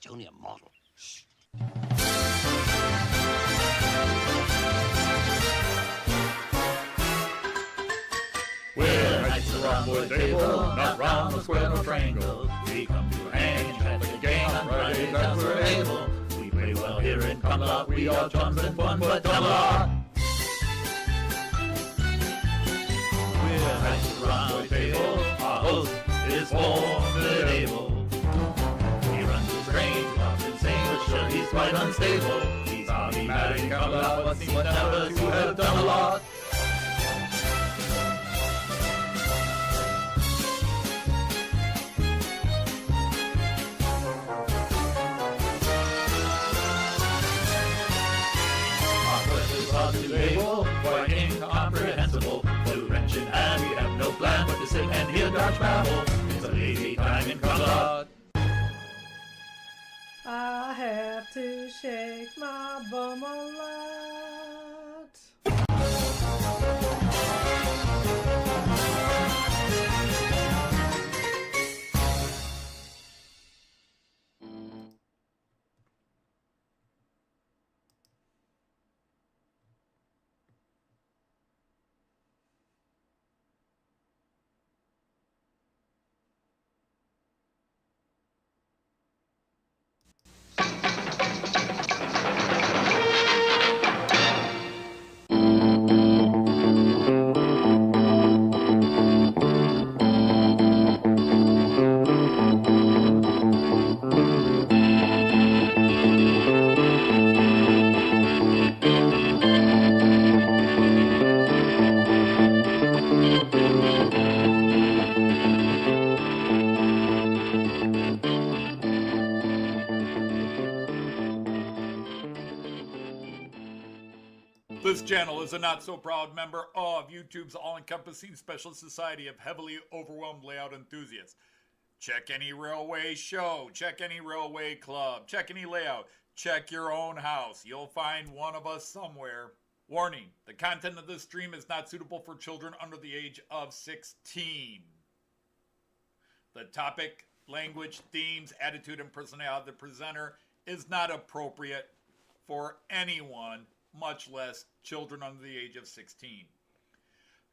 It's only a model. Shh. We're knights of the round table, not round the square or triangle. We come to hang, chat the game on Fridays as we're able. We play well here in Camelot, we are chums and fun, but Camelot. We're knights of the round table, our host is formidable. He runs a strange, often insane, but sure he's quite unstable. He's enigmatic in Camelot, but seems never to have done a lot. Quite incomprehensible. Too wrenching and we have no plan but to sit and hear Dodge babble. It's a lazy time in Camelot. I have to shake my bum a lot. This channel is a not-so-proud member of YouTube's all-encompassing special society of heavily overwhelmed layout enthusiasts. Check any railway show, check any railway club, check any layout, check your own house. You'll find one of us somewhere. Warning, the content of this stream is not suitable for children under the age of 16. The topic, language, themes, attitude, and personality of the presenter is not appropriate for anyone, much less children under the age of 16.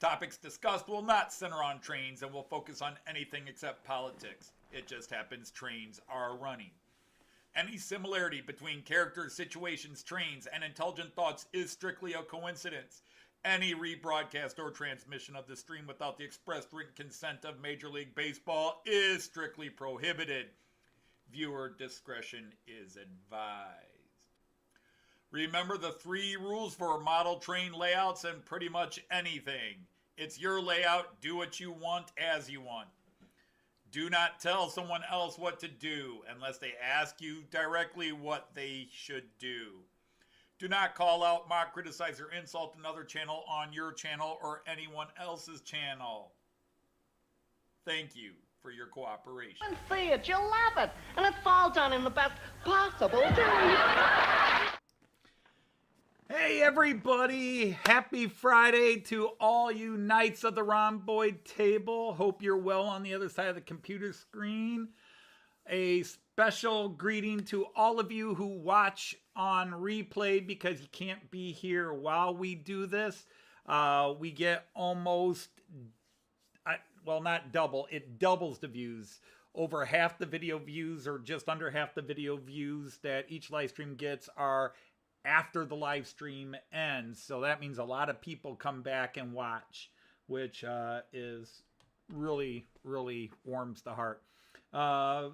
Topics discussed will not center on trains and will focus on anything except politics. It just happens trains are running. Any similarity between characters, situations, trains, and intelligent thoughts is strictly a coincidence. Any rebroadcast or transmission of the stream without the expressed written consent of Major League Baseball is strictly prohibited. Viewer discretion is advised. Remember the 3 rules for model train layouts and pretty much anything. It's your layout, do what you want as you want. Do not tell someone else what to do unless they ask you directly what they should do. Do not call out, mock, criticize, or insult another channel on your channel or anyone else's channel. Thank you for your cooperation. And see it, you'll love it, and it falls on in the best possible way. Hey everybody, happy Friday to all you Knights of the Rhomboid table. Hope you're well on the other side of the computer screen. A special greeting to all of you who watch on replay because you can't be here while we do this. We get almost, well, not double, it doubles the views. Over half the video views, or just under half the video views that each live stream gets are after the live stream ends. So that means a lot of people come back and watch, which is really, really warms the heart.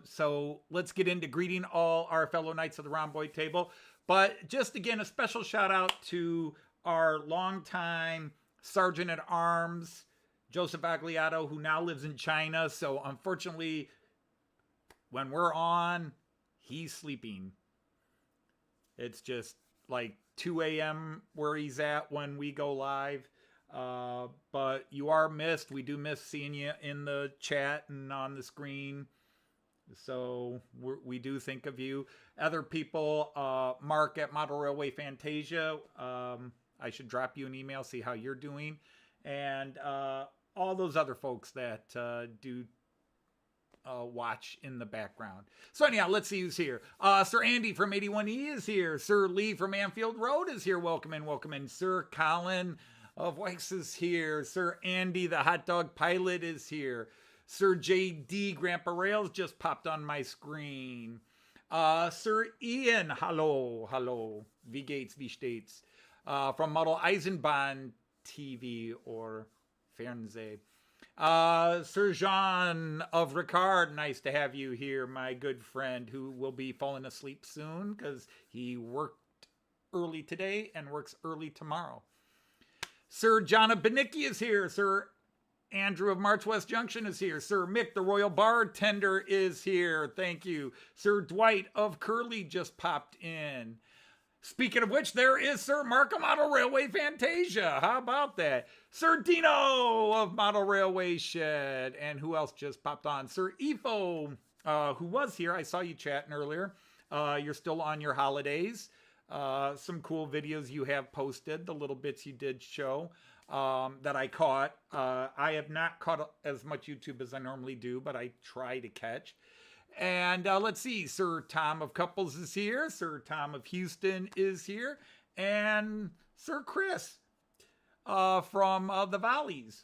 So let's get into greeting all our fellow Knights of the Rhomboid table. But just again, a special shout out to our longtime Sergeant at Arms, Joseph Agliato, who now lives in China. So unfortunately, when we're on, he's sleeping. It's just like 2 a.m. where he's at when we go live. But you are missed. We do miss seeing you in the chat and on the screen. So we do think of you. Other people, Mark at Model Railway Fantasia. I should drop you an email, see how you're doing. And all those other folks that do watch in the background. So anyhow, let's see who's here. Sir Andy from 81E is here. Sir Lee from Anfield Road is here. Welcome in, welcome in. Sir Colin of Wax is here. Sir Andy, the hot dog pilot, is here. Sir JD, Grandpa Rails just popped on my screen. Sir Ian, hello. Wie geht's, wie steht's? From Model Eisenbahn TV or Fernseh. Sir Jean of Ricard, nice to have you here, my good friend, who will be falling asleep soon because he worked early today and works early tomorrow. Sir John of Benicki is here. Sir Andrew of March West Junction is here. Sir Mick, the Royal Bartender, is here. Thank you. Sir Dwight of Curly just popped in. Speaking of which, there is Sir Mark of Model Railway Fantasia. How about that? Sir Dino of Model Railway Shed. And who else just popped on? Sir Efo, who was here. I saw you chatting earlier. You're still on your holidays. Some cool videos you have posted, the little bits you did show that I caught. I have not caught as much YouTube as I normally do, but I try to catch. And let's see, Sir Tom of Couples is here. Sir Tom of Houston is here. And Sir Chris from the Valleys.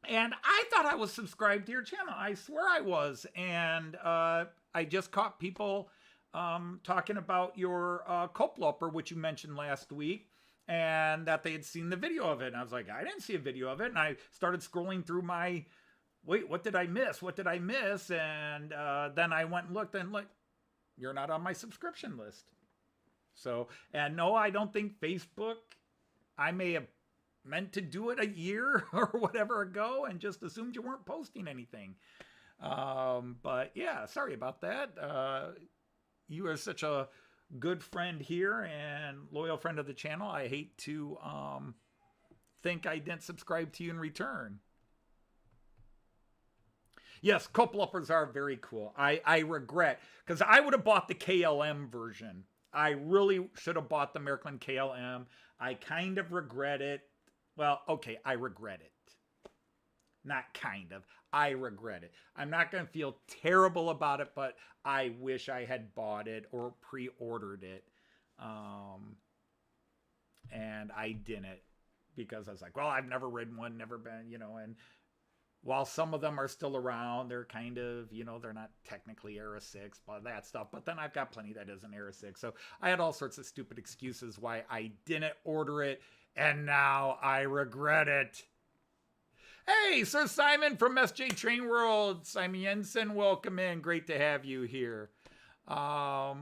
And I thought I was subscribed to your channel. I swear I was. And I just caught people talking about your Coploper, which you mentioned last week. And that they had seen the video of it. And I was like, I didn't see a video of it. And I started scrolling through my... Wait, what did I miss? What did I miss? And then I went and looked and like, you're not on my subscription list. So, and no, I don't think Facebook, I may have meant to do it a year or whatever ago and just assumed you weren't posting anything. But yeah, sorry about that. You are such a good friend here and loyal friend of the channel. I hate to think I didn't subscribe to you in return. Yes, Coplopers are very cool. I regret, because I would have bought the KLM version. I really should have bought the Märklin KLM. I kind of regret it. Well, okay, I regret it. Not kind of. I regret it. I'm not going to feel terrible about it, but I wish I had bought it or pre-ordered it. And I didn't, because I was like, well, I've never ridden one, never been, and while some of them are still around, they're kind of, they're not technically Era 6, but that stuff. But then I've got plenty that isn't Era 6. So I had all sorts of stupid excuses why I didn't order it, and now I regret it. Hey, Sir Simon from SJ Train World. Simon Jensen, welcome in. Great to have you here. Yeah,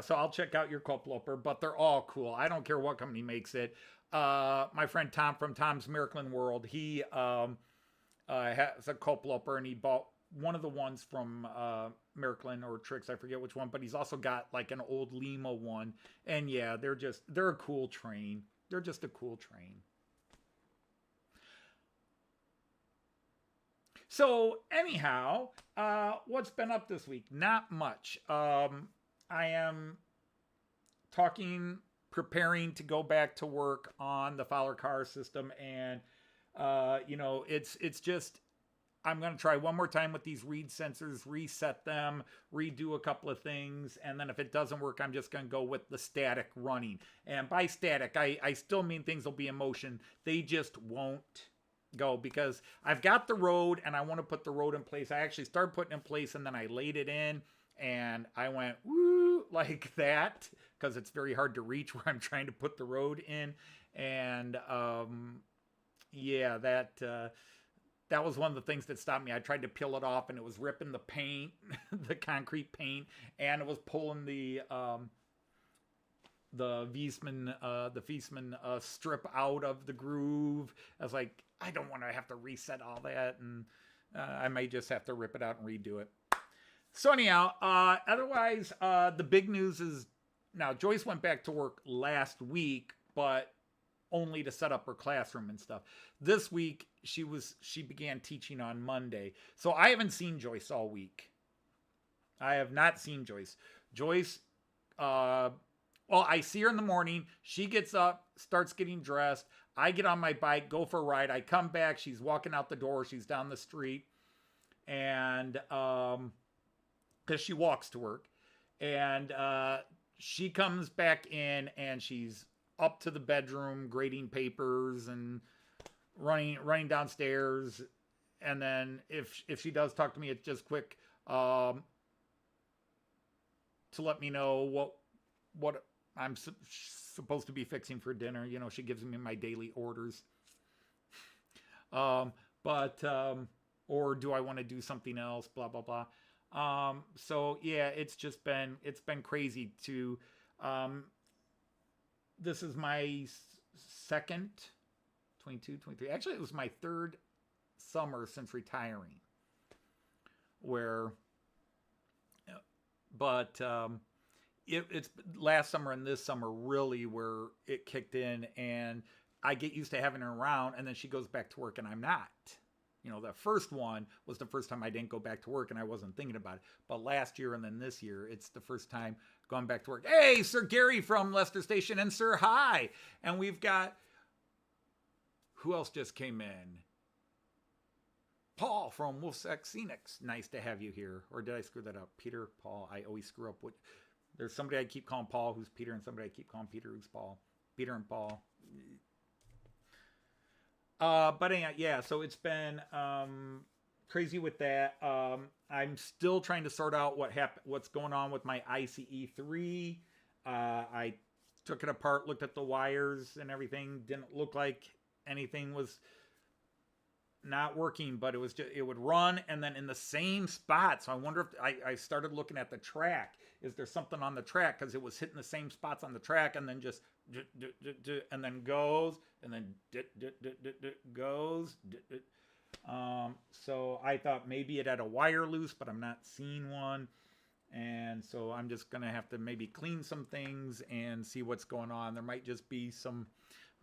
so I'll check out your Coploper, but they're all cool. I don't care what company makes it. My friend Tom from Tom's Märklin World, he has a Coploper, and he bought one of the ones from Märklin or Trix, I forget which one, but he's also got like an old Lima one. And yeah, they're a cool train. They're just a cool train. So anyhow, what's been up this week? Not much. I am preparing to go back to work on the Fowler car system, and it's just, I'm going to try one more time with these read sensors, reset them, redo a couple of things, and then if it doesn't work, I'm just going to go with the static running. And by static, I still mean things will be in motion. They just won't go, because I've got the road and I want to put the road in place. I actually started putting it in place, and then I laid it in, and I went woo like that, because it's very hard to reach where I'm trying to put the road in. And yeah, that was one of the things that stopped me. I tried to peel it off, and it was ripping the paint, the concrete paint, and it was pulling the Viessmann strip out of the groove. I was like, I don't want to have to reset all that, and I may just have to rip it out and redo it. So anyhow, otherwise, the big news is, now Joyce went back to work last week, but only to set up her classroom and stuff. This week, she began teaching on Monday. So I haven't seen Joyce all week. I have not seen Joyce. Joyce, well, I see her in the morning. She gets up, starts getting dressed. I get on my bike, go for a ride. I come back. She's walking out the door. She's down the street. and because she walks to work, and she comes back in and she's up to the bedroom grading papers and running downstairs, and then if she does talk to me, it's just quick to let me know what I'm supposed to be fixing for dinner. You know, she gives me my daily orders. Or do I want to do something else? Blah blah blah. So yeah, it's been crazy to. This is my second 22, 23. Actually, it was my third summer since retiring. It's last summer and this summer really where it kicked in, and I get used to having her around, and then she goes back to work and I'm not. You know, the first one was the first time I didn't go back to work and I wasn't thinking about it. But last year and then this year, it's the first time going back to work. Hey, Sir Gary from Leicester Station, and Sir Hi. And we've got, who else just came in? Paul from Wolfsack Scenics. Nice to have you here. Or did I screw that up? Peter, Paul. I always screw up. There's somebody I keep calling Paul who's Peter, and somebody I keep calling Peter who's Paul. Peter and Paul. But anyhow, yeah, so it's been crazy with that. I'm still trying to sort out what's going on with my ICE3. I took it apart, looked at the wires and everything. Didn't look like anything was not working, but it would run and then in the same spot. So I wonder if I started looking at the track. Is there something on the track? Because it was hitting the same spots on the track and then just and then goes and then goes. So I thought maybe it had a wire loose, but I'm not seeing one. And so I'm just going to have to maybe clean some things and see what's going on. There might just be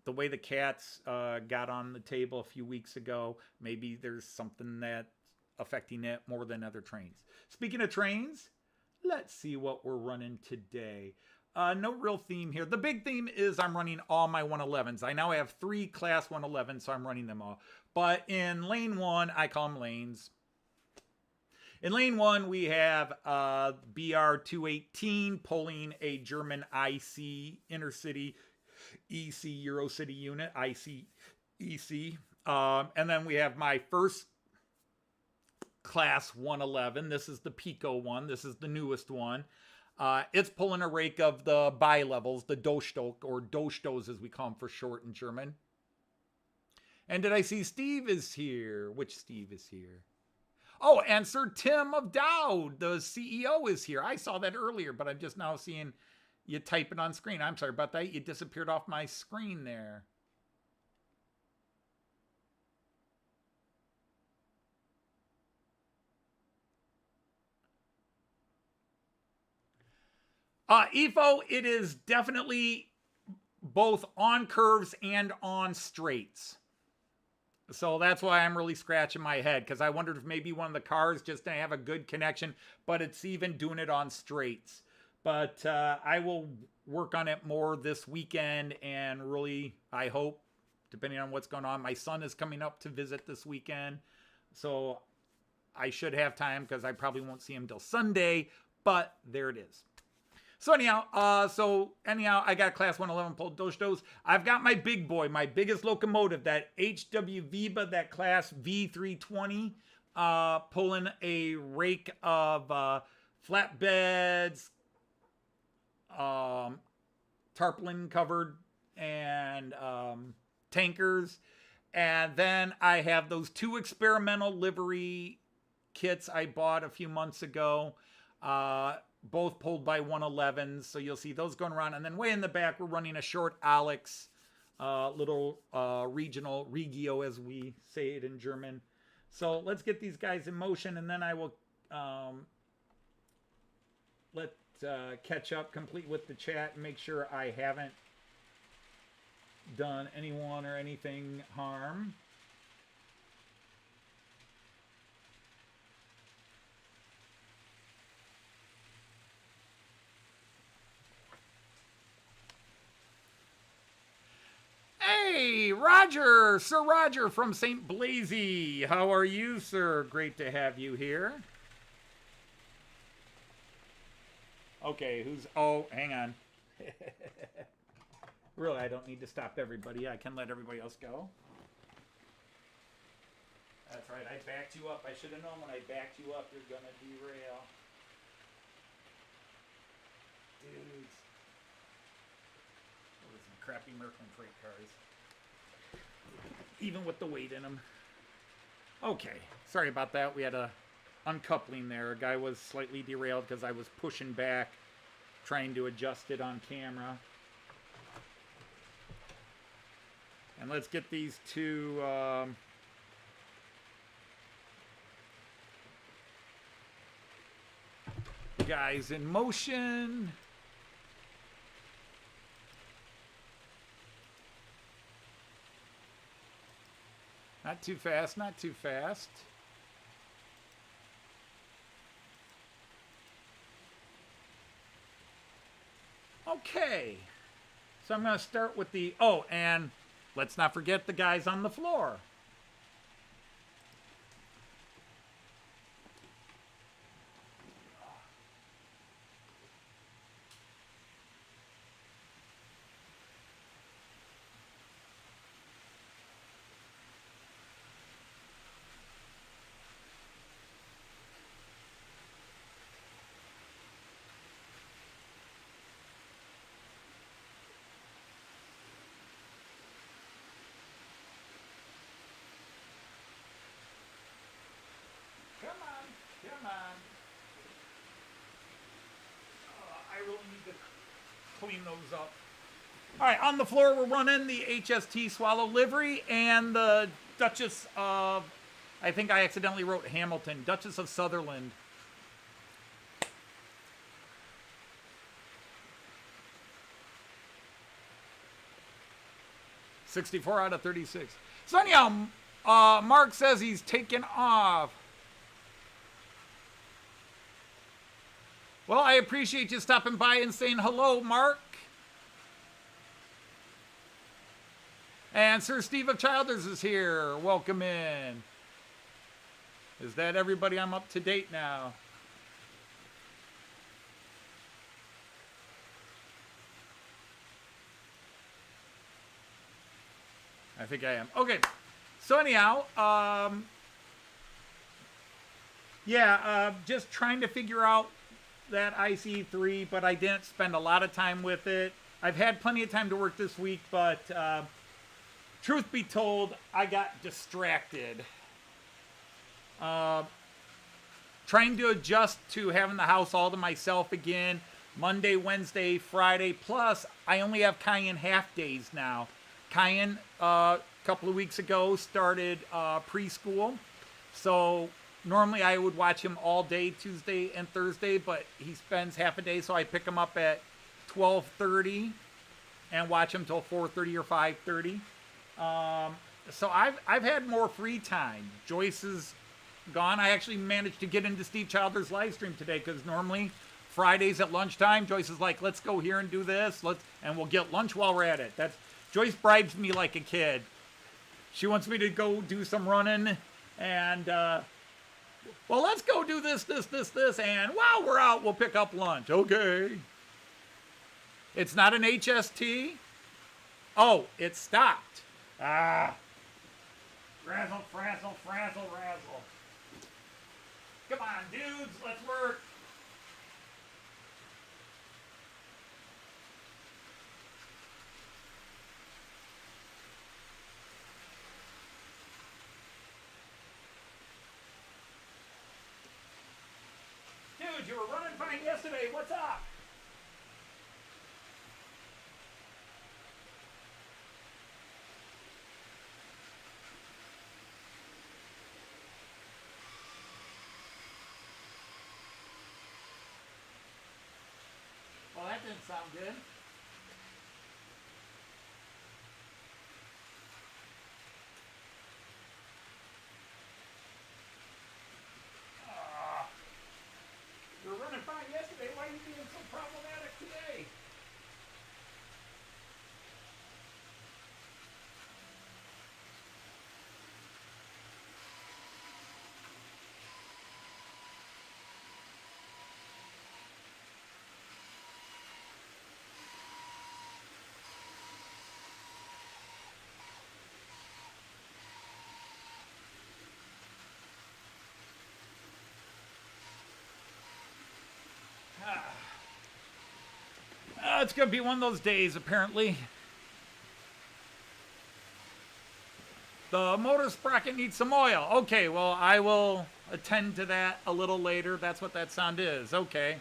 the way the cats got on the table a few weeks ago, maybe there's something that's affecting it more than other trains. Speaking of trains, let's see what we're running today. No real theme here. The big theme is I'm running all my 111s. I now have 3 class 111s, so I'm running them all. But in lane 1, I call them lanes. In lane 1, we have BR218 pulling a German IC InterCity EC Eurocity unit, IC EC. And then we have my first class 111. This is the Piko one. This is the newest one. It's pulling a rake of the bi-levels, the DoSto, or DoStos as we call them for short in German. And did I see Steve is here? Which Steve is here? Oh, and Sir Tim of Dowd, the CEO, is here. I saw that earlier, but I'm just now seeing you type it on screen. I'm sorry about that. You disappeared off my screen there. EFO, it is definitely both on curves and on straights. So that's why I'm really scratching my head, because I wondered if maybe one of the cars just didn't have a good connection, but it's even doing it on straights. But I will work on it more this weekend, and really, I hope, depending on what's going on, my son is coming up to visit this weekend. So I should have time, because I probably won't see him till Sunday, but there it is. So anyhow, I got class 111 pulled DoStos. I've got my big boy, my biggest locomotive, that HW Viba, that class V320, pulling a rake of flatbeds, tarpaulin covered, and tankers. And then I have those 2 experimental livery kits I bought a few months ago. Both pulled by 111s, so you'll see those going around. And then way in the back, we're running a short Alex, little regional, Regio as we say it in German. So let's get these guys in motion, and then I will catch up complete with the chat and make sure I haven't done anyone or anything harm. Hey, Sir Roger from St. Blazy. How are you, sir? Great to have you here. Okay, oh, hang on. Really, I don't need to stop everybody. I can let everybody else go. That's right, I backed you up. I should have known when I backed you up, you're gonna derail. Dudes. Those are some crappy Märklin freight cars. Even with the weight in them. Okay, sorry about that. We had a uncoupling there. A guy was slightly derailed because I was pushing back, trying to adjust it on camera. And let's get these two guys in motion. Not too fast, not too fast. Okay. So I'm going to start with the... Oh, and let's not forget the guys on the floor. Come on. I really need to clean those up. All right, on the floor we're running the HST Swallow livery and the Duchess of, I think I accidentally wrote Hamilton, Duchess of Sutherland. (64 out of 36). So anyhow, Mark says he's taken off. Well, I appreciate you stopping by and saying hello, Mark. And Sir Steve of Childers is here. Welcome in. Is that everybody? I'm up to date now. I think I am. Okay. So anyhow, just trying to figure out that IC3, but I didn't spend a lot of time with it. I've had plenty of time to work this week, but truth be told, I got distracted. Trying to adjust to having the house all to myself again, Monday, Wednesday, Friday, plus I only have Cayenne half days now. Cayenne, a couple of weeks ago, started preschool, so normally I would watch him all day Tuesday and Thursday, but he spends half a day, so I pick him up at 12:30 and watch him till 4:30 or 5:30. So I've had more free time. Joyce is gone. I actually managed to get into Steve Childers' live stream today because normally Fridays at lunchtime, Joyce is like, let's go here and do this, and we'll get lunch while we're at it. Joyce bribes me like a kid. She wants me to go do some running and well, let's go do this, and while we're out, we'll pick up lunch. Okay. It's not an HST. Oh, it stopped. Razzle, frazzle, frazzle, razzle. Come on, dudes, let's work. Dude, you were running fine yesterday. What's up? Well, that didn't sound good. You were running fine yesterday. Why are you being so problematic today? It's going to be one of those days, apparently. The motor sprocket needs some oil. Okay, well, I will attend to that a little later. That's what that sound is. Okay.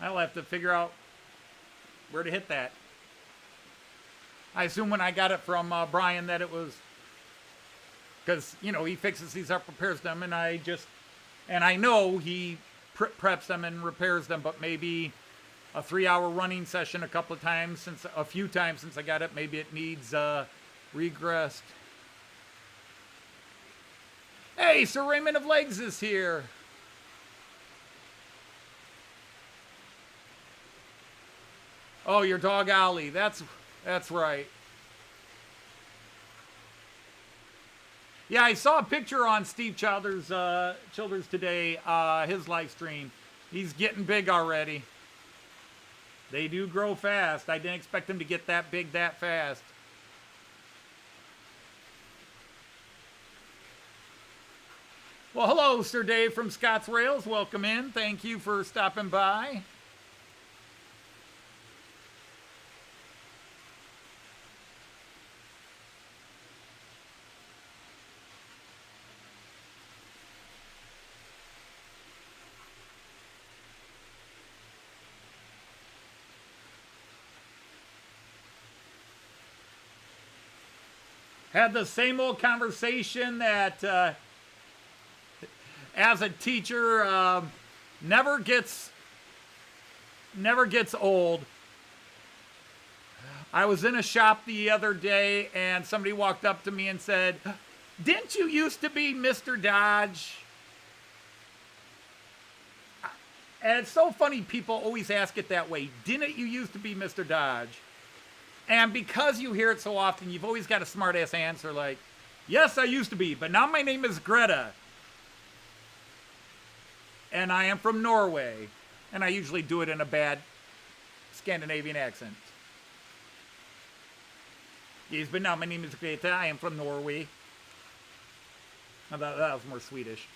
I'll have to figure out where to hit that. I assume when I got it from Brian that it was, because, you know, he fixes these up, repairs them, and I know he preps them and repairs them, but maybe a 3-hour running session a few times since I got it, maybe it needs regressed. Hey, Sir Raymond of Legs is here. Oh, your dog Ollie. That's right. Yeah, I saw a picture on Steve Childers today, his live stream. He's getting big already. They do grow fast. I didn't expect him to get that big that fast. Well, hello, Sir Dave from Scott's Rails. Welcome in. Thank you for stopping by. Had the same old conversation that as a teacher never gets old. I was in a shop the other day and somebody walked up to me and said, "Didn't you used to be Mr. Dodge?" And it's so funny people always ask it that way. Didn't you used to be Mr. Dodge? And because you hear it so often, you've always got a smart-ass answer like, "Yes, I used to be, but now my name is Greta. And I am from Norway." And I usually do it in a bad Scandinavian accent. "Yes, but now my name is Greta. I am from Norway." I thought that was more Swedish.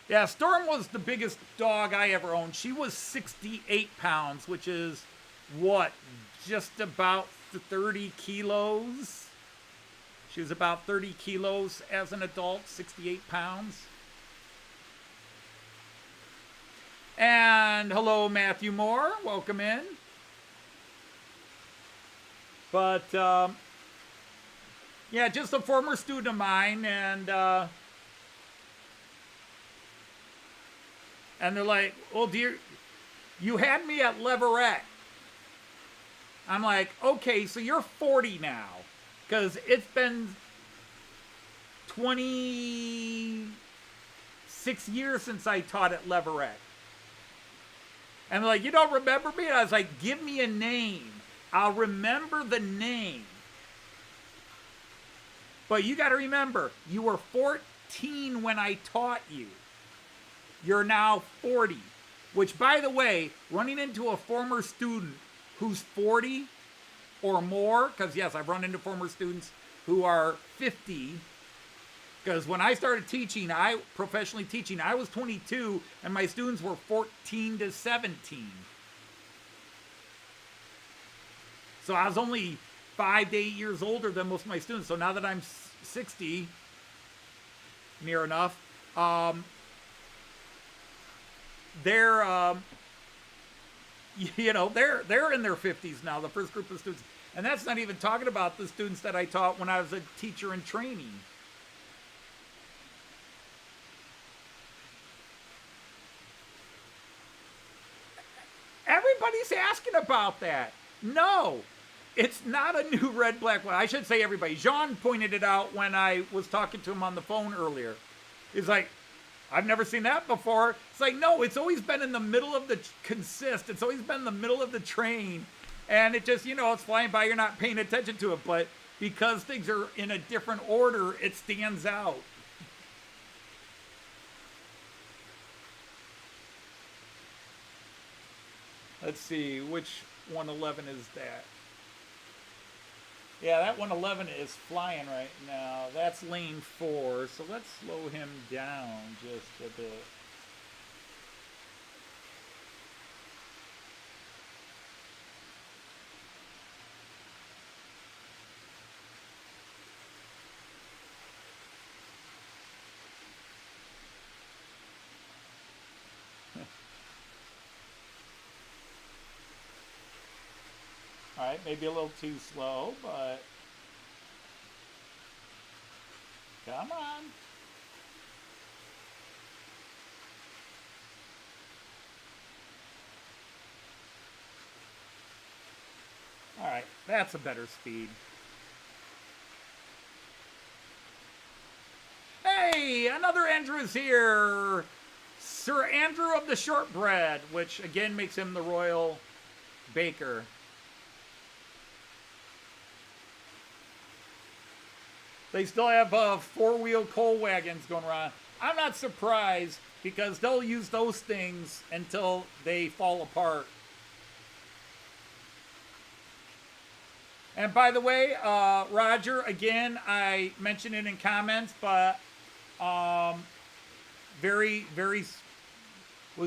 Yeah, Storm was the biggest dog I ever owned. She was 68 pounds, which is, what, just about 30 kilos? She was about 30 kilos as an adult, 68 pounds. And hello, Matthew Moore. Welcome in. But, yeah, just a former student of mine, and they're like, "Well, dear, you had me at Leverett." I'm like, "Okay, so you're 40 now." Because it's been 26 years since I taught at Leverett. And they're like, "You don't remember me?" And I was like, "Give me a name. I'll remember the name." But you got to remember, you were 14 when I taught you. You're now 40, which, by the way, running into a former student who's 40 or more, because yes, I've run into former students who are 50, because when I started teaching, professionally teaching, I was 22, and my students were 14 to 17. So I was only 5 to 8 years older than most of my students. So now that I'm 60, near enough, they're they're in their 50s now, the first group of students. And that's not even talking about the students that I taught when I was a teacher in training. Everybody's asking about that. No, it's not a new red, black, white. I should say everybody. Jean pointed it out when I was talking to him on the phone earlier. He's like, "I've never seen that before." It's like, no, it's always been in the middle of the consist. It's always been in the middle of the train. And it just, it's flying by. You're not paying attention to it. But because things are in a different order, it stands out. Let's see, which 111 is that? Yeah, that 111 is flying right now. That's lane 4, so let's slow him down just a bit. All right, maybe a little too slow, but come on. All right, that's a better speed. Hey, another Andrew is here. Sir Andrew of the Shortbread, which again makes him the royal baker. They still have 4-wheel coal wagons going around. I'm not surprised because they'll use those things until they fall apart. And by the way, Roger, again, I mentioned it in comments, but was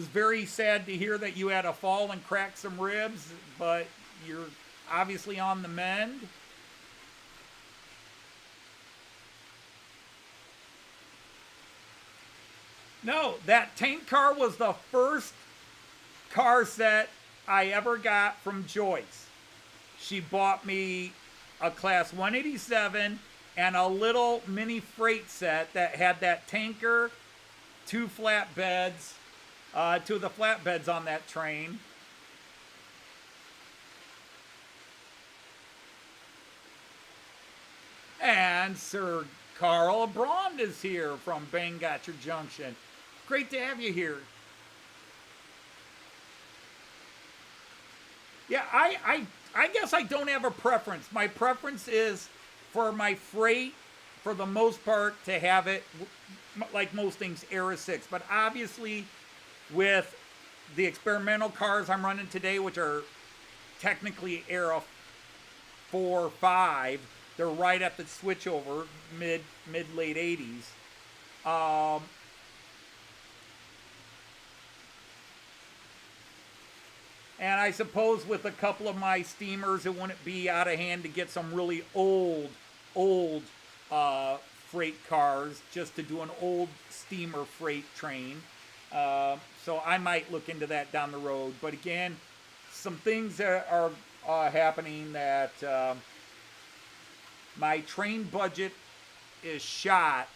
very sad to hear that you had a fall and cracked some ribs, but you're obviously on the mend. No, that tank car was the first car set I ever got from Joyce. She bought me a Class 187 and a little mini freight set that had that tanker, 2 flatbeds, 2 of the flatbeds on that train. And Sir Carl Brond is here from Bangotcher Junction. Great to have you here. Yeah, I guess I don't have a preference. My preference is for my freight, for the most part, to have it, like most things, Era 6. But obviously, with the experimental cars I'm running today, which are technically Era 4, 5, they're right at the switchover, mid-late 80s. And I suppose with a couple of my steamers, it wouldn't be out of hand to get some really old freight cars just to do an old steamer freight train. So I might look into that down the road. But again, some things that are happening that my train budget is shot.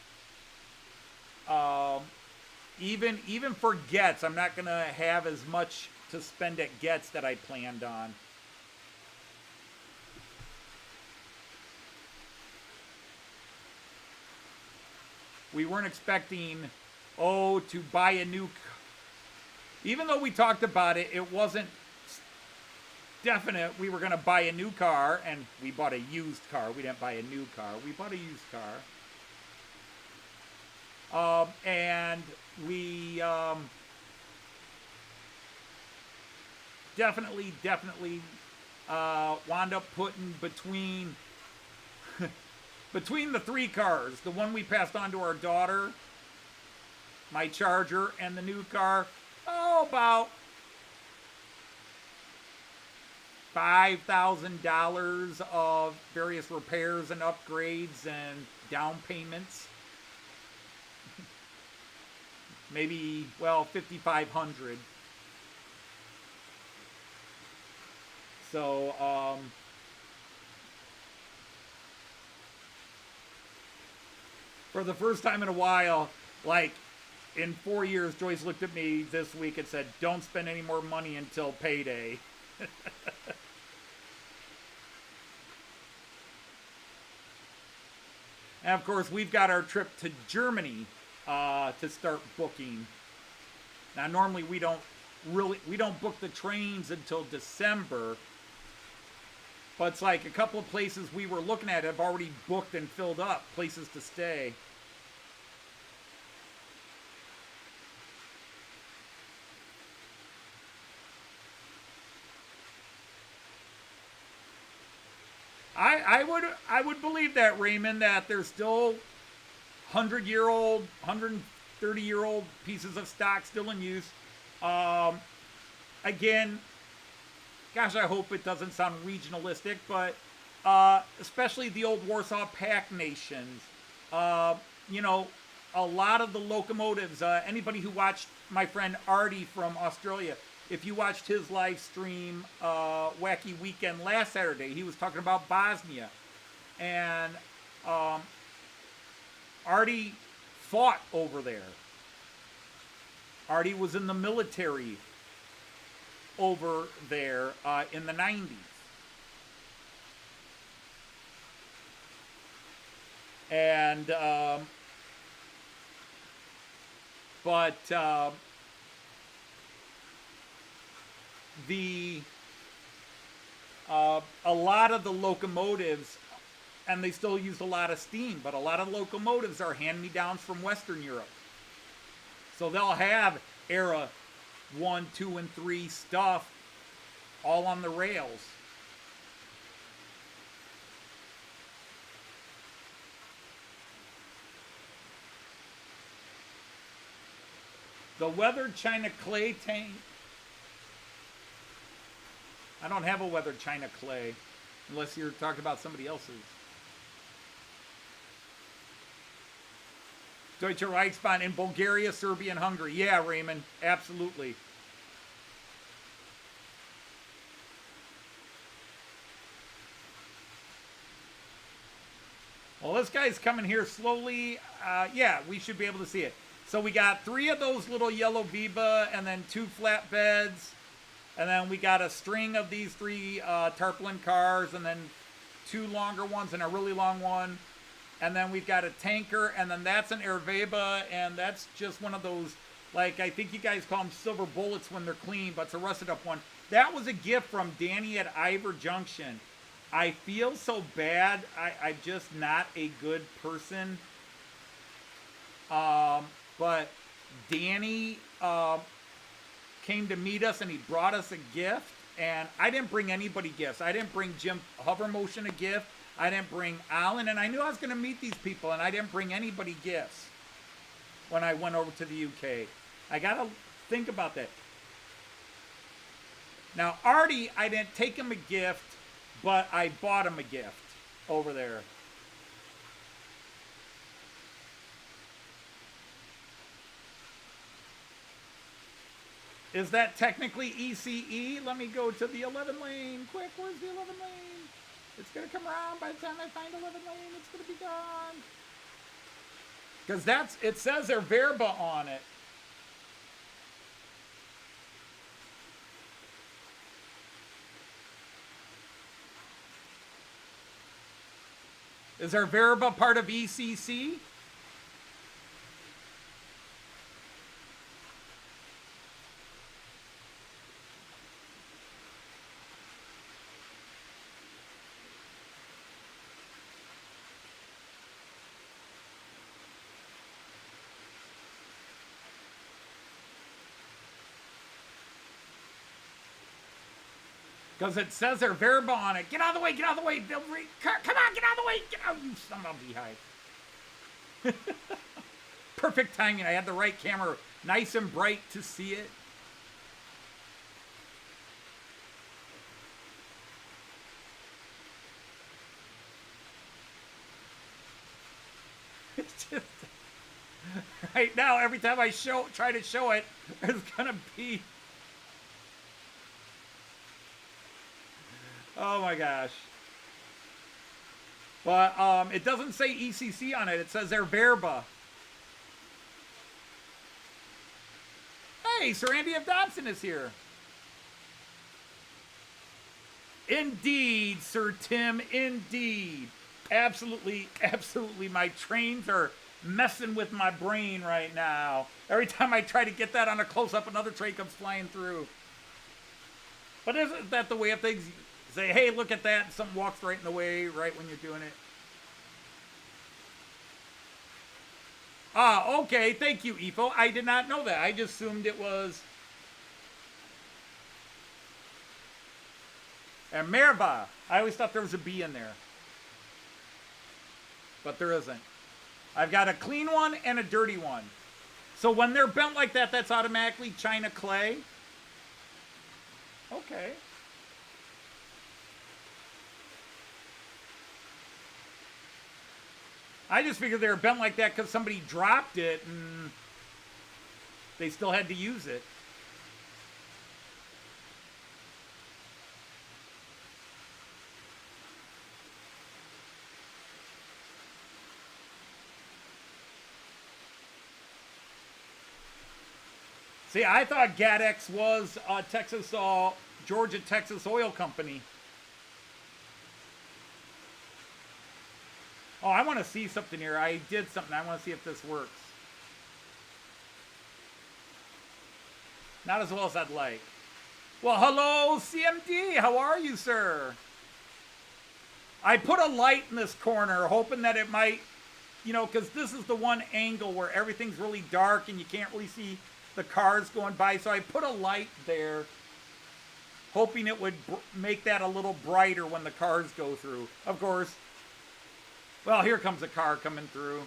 Even for Getz, I'm not going to have as much to spend at Getz that I planned on. We weren't expecting, to buy a new car. Even though we talked about it, it wasn't definite we were going to buy a new car, and we bought a used car. We didn't buy a new car. We bought a used car. And we definitely wound up putting between the 3 cars, the one we passed on to our daughter, my Charger, and the new car, about $5,000 of various repairs and upgrades and down payments. Maybe, $5,500. So, for the first time in a while, like in 4 years, Joyce looked at me this week and said, "Don't spend any more money until payday." And of course, we've got our trip to Germany to start booking. Now, normally we don't book the trains until December, but it's like a couple of places we were looking at have already booked and filled up, places to stay. I would believe that, Raymond, that there's still 100-year-old, 130-year-old pieces of stock still in use. Again, gosh, I hope it doesn't sound regionalistic, but especially the old Warsaw Pact nations, you know, a lot of the locomotives, anybody who watched my friend Artie from Australia, if you watched his live stream, Wacky Weekend last Saturday, he was talking about Bosnia. And Artie fought over there. Artie was in the military over there in the 90s. And, a lot of the locomotives, and they still use a lot of steam, but a lot of locomotives are hand-me-downs from Western Europe. So they'll have era 1, 2, and 3 stuff all on the rails. The weathered China clay tank. I don't have a weathered China clay, unless you're talking about somebody else's. Deutsche Reichsbahn in Bulgaria, Serbia, and Hungary. Yeah, Raymond, absolutely. Well, this guy's coming here slowly. Yeah, we should be able to see it. So we got 3 of those little yellow Viba, and then 2 flatbeds. And then we got a string of these 3 tarpaulin cars, and then 2 longer ones and a really long one. And then we've got a tanker, and then that's an Erveba, and that's just one of those, like, I think you guys call them silver bullets when they're clean, but it's a rusted up one. That was a gift from Danny at Ivor Junction. I feel so bad. I'm just not a good person. But Danny came to meet us, and he brought us a gift, and I didn't bring anybody gifts. I didn't bring Jim Hovermotion a gift. I didn't bring Alan, and I knew I was going to meet these people, and I didn't bring anybody gifts when I went over to the UK. I got to think about that. Now, Artie, I didn't take him a gift, but I bought him a gift over there. Is that technically ECE? Let me go to the 11 lane. Quick, where's the 11 lane? It's going to come around. By the time I find 11 lane, it's going to be gone. Because it says their verba on it. Is our verba part of ECC? Because it says their verba on it. Get out of the way, get out of the way. Come on, get out of the way. Get out, you son of a beehive. Perfect timing. I had the right camera nice and bright to see it. It's just... Right now, every time I try to show it, there's going to be... Oh my gosh. But it doesn't say ECC on it. It says their verba. Hey, Sir Andy F. Dobson is here. Indeed, Sir Tim, indeed. Absolutely, absolutely. My trains are messing with my brain right now. Every time I try to get that on a close-up, another train comes flying through. But isn't that the way of things? Say, hey, look at that. Something walks right in the way right when you're doing it. Ah, okay. Thank you, Ifo. I did not know that. I just assumed it was... And Merva. I always thought there was a B in there. But there isn't. I've got a clean one and a dirty one. So when they're bent like that, that's automatically China clay. Okay. I just figured they were bent like that because somebody dropped it and they still had to use it. See, I thought GATX was Georgia, Texas Oil Company. Oh, I want to see something here. I did something. I want to see if this works. Not as well as I'd like. Well, hello, CMD. How are you, sir? I put a light in this corner, hoping that it might, because this is the one angle where everything's really dark and you can't really see the cars going by. So I put a light there, hoping it would make that a little brighter when the cars go through. Of course, well, here comes a car coming through.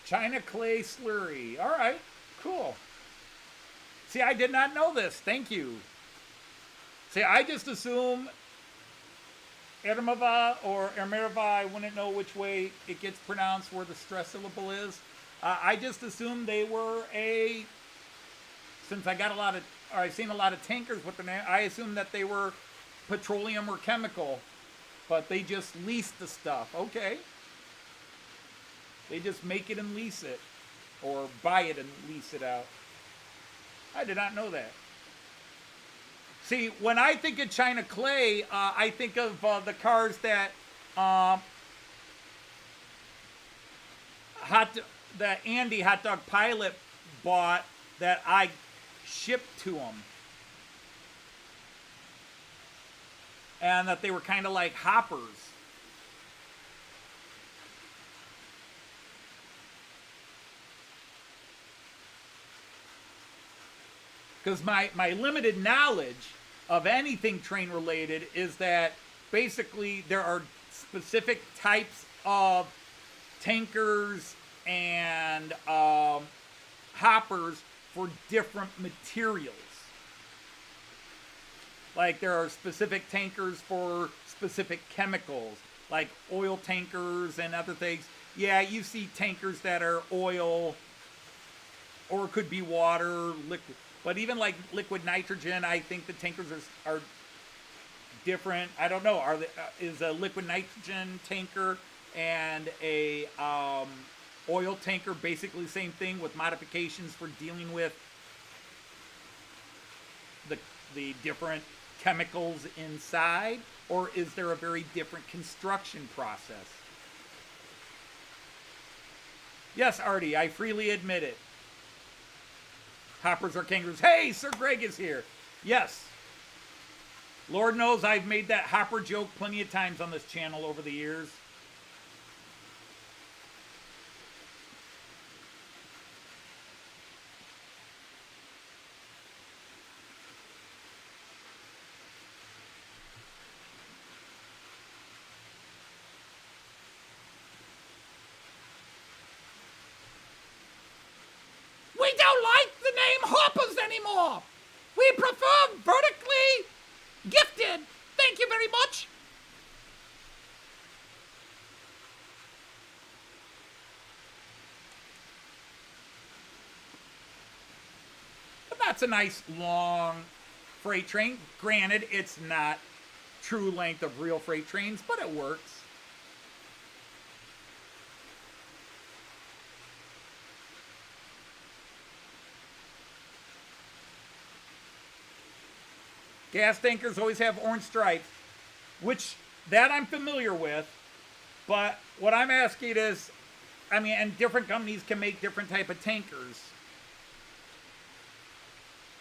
China clay slurry. All right, cool. See, I did not know this. Thank you. See, I just assume Ermava or Ermerva, I wouldn't know which way it gets pronounced, where the stress syllable is. I just assumed they were since I've seen a lot of tankers with the name, I assumed that they were petroleum or chemical, but they just lease the stuff. Okay. They just make it and lease it, or buy it and lease it out. I did not know that. See, when I think of China clay, I think of the cars that that Andy Hot Dog Pilot bought that I shipped to him, and that they were kind of like hoppers. Because my limited knowledge of anything train related is that basically there are specific types of tankers and hoppers for different materials. Like there are specific tankers for specific chemicals, like oil tankers and other things. Yeah, you see tankers that are oil, or it could be water, liquid. But even like liquid nitrogen, I think the tankers are different. I don't know. Is a liquid nitrogen tanker and a oil tanker basically the same thing with modifications for dealing with the different chemicals inside? Or is there a very different construction process? Yes, Artie, I freely admit it. Hoppers are kangaroos. Hey, Sir Greg is here. Yes. Lord knows I've made that hopper joke plenty of times on this channel over the years. We don't like the name hoppers anymore. We prefer vertically gifted. Thank you very much. that's a nice long freight train. Granted, it's not true length of real freight trains, but it works. Gas tankers always have orange stripes, which that I'm familiar with. But what I'm asking is, I mean, and different companies can make different type of tankers.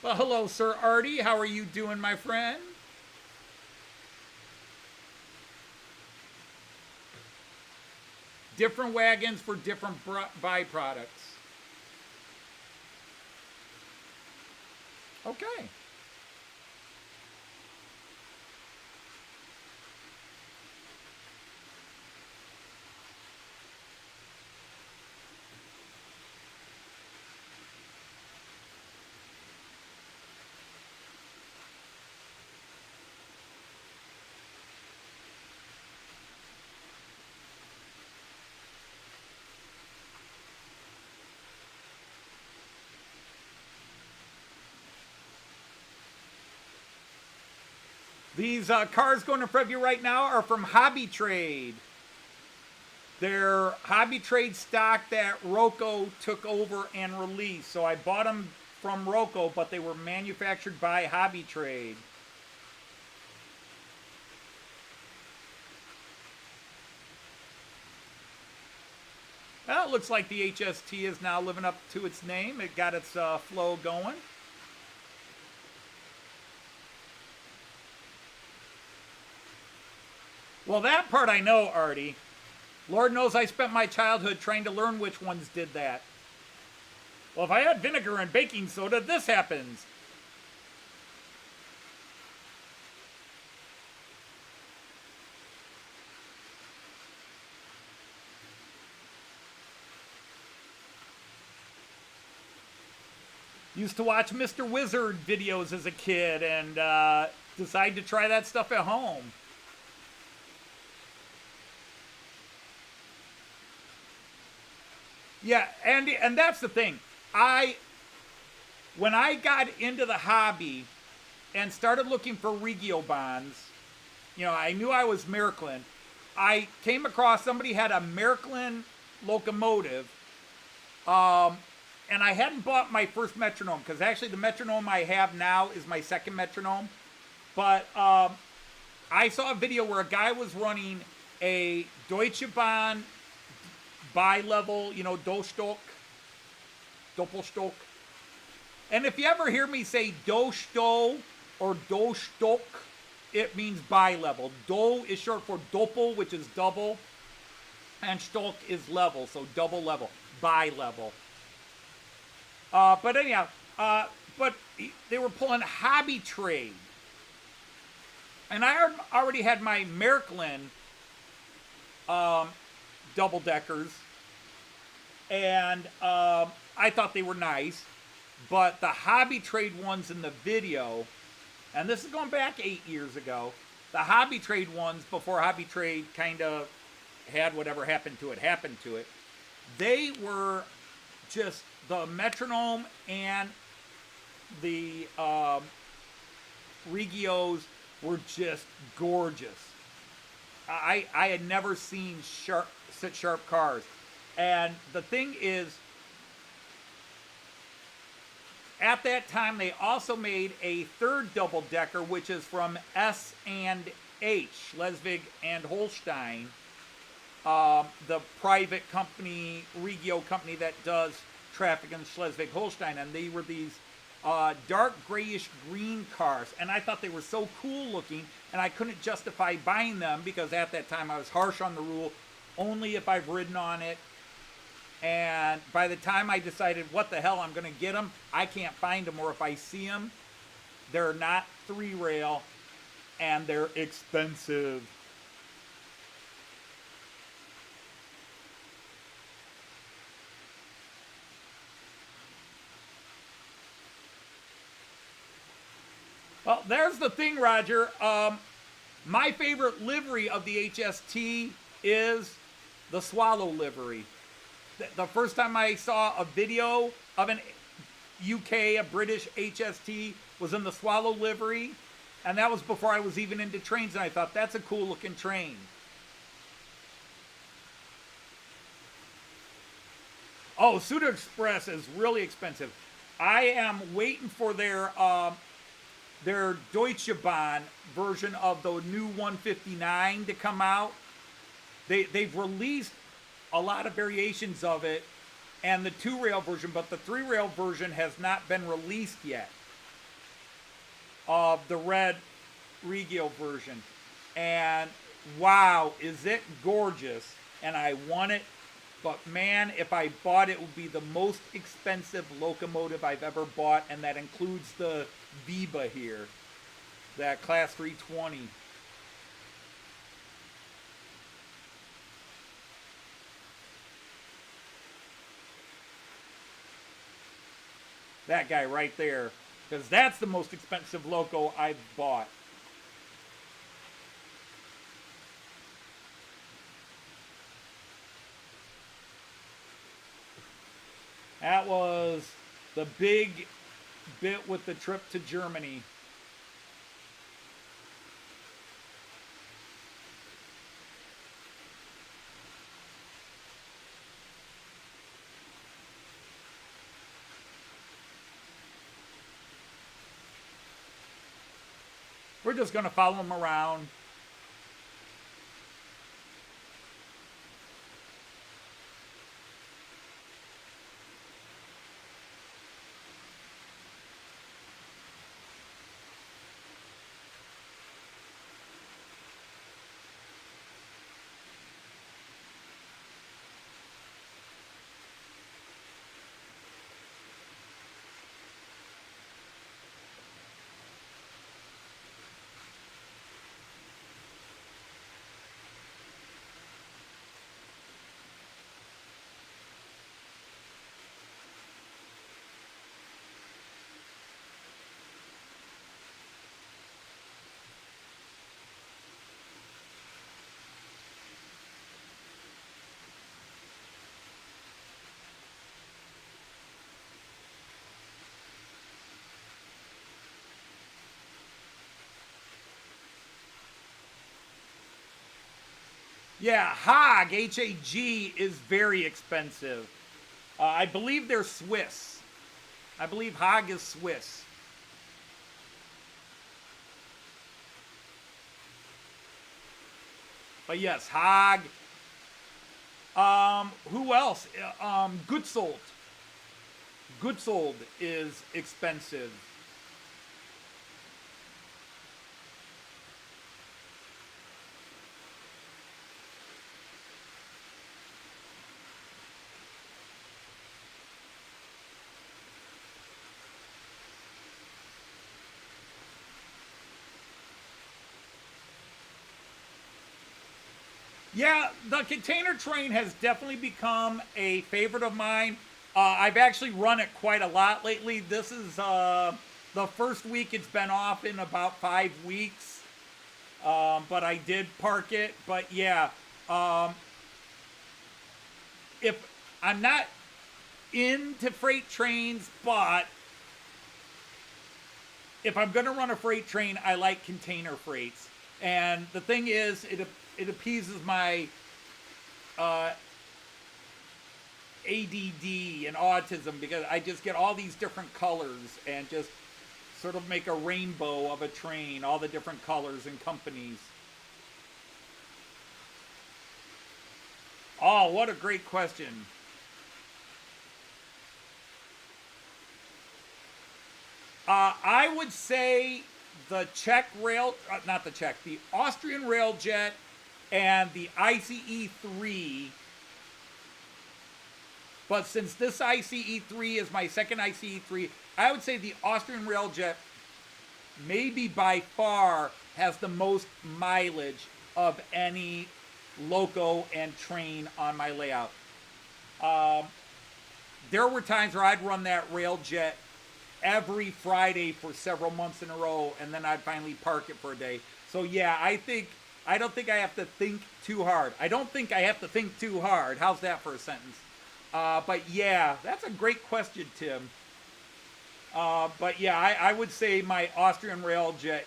Well, hello, Sir Artie. How are you doing, my friend? Different wagons for different byproducts. Okay. These cars going in front of you right now are from Hobby Trade. They're Hobby Trade stock that Roco took over and released. So I bought them from Roco, but they were manufactured by Hobby Trade. Well, it looks like the HST is now living up to its name. It got its flow going. Well, that part I know, Artie. Lord knows I spent my childhood trying to learn which ones did that. Well, if I add vinegar and baking soda, this happens. Used to watch Mr. Wizard videos as a kid and decided to try that stuff at home. Yeah, and that's the thing. When I got into the hobby and started looking for Regio bonds, you know, I knew I was Märklin. I came across somebody had a Märklin locomotive, and I hadn't bought my first metronome, because actually the metronome I have now is my second metronome. But I saw a video where a guy was running a Deutsche Bahn bi-level, you know, DoSto, Doppelstock. And if you ever hear me say DoSto or DoStock, it means bi-level. Do is short for Doppel, which is double, and Stock is level, so double level, bi-level. But anyhow, but they were pulling Hobby Trade. And I already had my Märklin double-deckers, and I thought they were nice, but the Hobby Trade ones in the video, and this is going back 8 years ago, the Hobby Trade ones, before Hobby Trade kind of had whatever happened to it, they were just, the metronome and the Regios were just gorgeous. I had never seen such sharp cars. And the thing is, at that time, they also made a third double-decker, which is from S&H, Schleswig and Holstein, the private company, Regio company that does traffic in Schleswig-Holstein. And they were these dark grayish green cars, and I thought they were so cool looking, and I couldn't justify buying them because at that time I was harsh on the rule, only if I've ridden on it. And by the time I decided what the hell I'm going to get them, I can't find them, or if I see them, they're not 3-rail and they're expensive. Well, there's the thing, Roger. My favorite livery of the HST is the Swallow livery. The first time I saw a video of UK, a British HST, was in the Swallow livery. And that was before I was even into trains, and I thought, that's a cool looking train. Oh, Suda Express is really expensive. I am waiting for their Deutsche Bahn version of the new 159 to come out. They've released a lot of variations of it, and the 2-rail version, but the 3-rail version has not been released yet, of the red Regio version. And wow, is it gorgeous, and I want it. But man, if I bought it, it would be the most expensive locomotive I've ever bought, and that includes the Viba here, that Class 320. That guy right there, because that's the most expensive loco I've bought. That was the big bit with the trip to Germany. We're just going to follow him around. Yeah, Hag, H-A-G, is very expensive. I believe they're Swiss. I believe Hag is Swiss. But yes, Hag. Who else? Gutsold. Gutsold is expensive. Yeah, the container train has definitely become a favorite of mine. I've actually run it quite a lot lately. This is the first week it's been off in about 5 weeks. But I did park it. But yeah, if I'm not into freight trains, but if I'm going to run a freight train, I like container freights. And the thing is, it appeases my ADD and autism, because I just get all these different colors and just sort of make a rainbow of a train, all the different colors and companies. Oh, what a great question. I would say the Czech rail, not the Czech, the Austrian Railjet and the ICE-3. But since this ICE-3 is my second ICE-3, I would say the Austrian Railjet maybe by far has the most mileage of any loco and train on my layout. There were times where I'd run that Railjet every Friday for several months in a row, and then I'd finally park it for a day. So yeah, I don't think I have to think too hard. I don't think I have to think too hard. How's that for a sentence? But yeah, that's a great question, Tim. But yeah, I would say my Austrian Railjet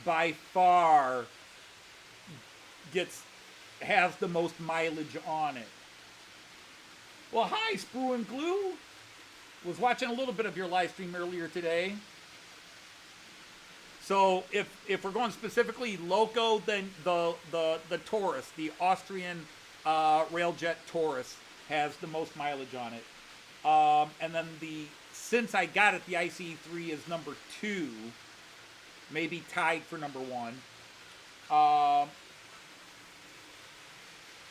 by far has the most mileage on it. Well, hi, Sprue and Glue. Was watching a little bit of your live stream earlier today. So if we're going specifically Loco, then the Taurus, the Austrian Railjet Taurus, has the most mileage on it. And then since I got it, the ICE3 is number 2, maybe tied for number 1.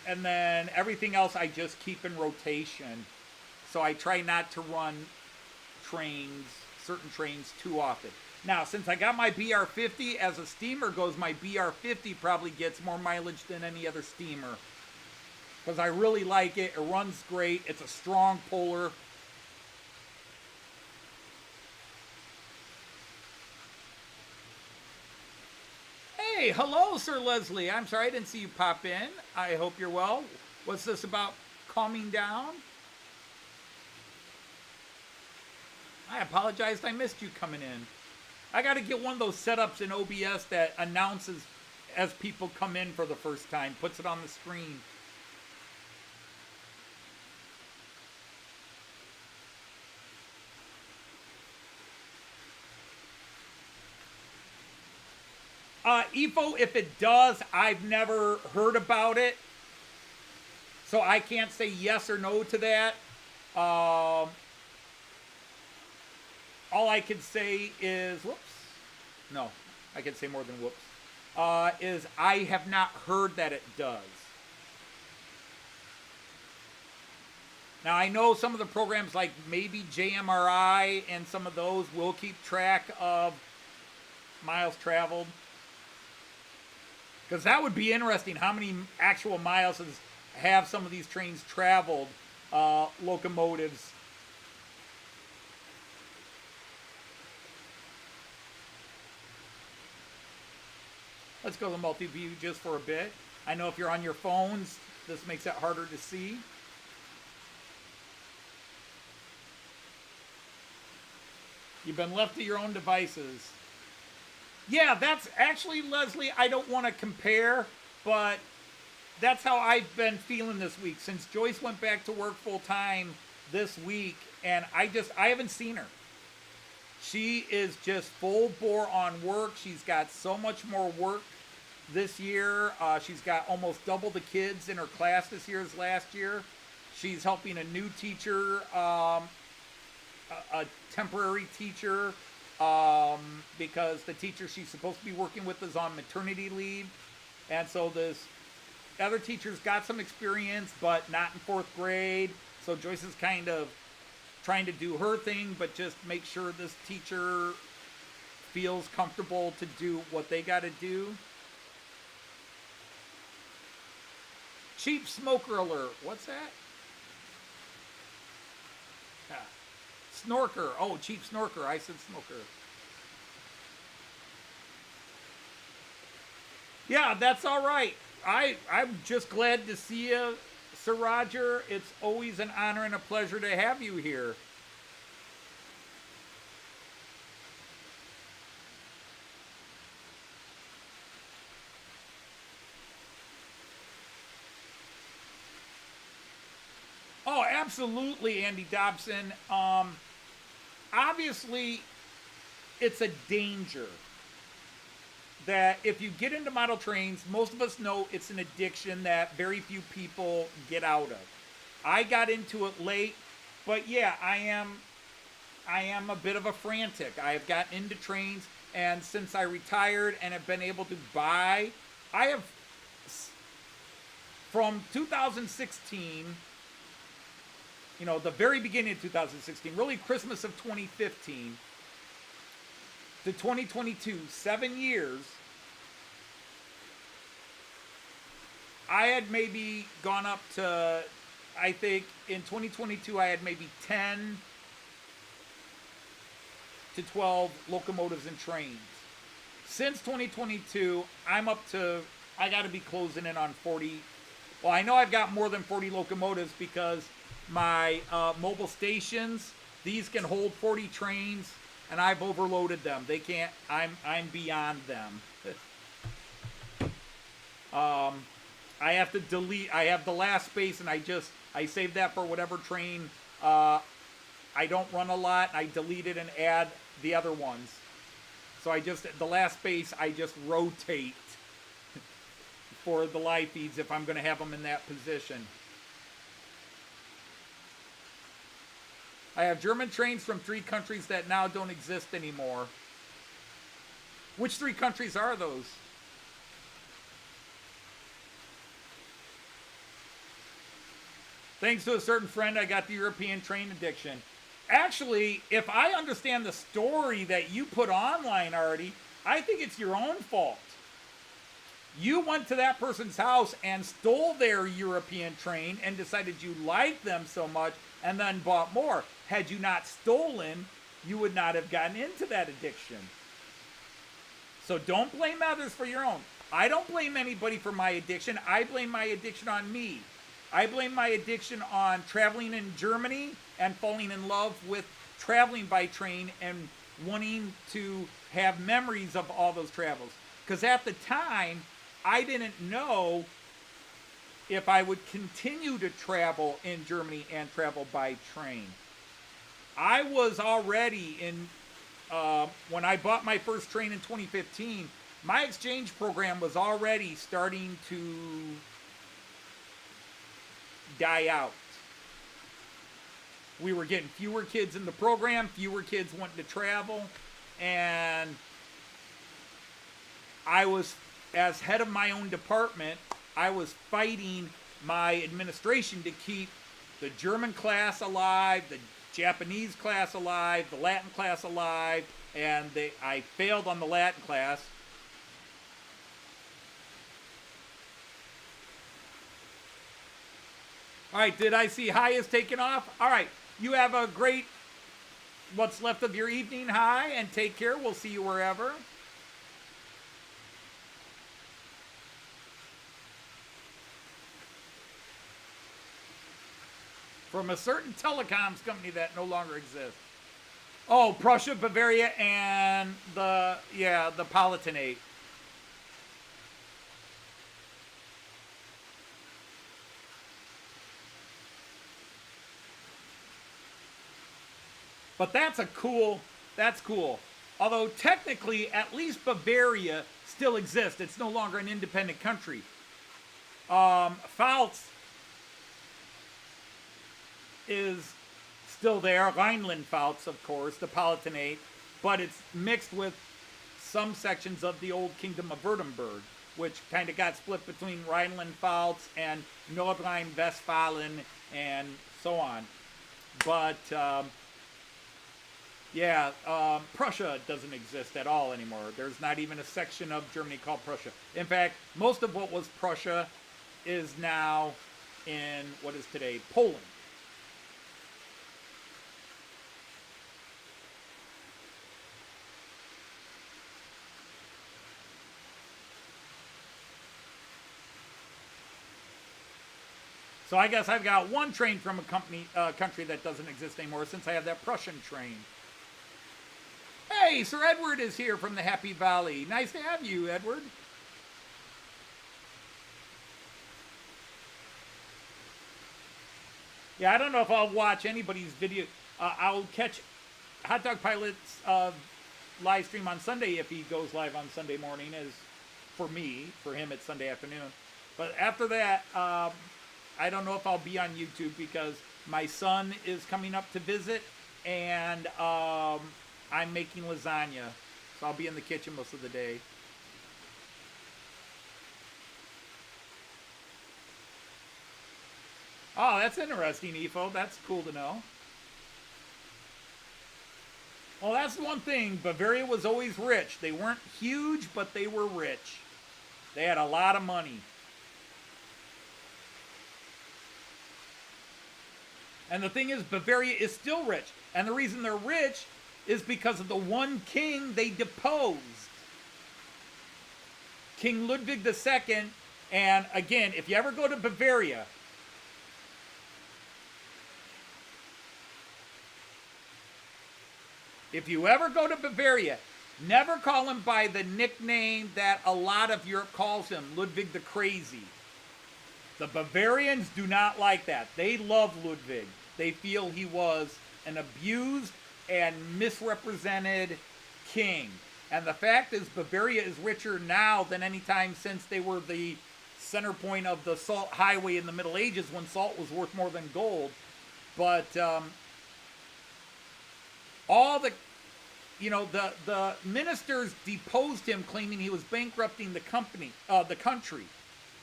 And then everything else I just keep in rotation. So I try not to run certain trains too often. Now, since I got my BR50, as a steamer goes, my BR50 probably gets more mileage than any other steamer. Because I really like it. It runs great. It's a strong puller. Hey, hello, Sir Leslie. I'm sorry I didn't see you pop in. I hope you're well. What's this about calming down? I apologized. I missed you coming in. I got to get one of those setups in OBS that announces as people come in for the first time, puts it on the screen. EFO, if it does, I've never heard about it. So I can't say yes or no to that. All I can say is, whoops. No, I can say more than whoops. Is I have not heard that it does. Now, I know some of the programs like maybe JMRI and some of those will keep track of miles traveled. Because that would be interesting, how many actual miles have some of these trains traveled, locomotives. Let's go to multi-view just for a bit. I know if you're on your phones, this makes it harder to see. You've been left to your own devices. Yeah, that's actually, Leslie, I don't want to compare, but that's how I've been feeling this week. Since Joyce went back to work full time this week, and I haven't seen her. She is just full bore on work. She's got so much more work this year. She's got almost double the kids in her class this year as last year. She's helping a new teacher, a temporary teacher, because the teacher she's supposed to be working with is on maternity leave. And so this other teacher's got some experience, but not in 4th grade. So Joyce is kind of trying to do her thing, but just make sure this teacher feels comfortable to do what they got to do. Cheap smoker alert. What's that? Snorker. Oh, cheap snorker. I said smoker. Yeah, that's all right. I'm just glad to see you, Sir Roger. It's always an honor and a pleasure to have you here. Oh, absolutely, Andy Dobson. Obviously, it's a danger that if you get into model trains, most of us know it's an addiction that very few people get out of. I got into it late, but yeah, I am a bit of a frantic. I have gotten into trains, and since I retired and have been able to buy, I have, from 2016, you know, the very beginning of 2016, really Christmas of 2015 to 2022, 7 years, I had maybe gone up to, I think in 2022, I had maybe 10 to 12 locomotives and trains. Since 2022, I'm up to, I got to be closing in on 40. Well, I know I've got more than 40 locomotives because my mobile stations These can hold 40 trains, and I've overloaded them. They can't. I'm beyond them. I have to delete. I have the last space, and I save that for whatever train I don't run a lot. I delete it and add the other ones. So the last space I just rotate for the live feeds if I'm going to have them in that position. I have German trains from 3 countries that now don't exist anymore. Which 3 countries are those? Thanks to a certain friend, I got the European train addiction. Actually, if I understand the story that you put online, Artie, I think it's your own fault. You went to that person's house and stole their European train and decided you liked them so much and then bought more. Had you not stolen, you would not have gotten into that addiction. So don't blame others for your own. I don't blame anybody for my addiction. I blame my addiction on me. I blame my addiction on traveling in Germany and falling in love with traveling by train and wanting to have memories of all those travels. Because at the time, I didn't know if I would continue to travel in Germany and travel by train. I was already when I bought my first train in 2015, my exchange program was already starting to die out. We were getting fewer kids in the program, fewer kids wanting to travel, and I was, as head of my own department, I was fighting my administration to keep the German class alive, the Japanese class alive, the Latin class alive, and I failed on the Latin class. All right, did I see High is taken off? All right, you have a great what's left of your evening, High, and take care. We'll see you wherever. From a certain telecoms company that no longer exists. Oh, Prussia, Bavaria, and the Palatinate. But that's cool. Although technically, at least Bavaria still exists. It's no longer an independent country. Pfalz is still there. Rhineland-Pfalz, of course, the Palatinate, but it's mixed with some sections of the old Kingdom of Württemberg, which kind of got split between Rhineland-Pfalz and Nordrhein-Westfalen and so on. But Prussia doesn't exist at all anymore. There's not even a section of Germany called Prussia. In fact, most of what was Prussia is now in what is today Poland. So I guess I've got one train from a country that doesn't exist anymore since I have that Prussian train. Hey, Sir Edward is here from the Happy Valley. Nice to have you, Edward. Yeah, I don't know if I'll watch anybody's video. I'll catch Hot Dog Pilot's live stream on Sunday if he goes live on Sunday morning. As for me, for him it's Sunday afternoon. But after that, I don't know if I'll be on YouTube because my son is coming up to visit and I'm making lasagna. So I'll be in the kitchen most of the day. Oh, that's interesting, Efo. That's cool to know. Well, that's the one thing. Bavaria was always rich. They weren't huge, but they were rich. They had a lot of money. And the thing is, Bavaria is still rich. And the reason they're rich is because of the one king they deposed. King Ludwig II. And again, if you ever go to Bavaria, If you ever go to Bavaria, never call him by the nickname that a lot of Europe calls him, Ludwig the Crazy. The Bavarians do not like that. They love Ludwig. They feel he was an abused and misrepresented king. And the fact is, Bavaria is richer now than any time since they were the center point of the salt highway in the Middle Ages when salt was worth more than gold. But all the, the ministers deposed him, claiming he was bankrupting the country,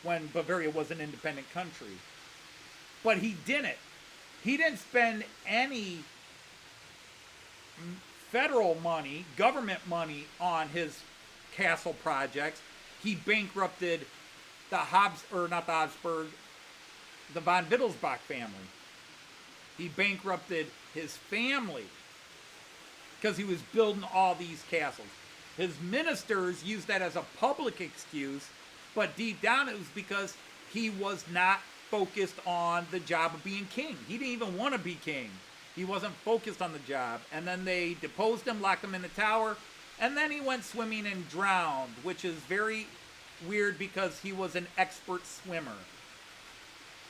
when Bavaria was an independent country. But he didn't. He didn't spend any federal money, government money, on his castle projects. He bankrupted the von Wittelsbach family. He bankrupted his family because he was building all these castles. His ministers used that as a public excuse, but deep down it was because he was not focused on the job of being king. He didn't even want to be king. He wasn't focused on the job. And then they deposed him, locked him in the tower, and then he went swimming and drowned, which is very weird because he was an expert swimmer.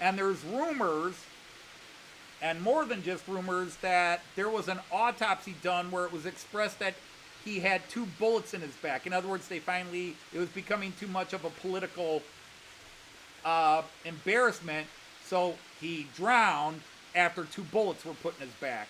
And there's rumors, and more than just rumors, that there was an autopsy done where it was expressed that he had 2 bullets in his back. In other words, it was becoming too much of a political embarrassment, so he drowned after 2 bullets were put in his back.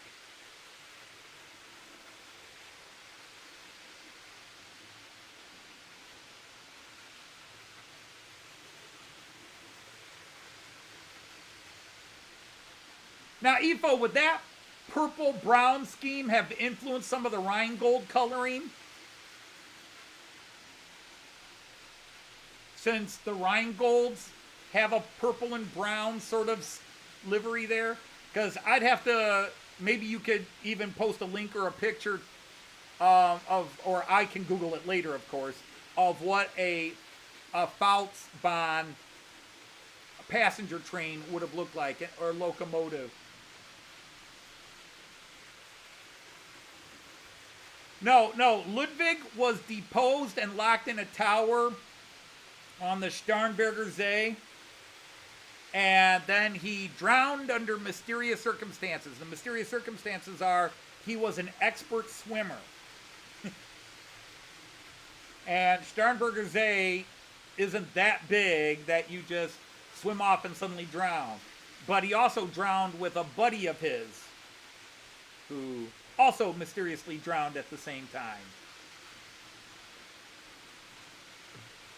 Now, Ifo, would that purple-brown scheme have influenced some of the Rheingold coloring? Since the Rheingolds have a purple and brown sort of livery there? Because I'd have to, maybe you could even post a link or a picture or I can Google it later, of course, of what a Pfalzbahn passenger train would have looked like, or locomotive. No, Ludwig was deposed and locked in a tower on the Starnberger See, and then he drowned under mysterious circumstances. The mysterious circumstances are he was an expert swimmer. And Starnberger See isn't that big that you just swim off and suddenly drown. But he also drowned with a buddy of his who also mysteriously drowned at the same time.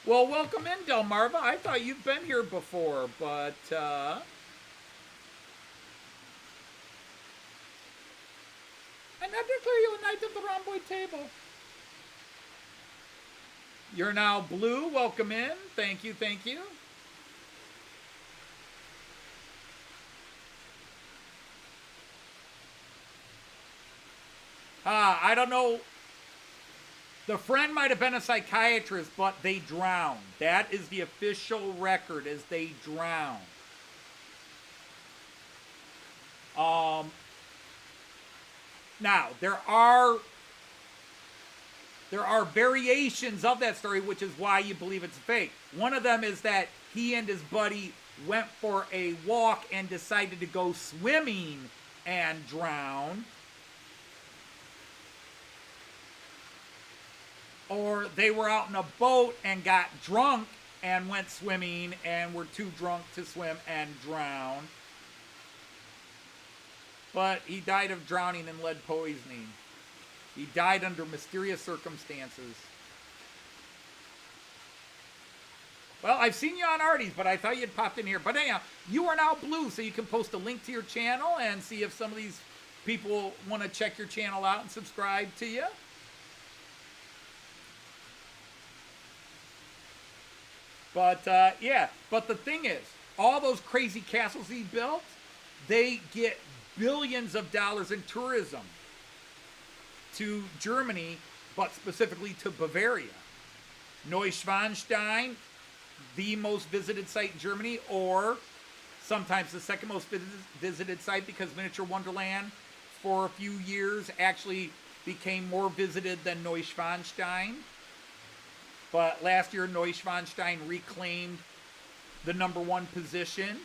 Well, welcome in, Delmarva. I thought you've been here before, but I now declare you a knight of the Rhomboid table. You're now blue. Welcome in. Thank you, thank you. I don't know. The friend might have been a psychiatrist, but they drowned. That is the official record, is they drowned. Now, there are variations of that story, which is why you believe it's fake. One of them is that he and his buddy went for a walk and decided to go swimming and drowned. Or they were out in a boat and got drunk and went swimming and were too drunk to swim and drowned. But he died of drowning and lead poisoning. He died under mysterious circumstances. Well, I've seen you on Artie's, but I thought you'd popped in here. But anyhow, you are now blue, so you can post a link to your channel and see if some of these people want to check your channel out and subscribe to you. But, yeah. But the thing is, all those crazy castles he built, they get billions of dollars in tourism to Germany, but specifically to Bavaria. Neuschwanstein, the most visited site in Germany, or sometimes the second most visited site, because Miniature Wonderland for a few years actually became more visited than Neuschwanstein. But last year, Neuschwanstein reclaimed the #1 position.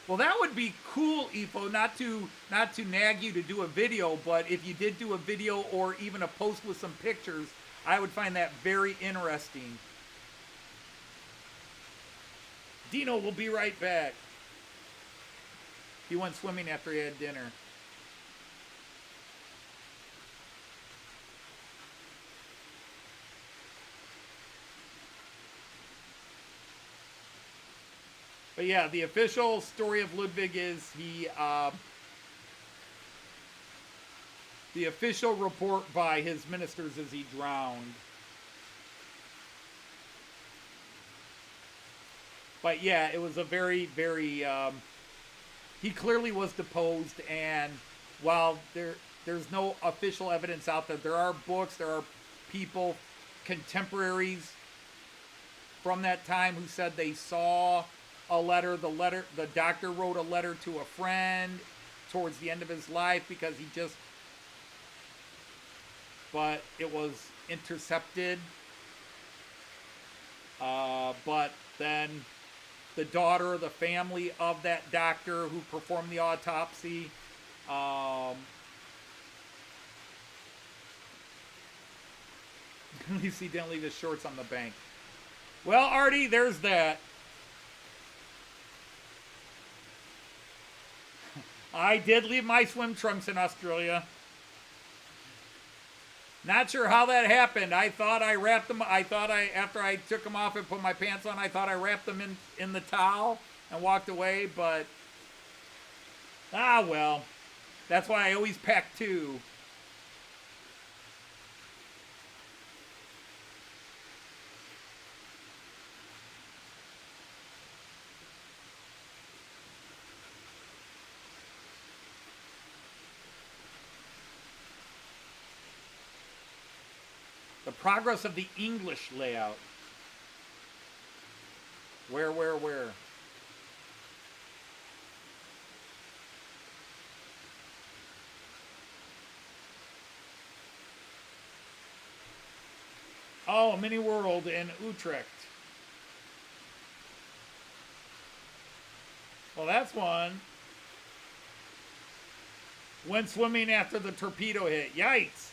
Well, that would be cool, Ifo, not to nag you to do a video, but if you did do a video or even a post with some pictures, I would find that very interesting. Dino will be right back. He went swimming after he had dinner. But yeah, the official story of Ludwig is the official report by his ministers is he drowned. But yeah, it was a very, very, he clearly was deposed, and while there's no official evidence out there, there are books, there are people, contemporaries from that time who said they saw a letter. The doctor wrote a letter to a friend towards the end of his life because but it was intercepted. But then the daughter, the family of that doctor who performed the autopsy, at least he didn't leave his shorts on the bank. Well, Artie, there's that. I did leave my swim trunks in Australia. Not sure how that happened. I thought I wrapped them. After I took them off and put my pants on, I thought I wrapped them in the towel and walked away, but well. That's why I always pack 2. The progress of the English layout. Where? Oh, Mini World in Utrecht. Well, that's one. Went swimming after the torpedo hit. Yikes.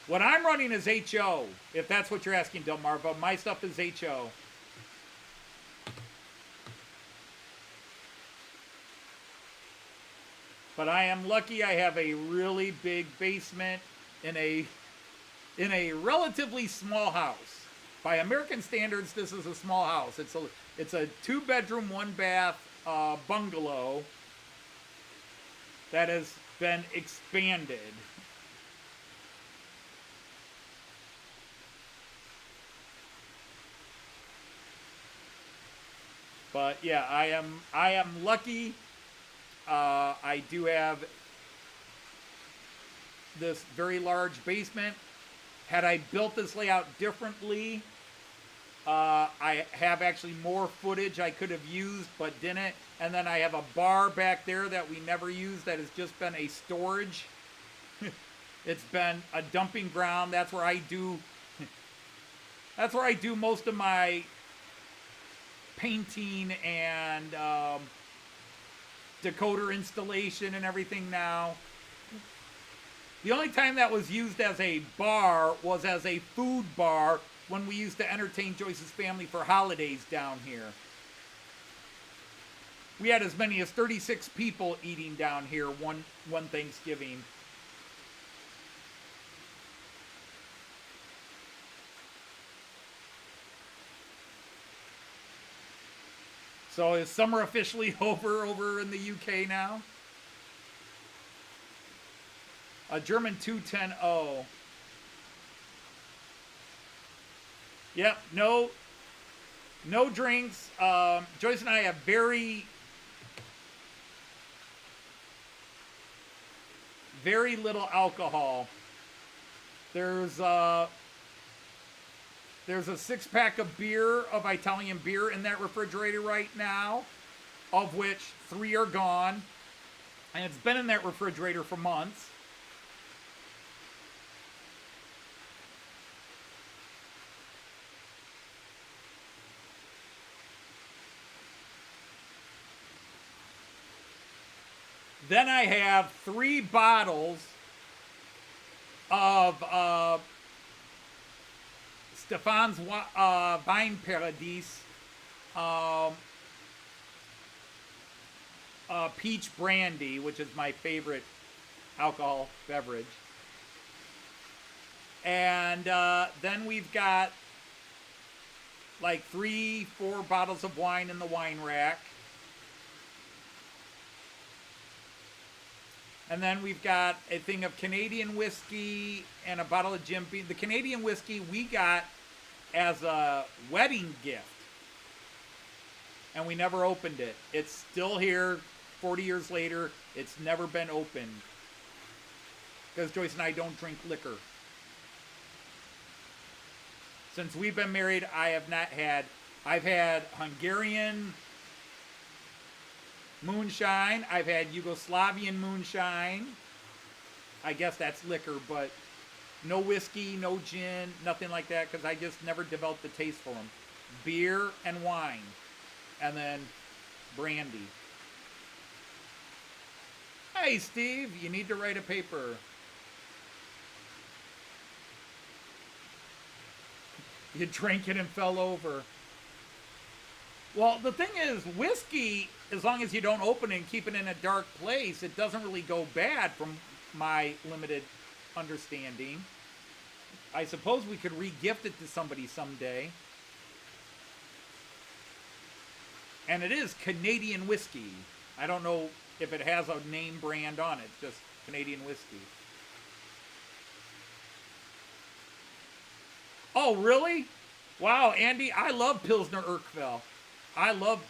What I'm running is HO, if that's what you're asking, Delmarva. My stuff is HO. But I am lucky I have a really big basement in a relatively small house. By American standards, this is a small house. It's a 2-bedroom, 1-bath bungalow that has been expanded. But yeah, I am lucky. I do have this very large basement. Had I built this layout differently, I have actually more footage I could have used but didn't. And then I have a bar back there that we never used that has just been a storage. It's been a dumping ground. That's where I do most of my painting and decoder installation and everything now. The only time that was used as a bar was as a food bar when we used to entertain Joyce's family for holidays down here. We had as many as 36 people eating down here one Thanksgiving. So is summer officially over in the UK now? A German 210-0. Yep, no drinks. Joyce and I have very very little alcohol. There's a 6-pack of beer, of Italian beer in that refrigerator right now, of which 3 are gone. And it's been in that refrigerator for months. Then I have 3 bottles of Stefan's Wine Paradis peach brandy, which is my favorite alcohol beverage. And then we've got like 3-4 bottles of wine in the wine rack. And then we've got a thing of Canadian whiskey and a bottle of Jim Beam. The Canadian whiskey we got as a wedding gift. And we never opened it. It's still here 40 years later. It's never been opened. Because Joyce and I don't drink liquor. Since we've been married, I've had Hungarian moonshine. I've had Yugoslavian moonshine. I guess that's liquor, but no whiskey, no gin, nothing like that, because I just never developed the taste for them. Beer and wine. And then brandy. Hey, Steve, you need to write a paper. You drank it and fell over. Well, the thing is, whiskey, as long as you don't open it and keep it in a dark place, it doesn't really go bad from my limited understanding. I suppose we could re-gift it to somebody someday. And it is Canadian whiskey. I don't know if it has a name brand on it, just Canadian whiskey. Oh, really? Wow, Andy, I love Pilsner Urquell. I love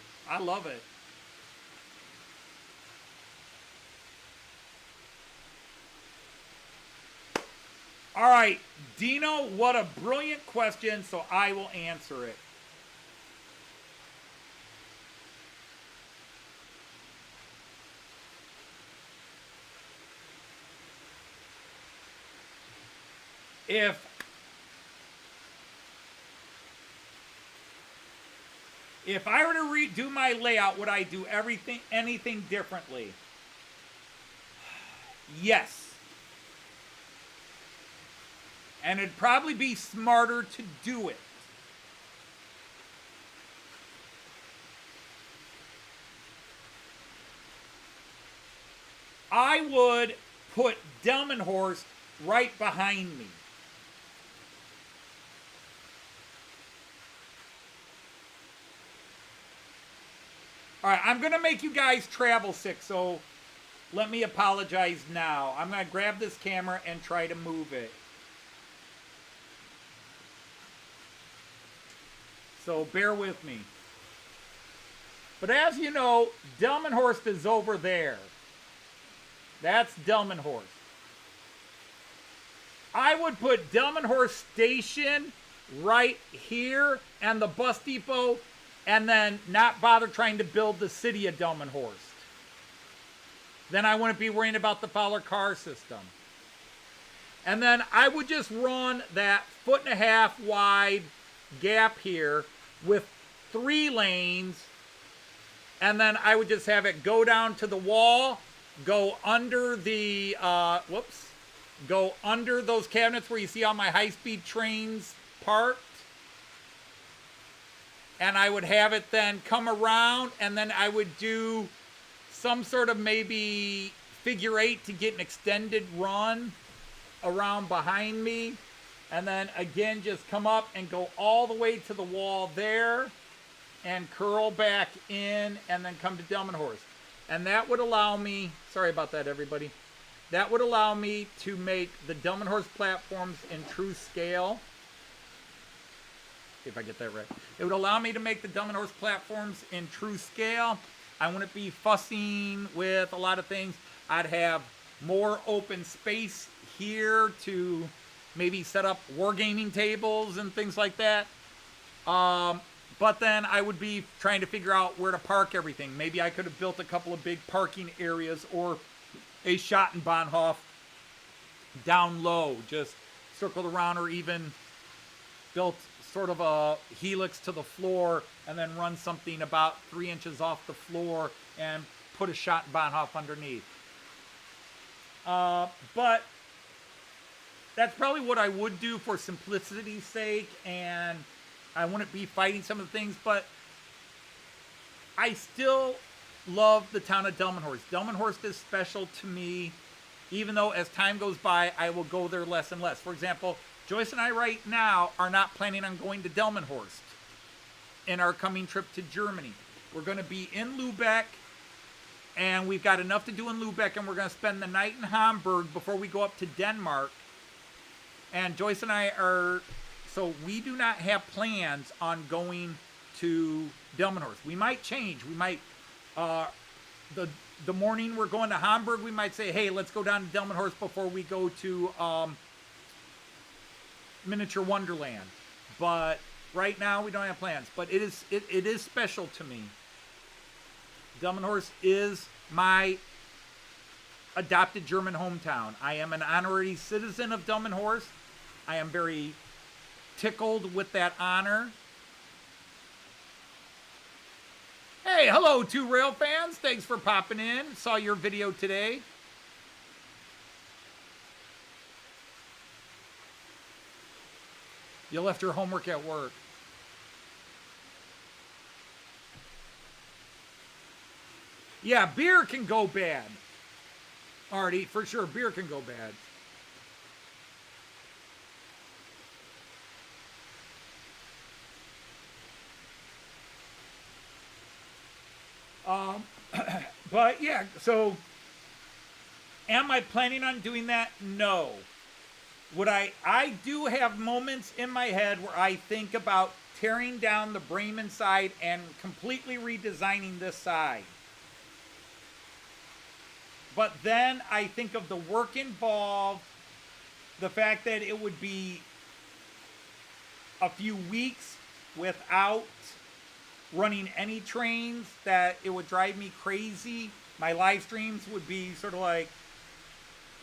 it. All right, Dino, what a brilliant question, so I will answer it. If I were to redo my layout, would I do anything differently? Yes. And it'd probably be smarter to do it. I would put Delmenhorst right behind me. All right, I'm going to make you guys travel sick, so let me apologize now. I'm going to grab this camera and try to move it. So bear with me. But as you know, Delmenhorst is over there. That's Delmenhorst. I would put Delmenhorst Station right here and the bus depot, and then not bother trying to build the city of Delmenhorst. Then I wouldn't be worrying about the Fowler car system. And then I would just run that 1.5 wide gap here with 3 lanes, and then I would just have it go down to the wall, go under the, go under those cabinets where you see all my high-speed trains parked. And I would have it then come around, and then I would do some sort of maybe figure 8 to get an extended run around behind me. And then again, just come up and go all the way to the wall there and curl back in and then come to Delmenhorst. And that would allow me, sorry about that, everybody. That would allow me to make the Delmenhorst platforms in true scale. If I get that right. It would allow me to make the Delmenhorst platforms in true scale. I wouldn't be fussing with a lot of things. I'd have more open space here to maybe set up wargaming tables and things like that. But then I would be trying to figure out where to park everything. Maybe I could have built a couple of big parking areas or a Schottenbahnhof down low, just circled around, or even built sort of a helix to the floor and then run something about 3 inches off the floor and put a Schottenbahnhof underneath. But that's probably what I would do for simplicity's sake, and I wouldn't be fighting some of the things, but I still love the town of Delmenhorst. Delmenhorst is special to me, even though as time goes by, I will go there less and less. For example, Joyce and I right now are not planning on going to Delmenhorst in our coming trip to Germany. We're going to be in Lübeck, and we've got enough to do in Lübeck, and we're going to spend the night in Hamburg before we go up to Denmark. And Joyce and I are... So we do not have plans on going to Delmenhorst. We might change. We might, the morning we're going to Hamburg, we might say, hey, let's go down to Delmenhorst before we go to Miniature Wonderland. But right now we don't have plans. But it is special to me. Delmenhorst is my adopted German hometown. I am an honorary citizen of Delmenhorst. I am very tickled with that honor. Hey, hello, 2 Rail fans. Thanks for popping in. Saw your video today. You left your homework at work. Yeah, beer can go bad. Artie, for sure, beer can go bad. But yeah, so am I planning on doing that? No. Would I do have moments in my head where I think about tearing down the Bremen side and completely redesigning this side. But then I think of the work involved, the fact that it would be a few weeks without running any trains, that it would drive me crazy. My live streams would be sort of like,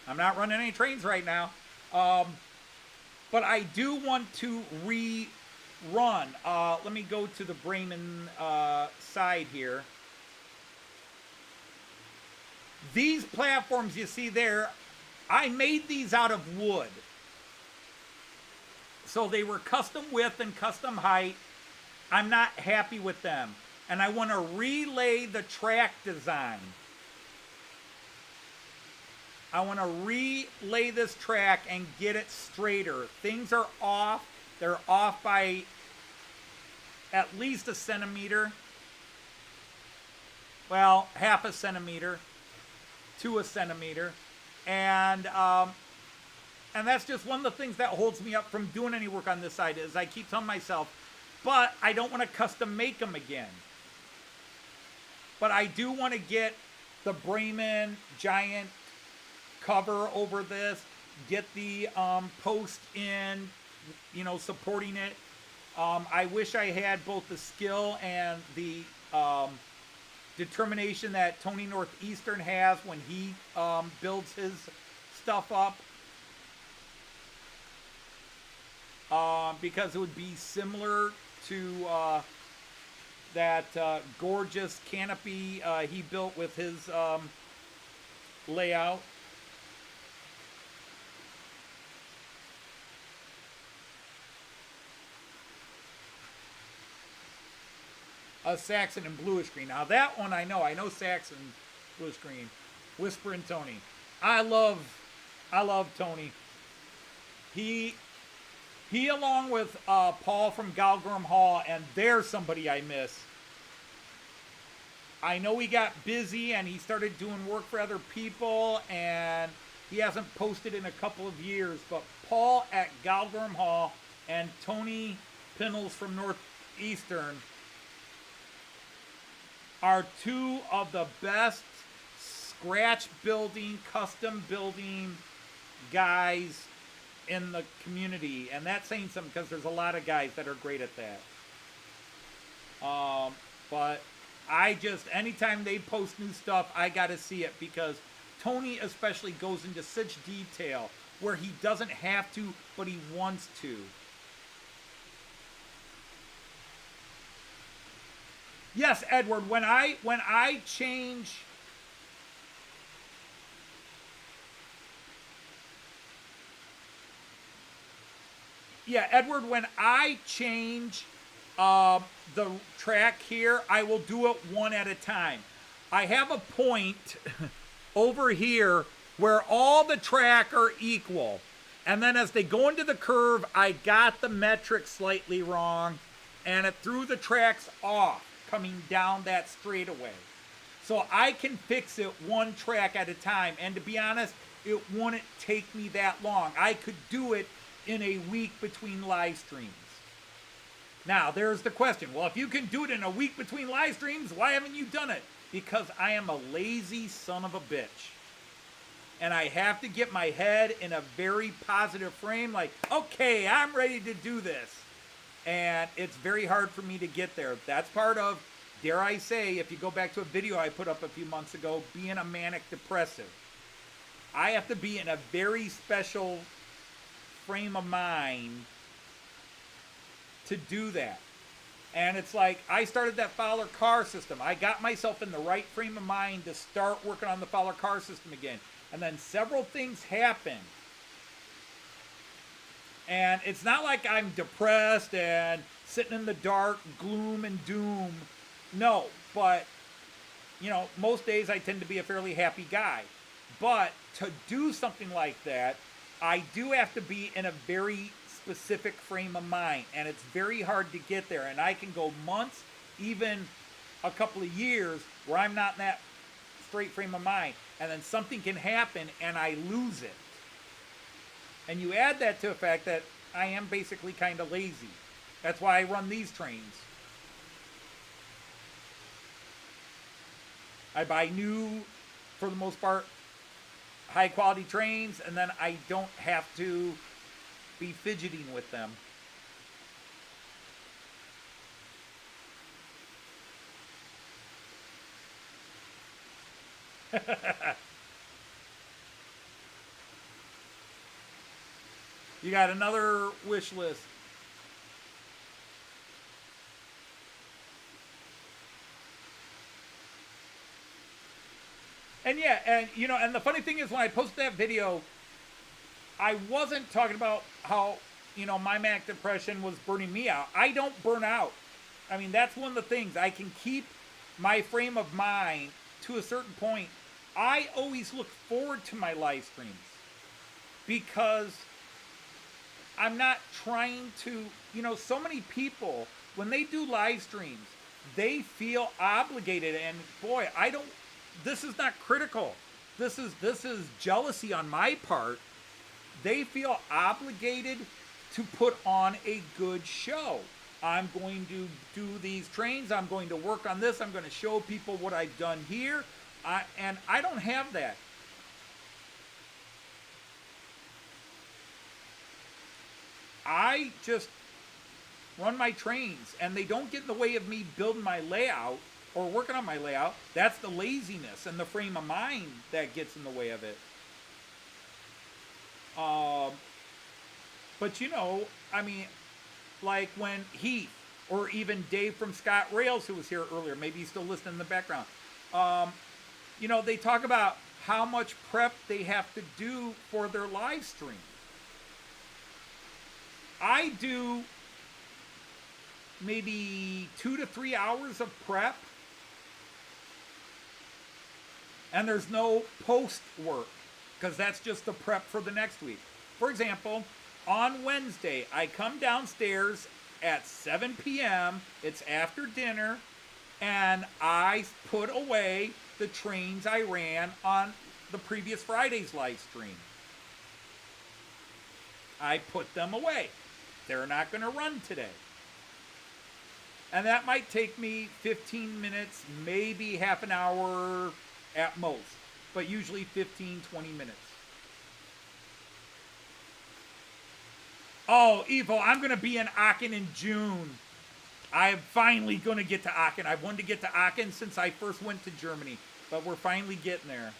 I'm not running any trains right now. But I do want to rerun. Let me go to the Bremen side here. These platforms you see there, I made these out of wood. So they were custom width and custom height. I'm not happy with them. And I want to relay the track design. I want to relay this track and get it straighter. Things are off. They're off by at least a centimeter. Well, half a centimeter to a centimeter. And that's just one of the things that holds me up from doing any work on this side, is I keep telling myself, but I don't want to custom make them again. But I do want to get the Bremen giant cover over this, get the post in, supporting it. I wish I had both the skill and the determination that Tony Northeastern has when he builds his stuff up. Because it would be similar to that gorgeous canopy he built with his layout. A Saxon and bluish green. Now that one I know Saxon bluish green. Whisper and Tony. I love Tony. He along with Paul from Galgrim Hall, and there's somebody I miss. I know he got busy and he started doing work for other people, and he hasn't posted in a couple of years, but Paul at Galgrim Hall and Tony Pinnels from Northeastern are two of the best scratch building, custom building guys in the community, and that's saying something because there's a lot of guys that are great at that. But anytime they post new stuff, I gotta see it, because Tony especially goes into such detail where he doesn't have to, but he wants to. Yes, Edward, when I change, yeah, Edward, when I change the track here, I will do it one at a time. I have a point over here where all the track are equal. And then as they go into the curve, I got the metric slightly wrong, and it threw the tracks off coming down that straightaway. So I can fix it one track at a time. And to be honest, it wouldn't take me that long. I could do it in a week between live streams. Now, there's the question. Well, if you can do it in a week between live streams, why haven't you done it? Because I am a lazy son of a bitch. And I have to get my head in a very positive frame, like, okay, I'm ready to do this. And it's very hard for me to get there. That's part of, dare I say, if you go back to a video I put up a few months ago, being a manic depressive. I have to be in a very special frame of mind to do that. And it's like, I started that Fowler car system. I got myself in the right frame of mind to start working on the Fowler car system again. And then several things happened. And it's not like I'm depressed and sitting in the dark, gloom and doom. No, but, you know, most days I tend to be a fairly happy guy. But to do something like that, I do have to be in a very specific frame of mind, and it's very hard to get there. And I can go months, even a couple of years, where I'm not in that straight frame of mind, and then something can happen and I lose it. And you add that to the fact that I am basically kind of lazy. That's why I run these trains. I buy new, for the most part, high quality trains, and then I don't have to be fidgeting with them. You got another wish list. And yeah, and you know, and the funny thing is, when I posted that video, I wasn't talking about how, you know, my manic depression was burning me out. I don't burn out. I mean, that's one of the things. I can keep my frame of mind to a certain point. I always look forward to my live streams because I'm not trying to, you know, so many people, when they do live streams, they feel obligated. And boy, this is not critical. This is jealousy on my part. They feel obligated to put on a good show. I'm going to do these trains. I'm going to work on this. I'm going to show people what I've done here. And I don't have that. I just run my trains, and they don't get in the way of me building my layout or working on my layout. That's the laziness and the frame of mind that gets in the way of it. But you know, I mean, like when Heath or even Dave from Scott Rails, who was here earlier, maybe he's still listening in the background. You know, they talk about how much prep they have to do for their live stream. I do maybe 2 to 3 hours of prep, and there's no post work because that's just the prep for the next week. For example, on Wednesday, I come downstairs at 7 p.m. It's after dinner, and I put away the trains I ran on the previous Friday's live stream. I put them away. They're not going to run today. And that might take me 15 minutes, maybe half an hour at most. but usually 15, 20 minutes. Oh, Evo, I'm going to be in Aachen in June. I'm finally going to get to Aachen. I've wanted to get to Aachen since I first went to Germany, but we're finally getting there.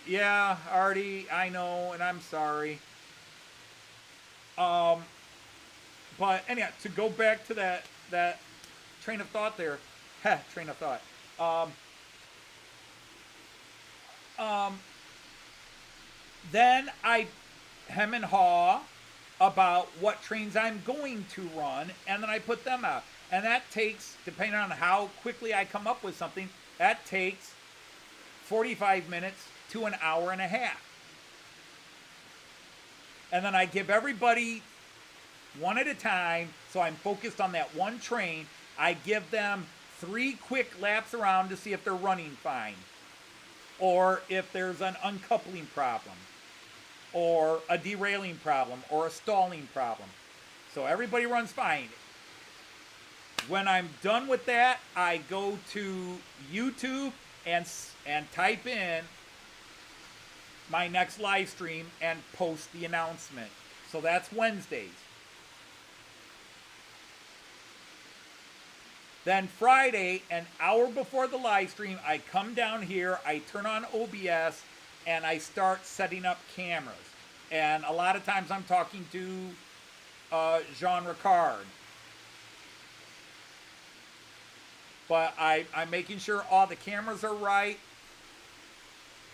Yeah, Artie, I know, and I'm sorry. But anyhow, to go back to that train of thought there, train of thought. Then I hem and haw about what trains I'm going to run, and then I put them out. And that takes, depending on how quickly I come up with something, that takes 45 minutes to an hour and a half. And then I give everybody one at a time, so I'm focused on that one train. I give them 3 quick laps around to see if they're running fine, or if there's an uncoupling problem, or a derailing problem, or a stalling problem. So everybody runs fine. When I'm done with that, I go to YouTube and type in my next live stream and post the announcement. So that's Wednesdays. Then Friday, an hour before the live stream, I come down here, I turn on OBS, and I start setting up cameras. And a lot of times I'm talking to Jean Ricard. But I'm making sure all the cameras are right,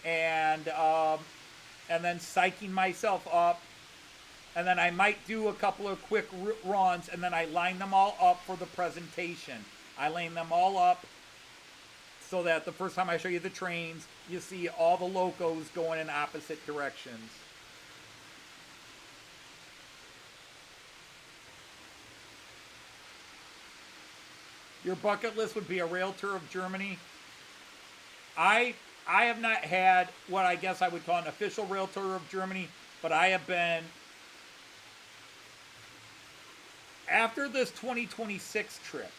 and then psyching myself up. And then I might do a couple of quick runs, and then I line them all up for the presentation. I line them all up so that the first time I show you the trains, you see all the locos going in opposite directions. Your bucket list would be a rail tour of Germany. I have not had what I guess I would call an official rail tour of Germany, but I have been, after this 2026 trip,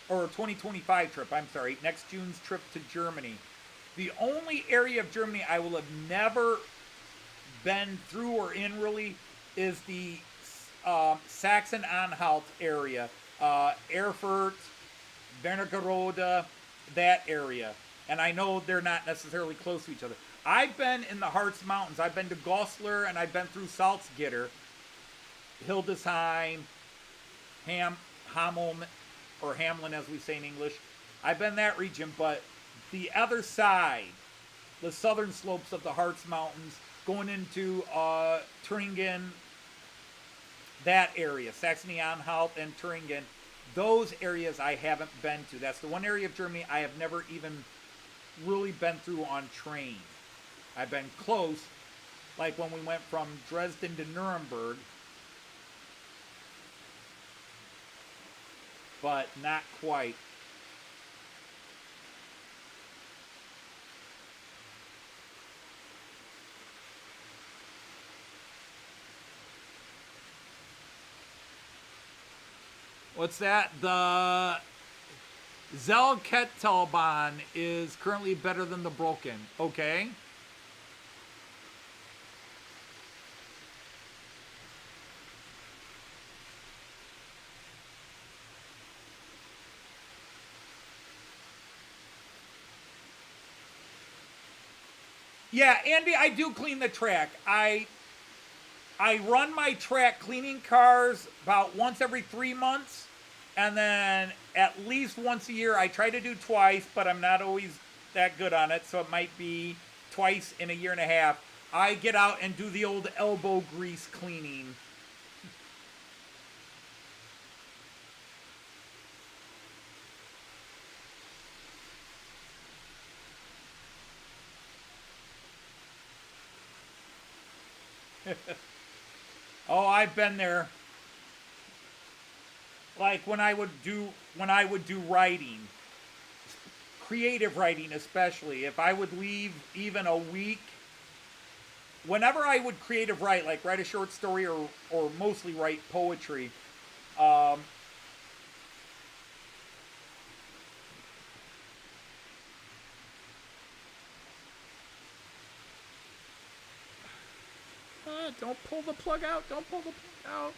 or 2025 trip, I'm sorry, next June's trip to Germany, the only area of Germany I will have never been through or in really is the Saxon-Anhalt area, Erfurt, Wernigerode, that area. And I know they're not necessarily close to each other. I've been in the Harz Mountains. I've been to Goslar, and I've been through Salzgitter, Hildesheim, Hameln, or Hamlin as we say in English. I've been that region, but the other side, the southern slopes of the Harz Mountains, going into Thuringen, that area, Saxony-Anhalt and Thuringen, those areas I haven't been to. That's the one area of Germany I have never even really been through on train. I've been close, like when we went from Dresden to Nuremberg, but not quite. What's that? The Zellkettelbahn is currently better than the Brocken. Okay. Yeah, Andy, I do clean the track. I run my track cleaning cars about once every 3 months, and then at least once a year. I try to do twice, but I'm not always that good on it, so it might be twice in a year and a half. I get out and do the old elbow grease cleaning. Oh, I've been there. Like when I would do writing, creative writing especially, if I would leave even a week, whenever I would creative write, like write a short story or mostly write poetry, Don't pull the plug out. Don't pull the plug out.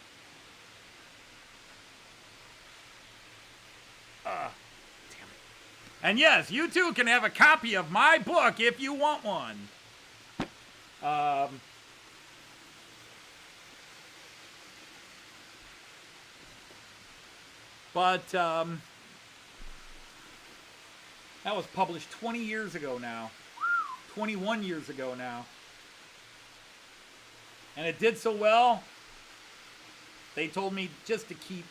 Damn it. And yes, you too can have a copy of my book if you want one. But that was published 20 years ago now. 21 years ago now. And it did so well, they told me just to keep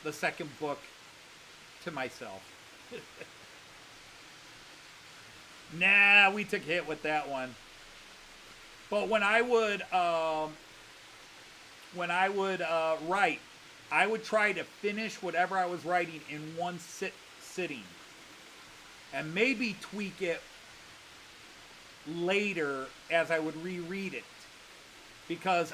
the second book to myself. Nah, we took a hit with that one. But when I would write, I would try to finish whatever I was writing in one sitting. And maybe tweak it later as I would reread it. Because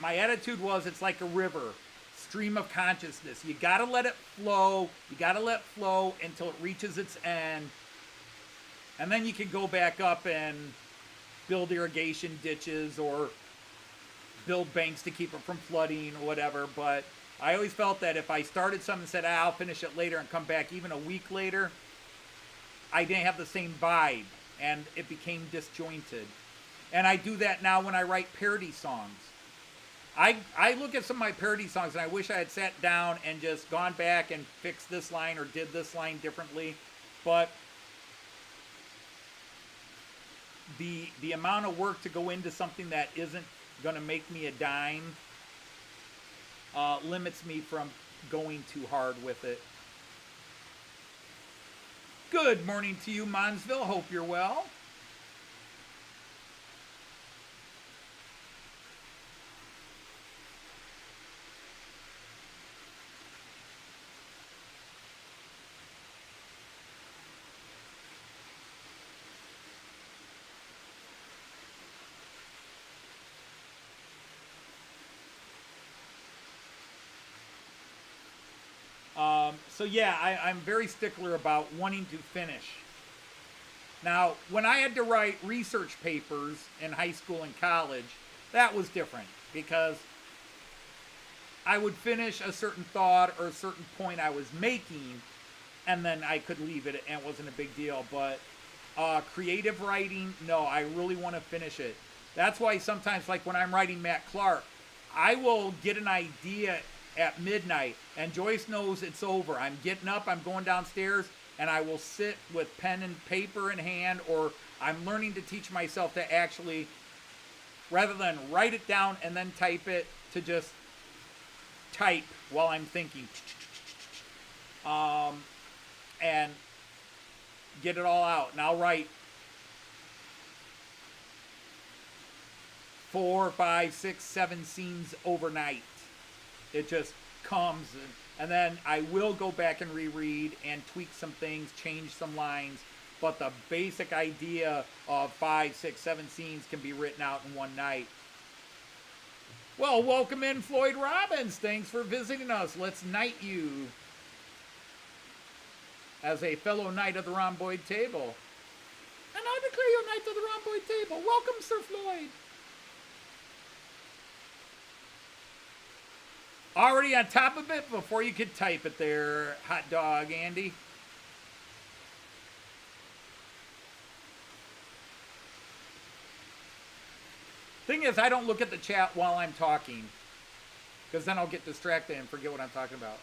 my attitude was it's like a river, stream of consciousness. You got to let it flow. You got to let it flow until it reaches its end. And then you can go back up and build irrigation ditches or build banks to keep it from flooding or whatever. But I always felt that if I started something and said, I'll finish it later and come back even a week later, I didn't have the same vibe and it became disjointed. And I do that now when I write parody songs. I look at some of my parody songs and I wish I had sat down and just gone back and fixed this line or did this line differently. But the amount of work to go into something that isn't going to make me a dime limits me from going too hard with it. Good morning to you, Monsville. Hope you're well. So yeah, I'm very stickler about wanting to finish. Now, when I had to write research papers in high school and college, that was different because I would finish a certain thought or a certain point I was making, and then I could leave it and it wasn't a big deal. But creative writing, no, I really want to finish it. That's why sometimes, like when I'm writing Matt Clark, I will get an idea at midnight, and Joyce knows it's over. I'm getting up, I'm going downstairs, and I will sit with pen and paper in hand, or I'm learning to teach myself to actually, rather than write it down and then type it, to just type while I'm thinking. And get it all out. And I'll write 4, 5, 6, 7 scenes overnight. It just comes, and then I will go back and reread and tweak some things, change some lines, but the basic idea of 5, 6, 7 scenes can be written out in one night. Well, welcome in, Floyd Robbins. Thanks for visiting us. Let's knight you as a fellow knight of the rhomboid table. And I declare you a knight of the rhomboid table. Welcome, Sir Floyd. Already on top of it before you could type it there, hot dog Andy. Thing is, I don't look at the chat while I'm talking, because then I'll get distracted and forget what I'm talking about.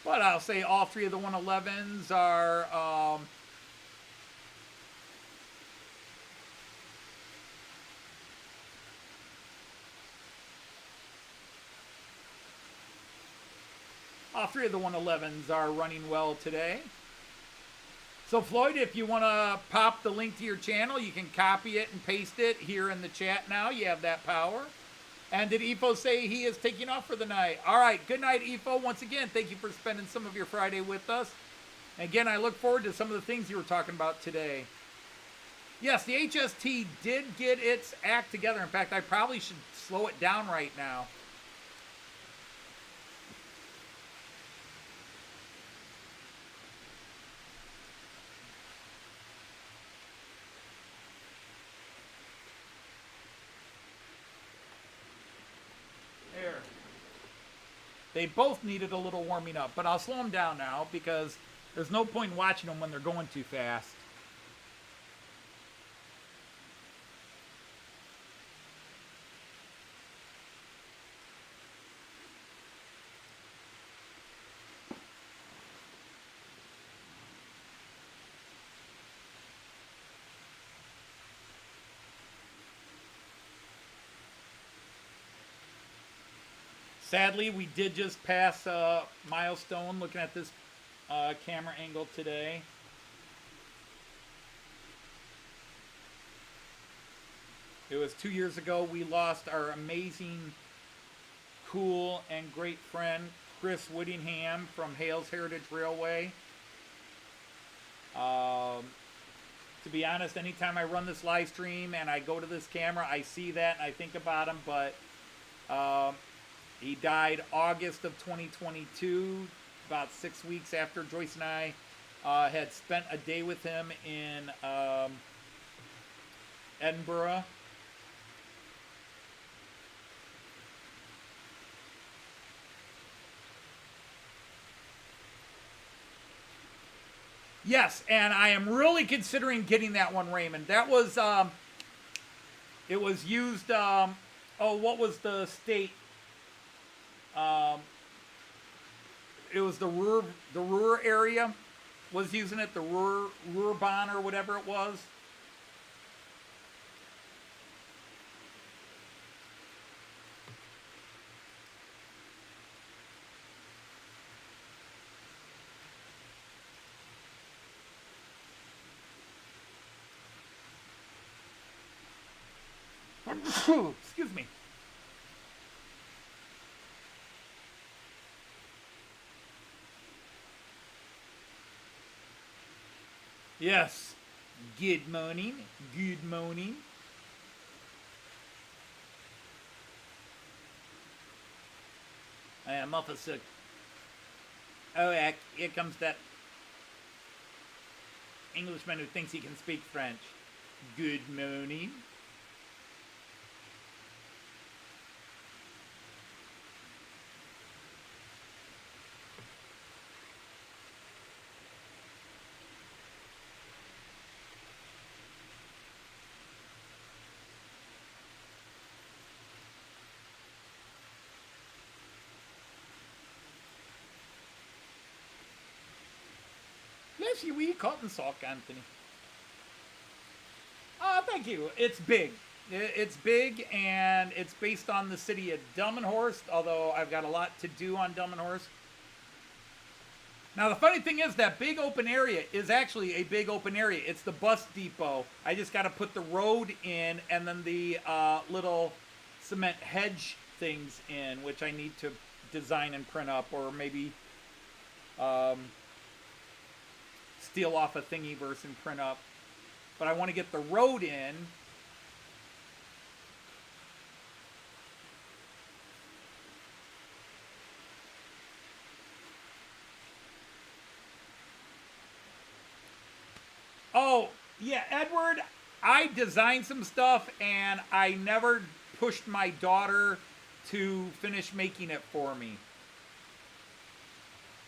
But I'll say all three of the 111s are all three of the 111s are running well today. So Floyd, if you want to pop the link to your channel, you can copy it and paste it here in the chat now. You have that power. And did Ifo say he is taking off for the night? All right, good night, Ifo. Once again, thank you for spending some of your Friday with us. And again, I look forward to some of the things you were talking about today. Yes, the HST did get its act together. In fact, I probably should slow it down right now. There. They both needed a little warming up, but I'll slow them down now because there's no point in watching them when they're going too fast. Sadly, we did just pass a milestone looking at this camera angle today. It was 2 years ago we lost our amazing, cool, and great friend, Chris Whittingham from Hales Heritage Railway. To be honest, anytime I run this live stream and I go to this camera, I see that and I think about him, but he died August of 2022, about 6 weeks after Joyce and I had spent a day with him in Edinburgh. Yes, and I am really considering getting that one, Raymond. That was, it was used, what was the state? It was the Ruhr area was using it, the Ruhrbahn or whatever it was. Excuse me. Yes. Good morning. Good morning. I am officer. Oh, here comes that Englishman who thinks he can speak French. Good morning. Bless you, wee cotton sock, Anthony. Oh, thank you. It's big. It's big, and it's based on the city of Delmenhorst, although I've got a lot to do on Delmenhorst. Now, the funny thing is that big open area is actually a big open area. It's the bus depot. I just got to put the road in and then the little cement hedge things in, which I need to design and print up, or maybe steal off a Thingiverse and print up. But I want to get the road in. Oh, yeah, Edward, I designed some stuff and I never pushed my daughter to finish making it for me.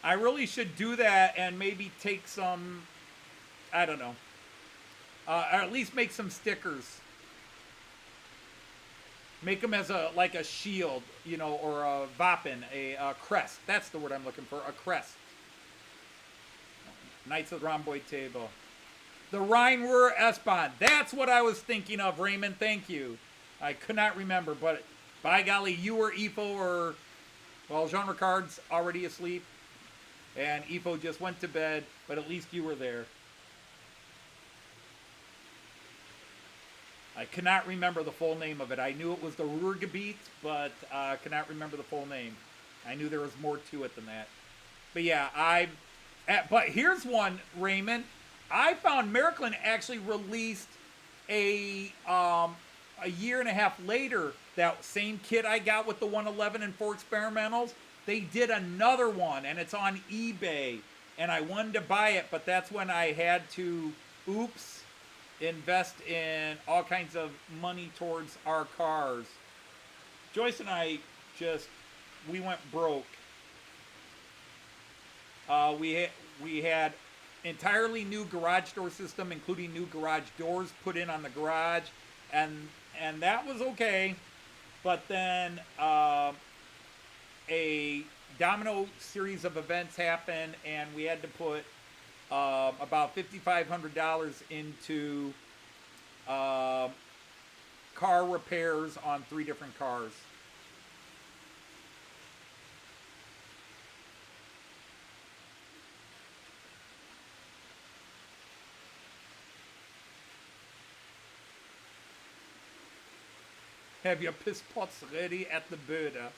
I really should do that and maybe take some, I don't know, or at least make some stickers. Make them as like a shield, you know, or a Wappen, a crest. That's the word I'm looking for, a crest. Knights of the Rhomboid Table. The Rhine-Ruhr S-Bahn. That's what I was thinking of, Raymond. Thank you. I could not remember, but by golly, you or Ifo or, well, Jean Ricard's already asleep. And Ifo just went to bed, but at least you were there. I cannot remember the full name of it. I knew it was the Ruhrgebiet, but I cannot remember the full name. I knew there was more to it than that. But yeah, but here's one, Raymond. I found Märklin actually released a year and a half later, that same kit I got with the 111 and 4 experimentals, they did another one, and it's on eBay. And I wanted to buy it, but that's when I had to, invest in all kinds of money towards our cars. Joyce and I we went broke. We had entirely new garage door system, including new garage doors put in on the garage, and that was okay. But then a domino series of events happened, and we had to put about $5,500 into car repairs on 3 different cars. Have your piss pots ready at the border.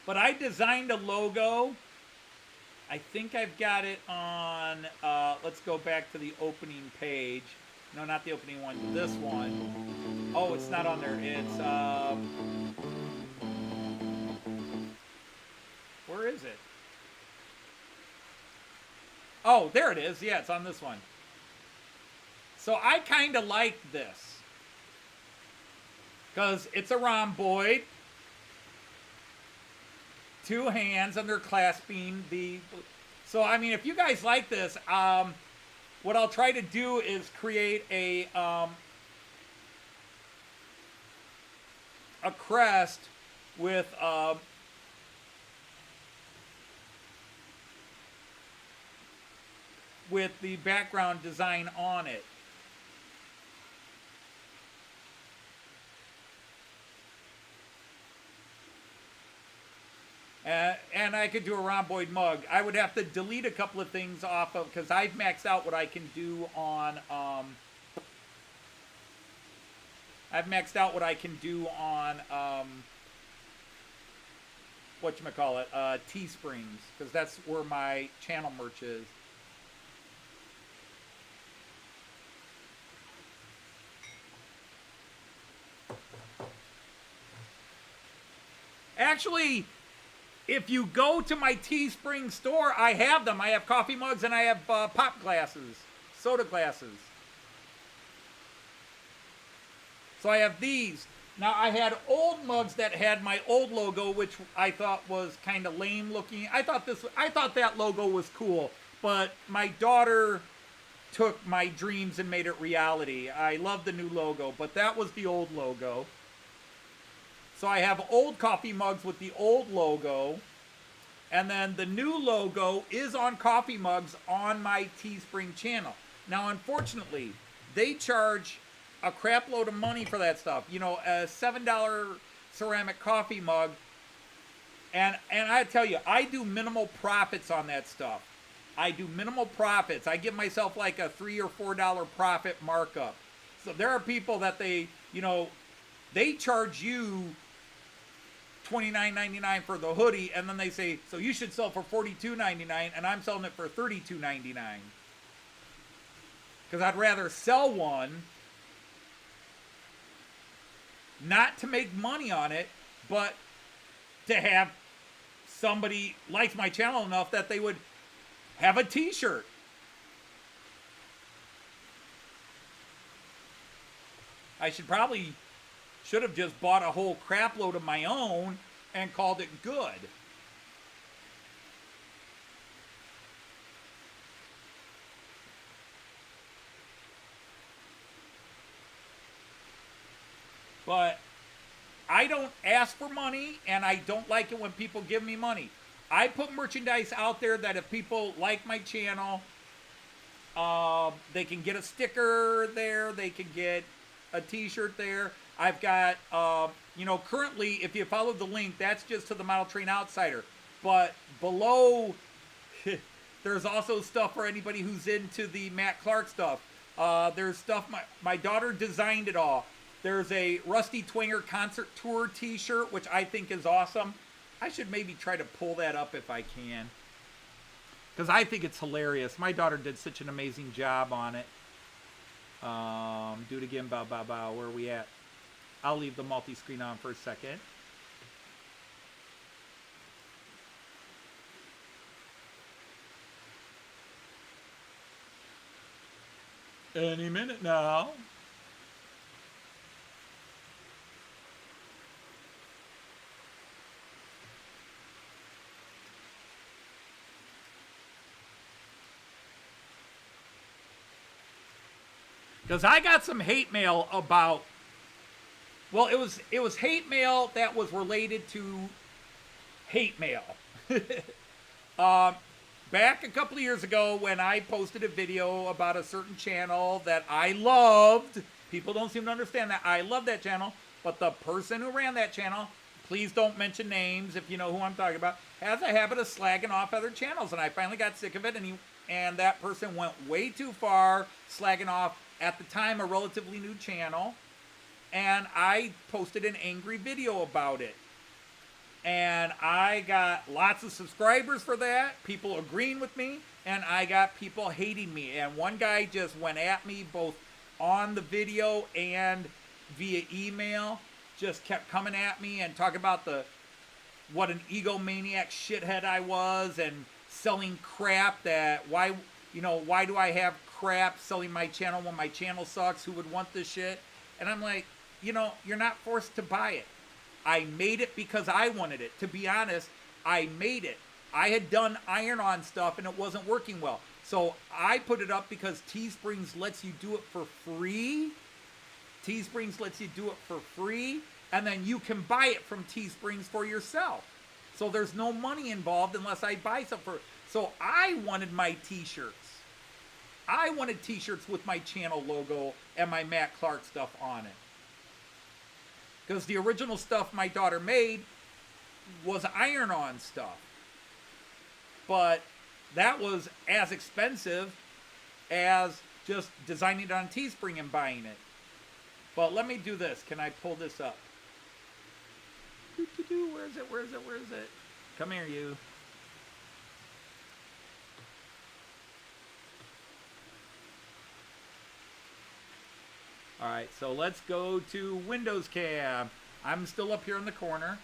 But I designed a logo. I think I've got it on, let's go back to the opening page. No, not the opening one, this one. Oh, it's not on there. It's, where is it? Oh, there it is. Yeah, it's on this one. So I kind of like this, because it's a rhomboid. 2 hands, and they're clasping the... So, I mean, if you guys like this, what I'll try to do is create a crest with the background design on it. And I could do a rhomboid mug. I would have to delete a couple of things off of, because I've maxed out what I can do on, whatchamacallit, Teesprings, because that's where my channel merch is. Actually, if you go to my Teespring store, I have them. I have coffee mugs, and I have pop glasses, soda glasses. So I have these. Now, I had old mugs that had my old logo, which I thought was kind of lame looking. I thought that logo was cool, but my daughter took my dreams and made it reality. I love the new logo, but that was the old logo. So I have old coffee mugs with the old logo, and then the new logo is on coffee mugs on my Teespring channel. Now, unfortunately, they charge a crap load of money for that stuff. You know, a $7 ceramic coffee mug, and I tell you, I do minimal profits on that stuff. I do minimal profits. I give myself like a $3 or $4 profit markup. So there are people that they charge you $29.99 for the hoodie, and then they say, so you should sell for $42.99, and I'm selling it for $32.99. Because I'd rather sell one, not to make money on it, but to have somebody likes my channel enough that they would have a t-shirt. I should have just bought a whole crap load of my own and called it good. But I don't ask for money, and I don't like it when people give me money. I put merchandise out there that if people like my channel, they can get a sticker there, they can get a t-shirt there. I've got, currently, if you follow the link, that's just to the Model Train Outsider. But below, there's also stuff for anybody who's into the Matt Clark stuff. There's stuff, my daughter designed it all. There's a Rusty Twinger concert tour t-shirt, which I think is awesome. I should maybe try to pull that up if I can, because I think it's hilarious. My daughter did such an amazing job on it. Do it again, bow, bow, bow. Where are we at? I'll leave the multi-screen on for a second. Any minute now. Because I got some hate mail about, well, it was hate mail that was related to hate mail. Back a couple of years ago when I posted a video about a certain channel that I loved, people don't seem to understand that I love that channel, but the person who ran that channel, please don't mention names if you know who I'm talking about, has a habit of slagging off other channels, and I finally got sick of it, and that person went way too far, slagging off, at the time, a relatively new channel, and I posted an angry video about it. And I got lots of subscribers for that, people agreeing with me, and I got people hating me. And one guy just went at me both on the video and via email, just kept coming at me and talking about what an egomaniac shithead I was, and selling crap that why do I have crap selling my channel when my channel sucks? Who would want this shit? And I'm like, you're not forced to buy it. I made it because I wanted it. To be honest, I made it. I had done iron-on stuff and it wasn't working well. So I put it up because Teesprings lets you do it for free. Teesprings lets you do it for free, and then you can buy it from Teesprings for yourself. So there's no money involved unless I buy something. So I wanted my t-shirts. I wanted t-shirts with my channel logo and my Matt Clark stuff on it. Because the original stuff my daughter made was iron-on stuff. But that was as expensive as just designing it on Teespring and buying it. But let me do this. Can I pull this up? Where is it? Where is it? Where is it? Come here, you. All right, so let's go to Windows Cam. I'm still up here in the corner.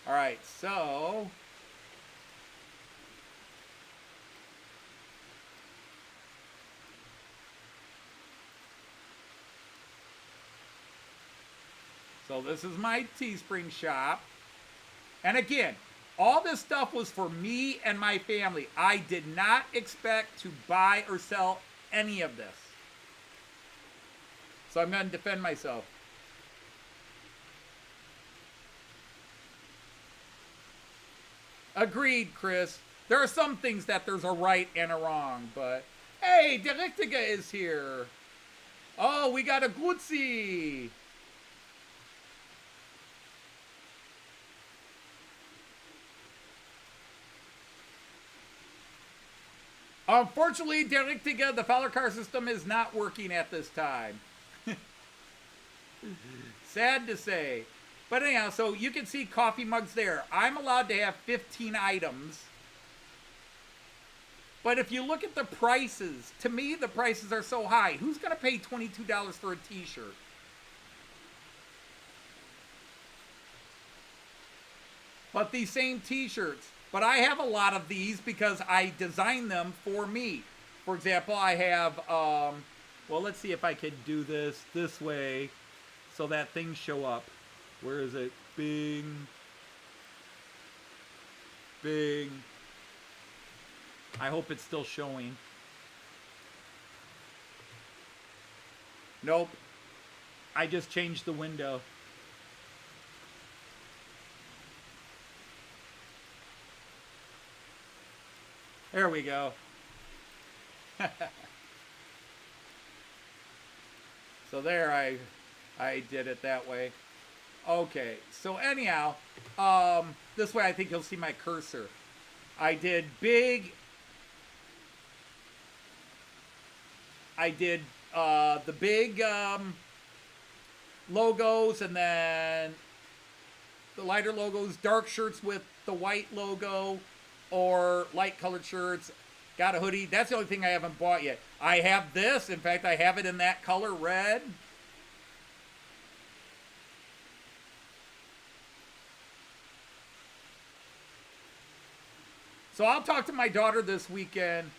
All right, so this is my Teespring shop. And again, all this stuff was for me and my family. I did not expect to buy or sell any of this. So I'm going to defend myself. Agreed, Chris. There are some things that there's a right and a wrong, but hey, Directiga is here. Oh, we got a Glutzi. Unfortunately, Directiga, the Fowler car system is not working at this time. Sad to say. But anyhow, so you can see coffee mugs there. I'm allowed to have 15 items. But if you look at the prices, to me, the prices are so high. Who's going to pay $22 for a t-shirt? But these same t-shirts. But I have a lot of these because I designed them for me. For example, I have, well, let's see if I can do this way so that things show up. Where is it? Bing. Bing. I hope it's still showing. Nope. I just changed the window. There we go. So there I did it that way. Okay, so anyhow, this way I think you'll see my cursor. I did the big logos, and then the lighter logos, dark shirts with the white logo, or light colored shirts. Got a hoodie. That's the only thing I haven't bought yet. I have this. In fact, I have it in that color, red. So I'll talk to my daughter this weekend.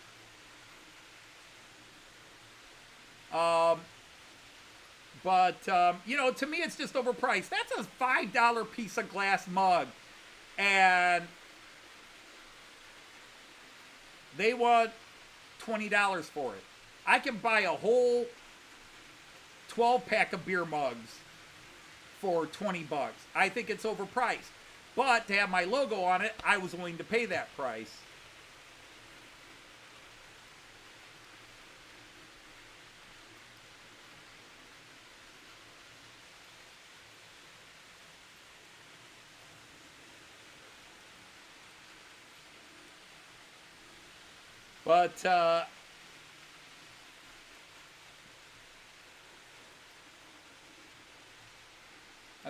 You know, to me, it's just overpriced. That's a $5 piece of glass mug. And they want $20 for it. I can buy a whole 12-pack of beer mugs for $20. I think it's overpriced. But to have my logo on it, I was willing to pay that price. But, that's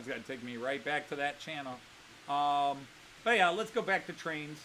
going to take me right back to that channel. But yeah, let's go back to trains.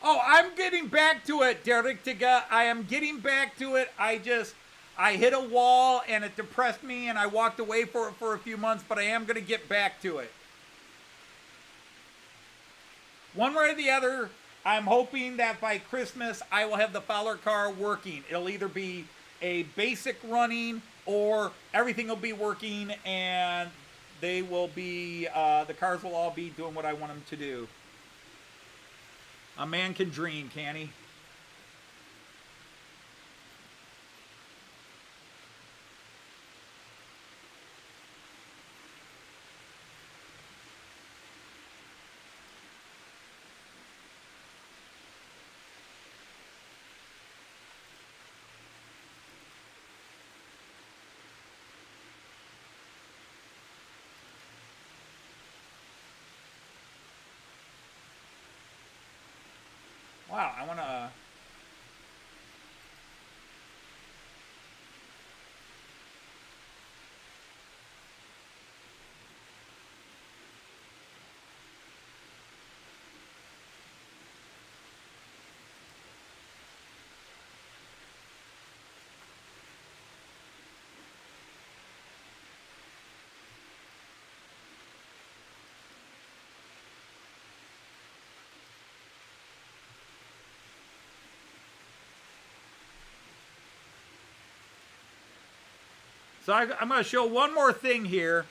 Oh, I'm getting back to it, Derek Tiga. I am getting back to it. I hit a wall and it depressed me and I walked away for it for a few months, but I am going to get back to it. One way or the other, I'm hoping that by Christmas I will have the Fowler car working. It'll either be a basic running or everything will be working and they will be, the cars will all be doing what I want them to do. A man can dream, can he? Wow, I want to... So I'm going to show one more thing here.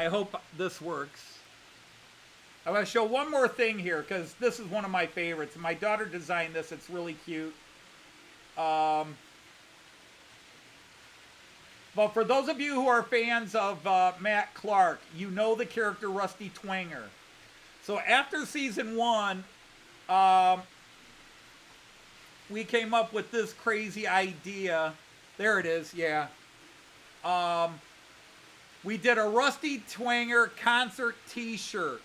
I hope this works. I want to show one more thing here because this is one of my favorites. My daughter designed this. It's really cute. But for those of you who are fans of Matt Clark, you know the character Rusty Twanger. So after season 1, we came up with this crazy idea. There it is, yeah. We did a Rusty Twanger concert t-shirt.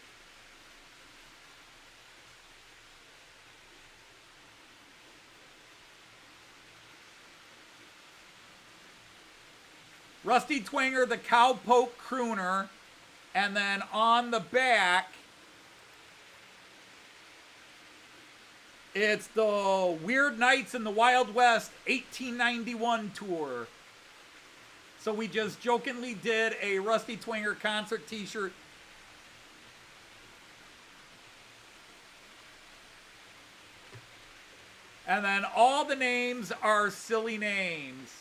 Rusty Twanger, the cowpoke crooner, and then on the back, it's the Weird Nights in the Wild West 1891 tour. So we just jokingly did a Rusty Twanger concert t-shirt. And then all the names are silly names.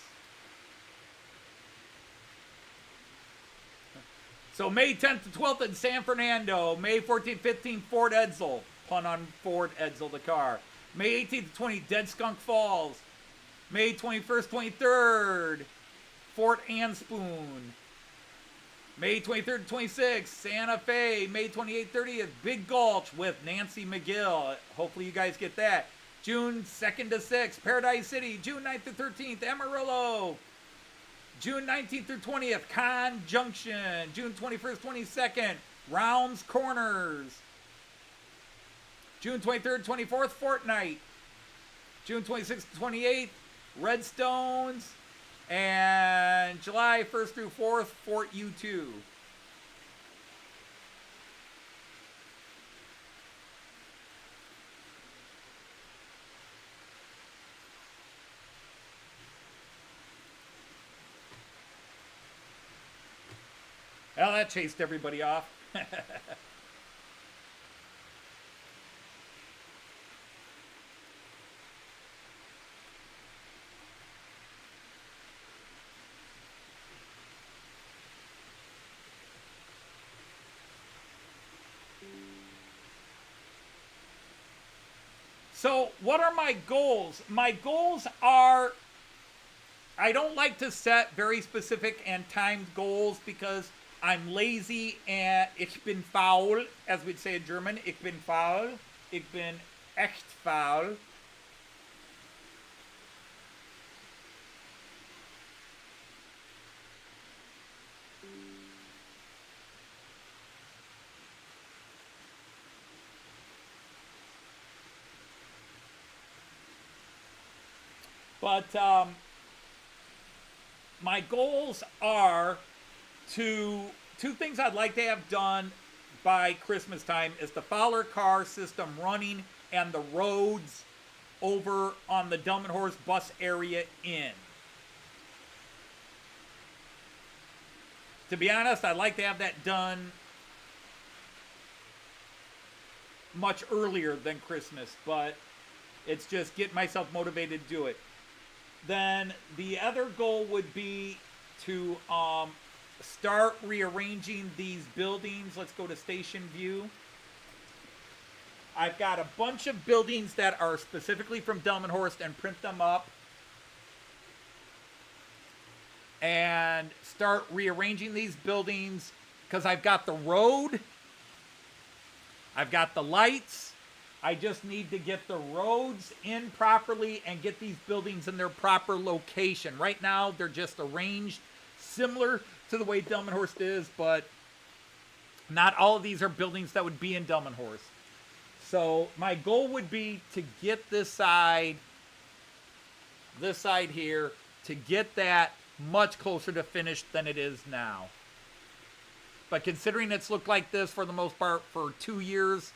So May 10th to 12th in San Fernando. May 14th, 15th, Fort Edsel. Pun on Ford Edsel, the car. May 18th to 20th, Dead Skunk Falls. May 21st, 23rd, Fort Anspoon. May 23rd to 26th, Santa Fe. May 28th, 30th, Big Gulch with Nancy McGill. Hopefully you guys get that. June 2nd to 6th, Paradise City. June 9th to 13th, Amarillo. June 19th through 20th, Conjunction. June 21st, 22nd, Rounds Corners. June 23rd, 24th, Fortnite. June 26th to 28th, Redstones. And July 1st through 4th, Fort U2. Well, that chased everybody off. So, what are my goals? My goals are, I don't like to set very specific and timed goals because I'm lazy and ich bin faul, as we'd say in German. Ich bin faul. Ich bin echt faul. But my goals are two things I'd like to have done by Christmas time is the Fowler car system running and the roads over on the Dumb and Horse bus area in. To be honest, I'd like to have that done much earlier than Christmas, but it's just getting myself motivated to do it. Then the other goal would be to start rearranging these buildings. Let's go to station view. I've got a bunch of buildings that are specifically from Dumb and Horse and print them up. And start rearranging these buildings because I've got the road. I've got the lights. I just need to get the roads in properly and get these buildings in their proper location. Right now, they're just arranged similar to the way Dumb and Horse is, but not all of these are buildings that would be in Dumb and Horse. So my goal would be to get this side here, to get that much closer to finished than it is now. But considering it's looked like this for the most part for 2 years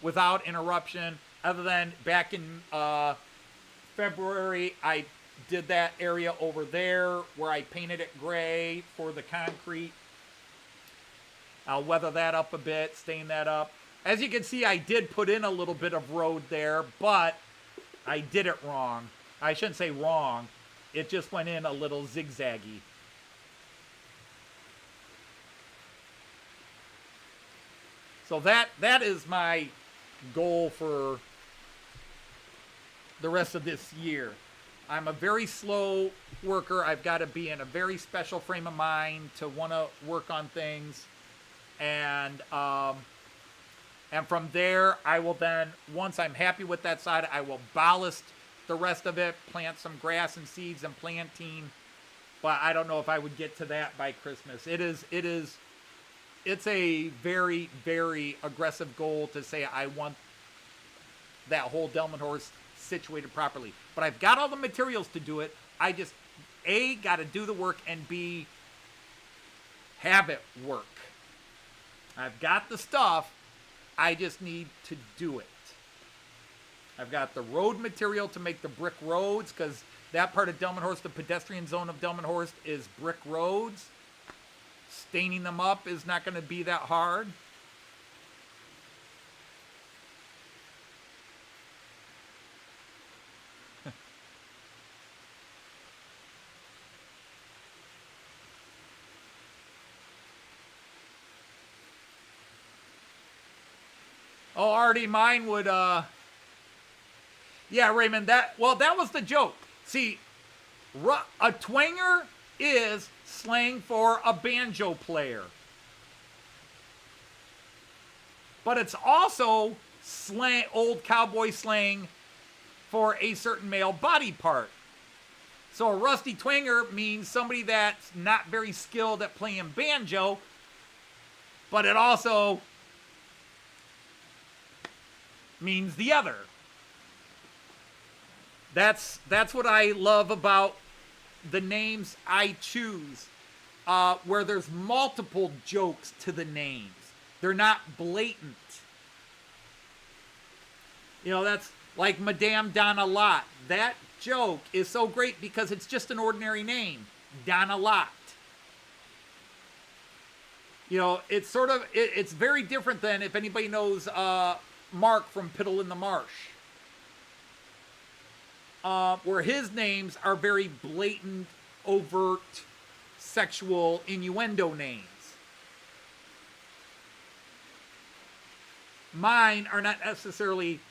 without interruption, other than back in February, I did that area over there where I painted it gray for the concrete. I'll weather that up a bit, stain that up. As you can see, I did put in a little bit of road there, but I did it wrong. I shouldn't say wrong. It just went in a little zigzaggy. So that is my goal for the rest of this year. I'm a very slow worker. I've got to be in a very special frame of mind to want to work on things. And from there, I will then, once I'm happy with that side, I will ballast the rest of it, plant some grass and seeds and planting. But I don't know if I would get to that by Christmas. It's a very, very aggressive goal to say I want that whole Delmenhorst situated properly. But I've got all the materials to do it. I just, A, got to do the work, and B, have it work. I've got the stuff. I just need to do it. I've got the road material to make the brick roads, because that part of Delmenhorst, the pedestrian zone of Delmenhorst, is brick roads. Staining them up is not going to be that hard. Oh, Artie, mine would, yeah, Raymond, that was the joke. See, a twanger is slang for a banjo player. But it's also slang, old cowboy slang for a certain male body part. So a rusty twanger means somebody that's not very skilled at playing banjo, but it also means the other. That's what I love about the names I choose, where there's multiple jokes to the names. They're not blatant. You know, that's like Madame Donna Lot. That joke is so great because it's just an ordinary name, Donna Lot. You know, it's sort of, it's very different than if anybody knows Mark from Piddle in the Marsh, where his names are very blatant, overt, sexual innuendo names. Mine are not necessarily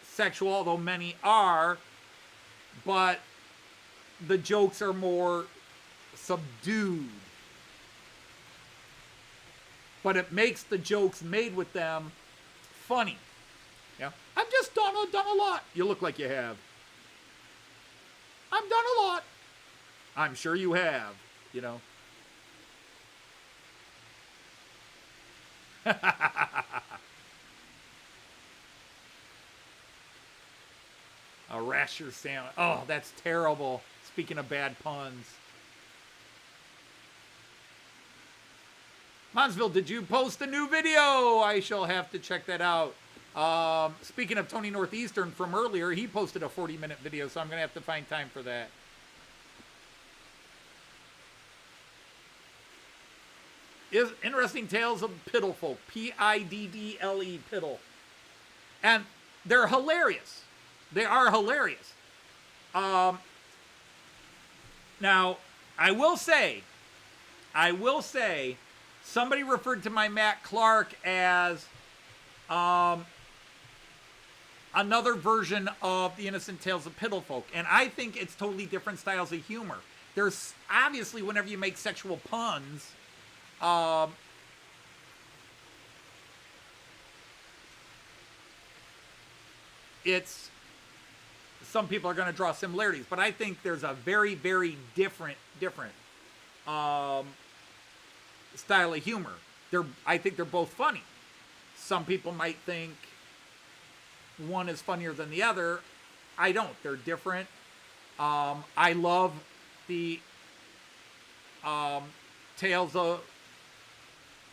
sexual, although many are, but the jokes are more subdued. But it makes the jokes made with them funny. Yeah, I've just done a lot. You look like you have. I've done a lot. I'm sure you have, you know. A rasher sandwich. Oh, that's terrible. Speaking of bad puns. Monsville, did you post a new video? I shall have to check that out. Speaking of Tony Northeastern from earlier, he posted a 40-minute video, so I'm going to have to find time for that. Interesting Tales of Piddle Folk. Piddle. Piddle. And they're hilarious. They are hilarious. Now, I will say, somebody referred to my Matt Clark as another version of the Innocent Tales of Piddle Folk. And I think it's totally different styles of humor. There's obviously, whenever you make sexual puns, it's, some people are going to draw similarities, but I think there's a very, very different style of humor. I think they're both funny. Some people might think one is funnier than the other. I don't. They're different. I love the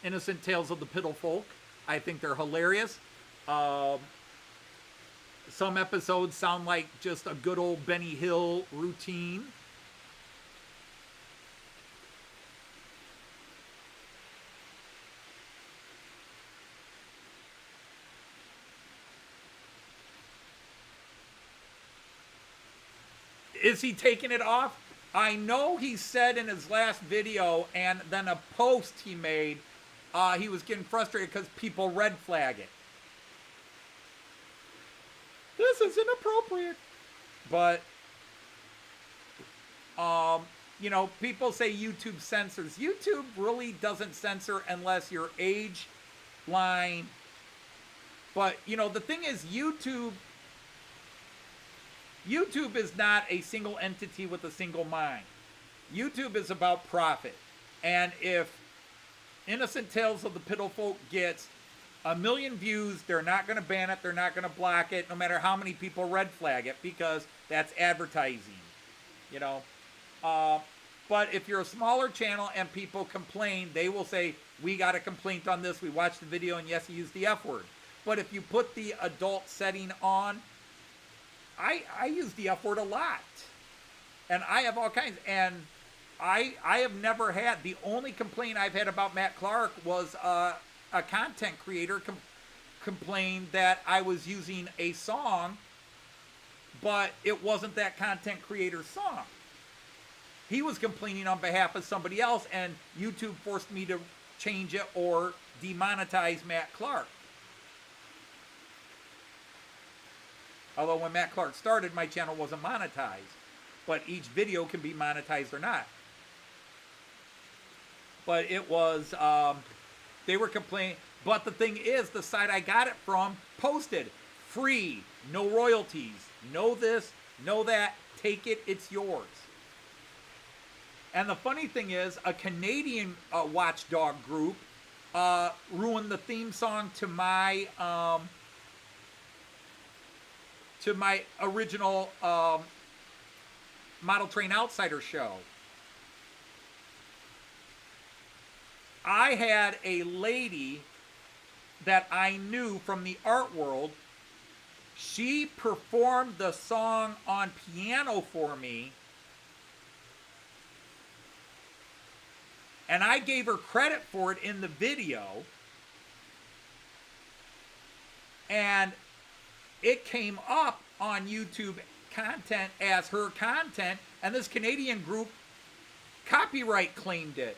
Innocent Tales of the Piddle Folk. I think they're hilarious. Some episodes sound like just a good old Benny Hill routine. Is he taking it off? I know he said in his last video and then a post he made he was getting frustrated because people red flag it. This is inappropriate. But, you know, people say YouTube censors. YouTube really doesn't censor unless your age line. But, you know, the thing is, YouTube is not a single entity with a single mind. YouTube is about profit. And if Innocent Tales of the Piddlefolk gets 1 million views, they're not going to ban it, they're not going to block it, no matter how many people red flag it, because that's advertising, you know. But if you're a smaller channel and people complain, they will say, we got a complaint on this, we watched the video, and yes, you used the F word. But if you put the adult setting on, I use the F word a lot. And I have all kinds. And I have never had, the only complaint I've had about Matt Clark was a content creator complained that I was using a song, but it wasn't that content creator's song. He was complaining on behalf of somebody else, and YouTube forced me to change it or demonetize Matt Clark. Although when Matt Clark started, my channel wasn't monetized. But each video can be monetized or not. But it was, they were complaining. But the thing is, the site I got it from posted, free, no royalties, no this, no that, take it, it's yours. And the funny thing is, a Canadian watchdog group ruined the theme song to my original Model Train Outsider show. I had a lady that I knew from the art world. She performed the song on piano for me, and I gave her credit for it in the video, and it came up on YouTube content as her content, and this Canadian group copyright claimed it,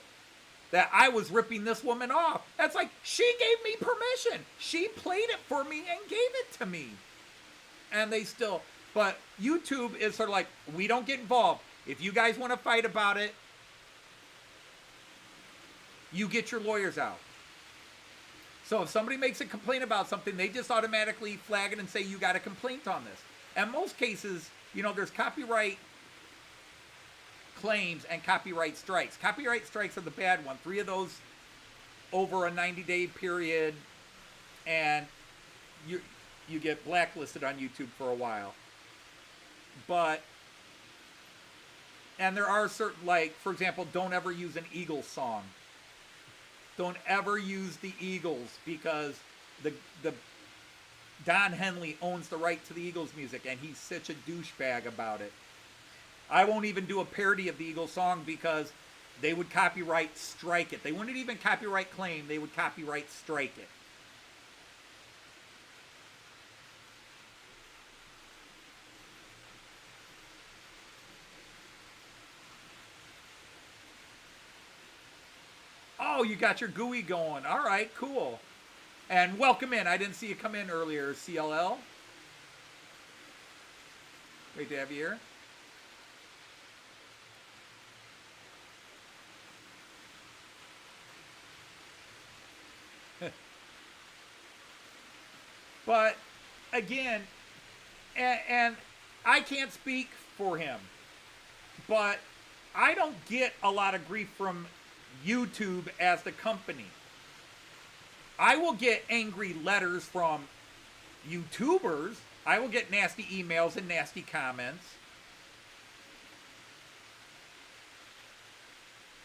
that I was ripping this woman off. That's like, she gave me permission. She played it for me and gave it to me. And they still, but YouTube is sort of like, we don't get involved. If you guys want to fight about it, you get your lawyers out. So if somebody makes a complaint about something, they just automatically flag it and say, you got a complaint on this. And most cases, you know, there's copyright claims and copyright strikes. Copyright strikes are the bad one. 3 of those over a 90-day period, and you get blacklisted on YouTube for a while. But, and there are certain, like, for example, don't ever use an Eagles song. Don't ever use the Eagles, because the Don Henley owns the right to the Eagles music, and he's such a douchebag about it. I won't even do a parody of the Eagles song because they would copyright strike it. They wouldn't even copyright claim, they would copyright strike it. Oh, you got your GUI going. All right, cool. And welcome in. I didn't see you come in earlier, CLL. Great to have you here. But again, and I can't speak for him, but I don't get a lot of grief from YouTube as the company. I will get angry letters from YouTubers. I will get nasty emails and nasty comments.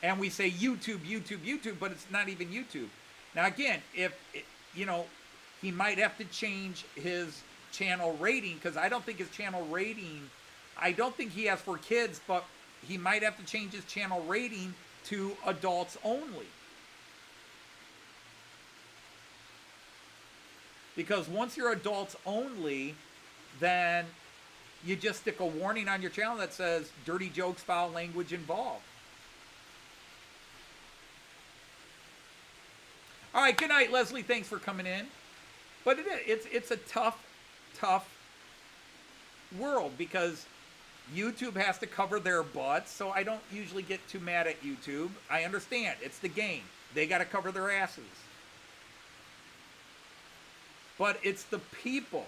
And we say YouTube, YouTube, YouTube, but it's not even YouTube. Now again, if, you know, he might have to change his channel rating, because I don't think his channel rating, I don't think he has for kids, but he might have to change his channel rating to adults only. Because once you're adults only, then you just stick a warning on your channel that says dirty jokes, foul language involved. All right, good night, Leslie. Thanks for coming in. But it's a tough world because YouTube has to cover their butts, so I don't usually get too mad at YouTube. I understand. It's the game. They got to cover their asses. But it's the people,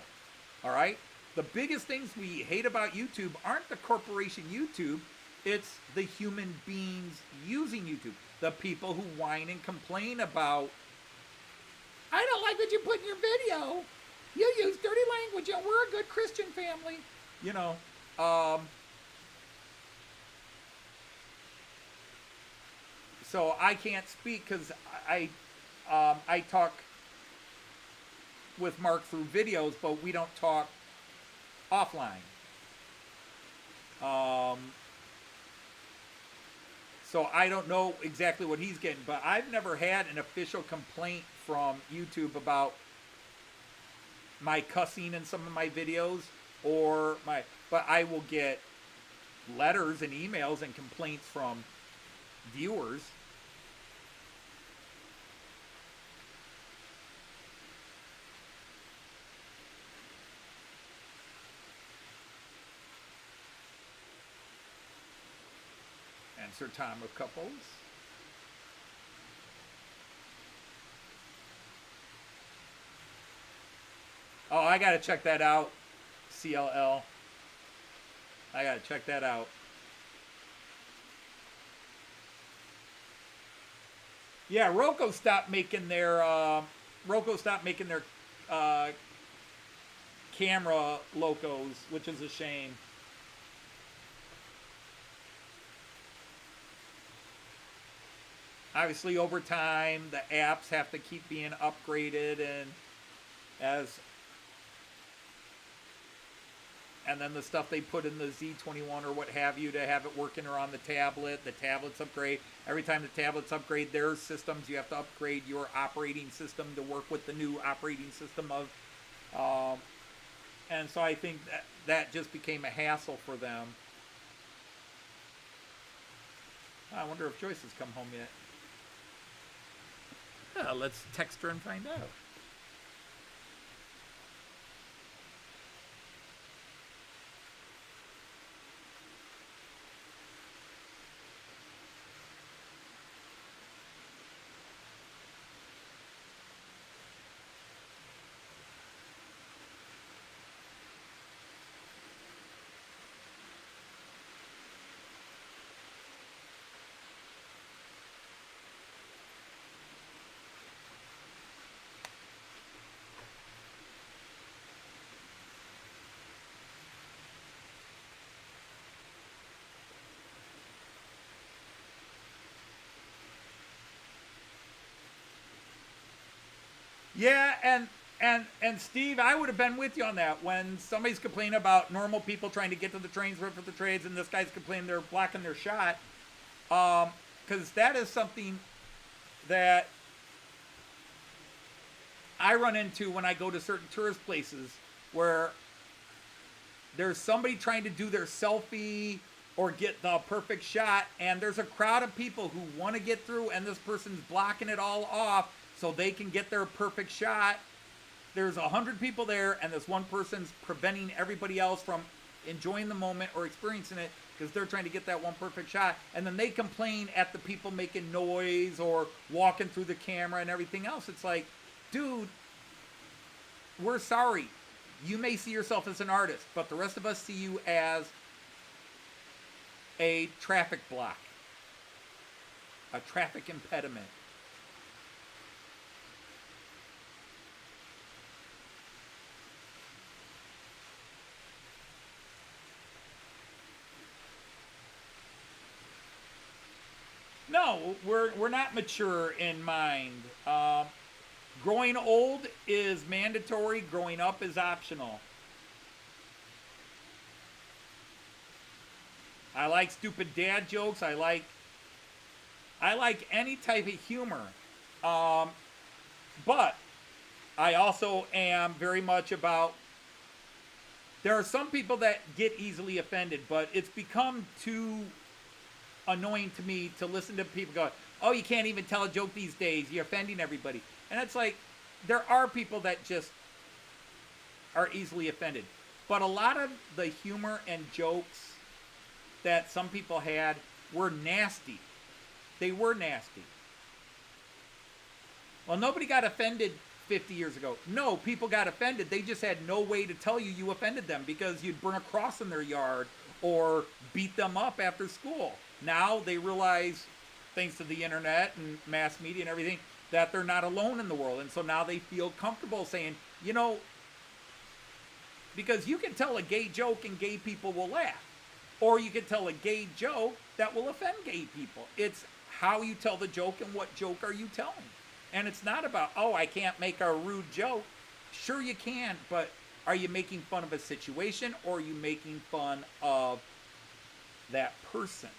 all right? The biggest things we hate about YouTube aren't the corporation YouTube. It's the human beings using YouTube. The people who whine and complain about, I don't like what you put in your video. You use dirty language and we're a good Christian family. You know, so I can't speak because I talk with Mark through videos, but we don't talk offline. So I don't know exactly what he's getting, but I've never had an official complaint from YouTube about my cussing in some of my videos but I will get letters and emails and complaints from viewers. Answer time of couples. Oh, I gotta check that out. CLL. I gotta check that out. Yeah, Roco stopped making their camera locos, which is a shame. Obviously, over time, the apps have to keep being upgraded, and then the stuff they put in the Z21 or what have you to have it working on the tablet. The tablets upgrade. Every time the tablets upgrade their systems, you have to upgrade your operating system to work with the new operating system of. And so I think that just became a hassle for them. I wonder if Joyce has come home yet. Let's text her and find out. Yeah, and Steve, I would have been with you on that. When somebody's complaining about normal people trying to get to the trains for the trades, and this guy's complaining they're blocking their shot, because that is something that I run into when I go to certain tourist places where there's somebody trying to do their selfie or get the perfect shot, and there's a crowd of people who want to get through, and this person's blocking it all off so they can get their perfect shot. There's 100 people there, and this one person's preventing everybody else from enjoying the moment or experiencing it because they're trying to get that one perfect shot. And then they complain at the people making noise or walking through the camera and everything else. It's like, dude, we're sorry. You may see yourself as an artist, but the rest of us see you as a traffic block, a traffic impediment. No, we're not mature in mind. Growing old is mandatory. Growing up is optional. I like stupid dad jokes. I like any type of humor. But I also am very much about, there are some people that get easily offended, but it's become too annoying to me to listen to people go, oh, you can't even tell a joke these days. You're offending everybody. And it's like, there are people that just are easily offended. But a lot of the humor and jokes that some people had were nasty. They were nasty. Well, nobody got offended 50 years ago. No, people got offended. They just had no way to tell you you offended them because you'd burn a cross in their yard or beat them up after school. Now they realize, thanks to the internet and mass media and everything, that they're not alone in the world. And so now they feel comfortable saying, you know, because you can tell a gay joke and gay people will laugh. Or you can tell a gay joke that will offend gay people. It's how you tell the joke and what joke are you telling. And it's not about, oh, I can't make a rude joke. Sure you can, but are you making fun of a situation or are you making fun of that person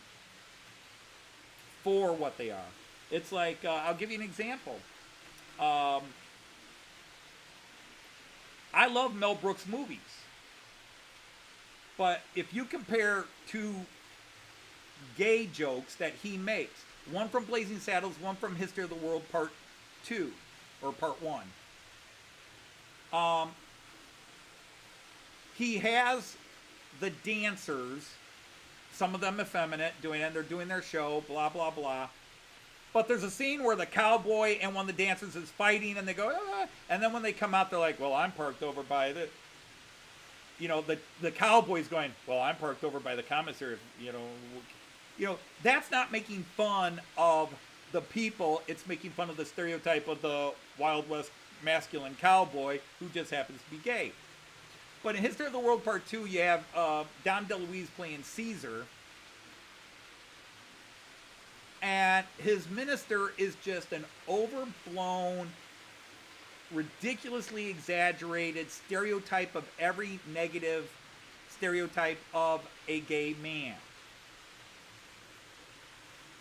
for what they are? It's like, I'll give you an example. I love Mel Brooks movies. But if you compare two gay jokes that he makes, one from Blazing Saddles, one from History of the World Part 2, or Part 1. He has the dancers, some of them effeminate, doing it, they're doing their show, blah, blah, blah. But there's a scene where the cowboy and one of the dancers is fighting, and they go, ah, and then when they come out, they're like, well, I'm parked over by the, you know, the cowboy's going, well, I'm parked over by the commissary, you know, that's not making fun of the people, it's making fun of the stereotype of the Wild West masculine cowboy who just happens to be gay. But in History of the World Part 2, you have Dom DeLuise playing Caesar, and his minister is just an overblown, ridiculously exaggerated stereotype of every negative stereotype of a gay man.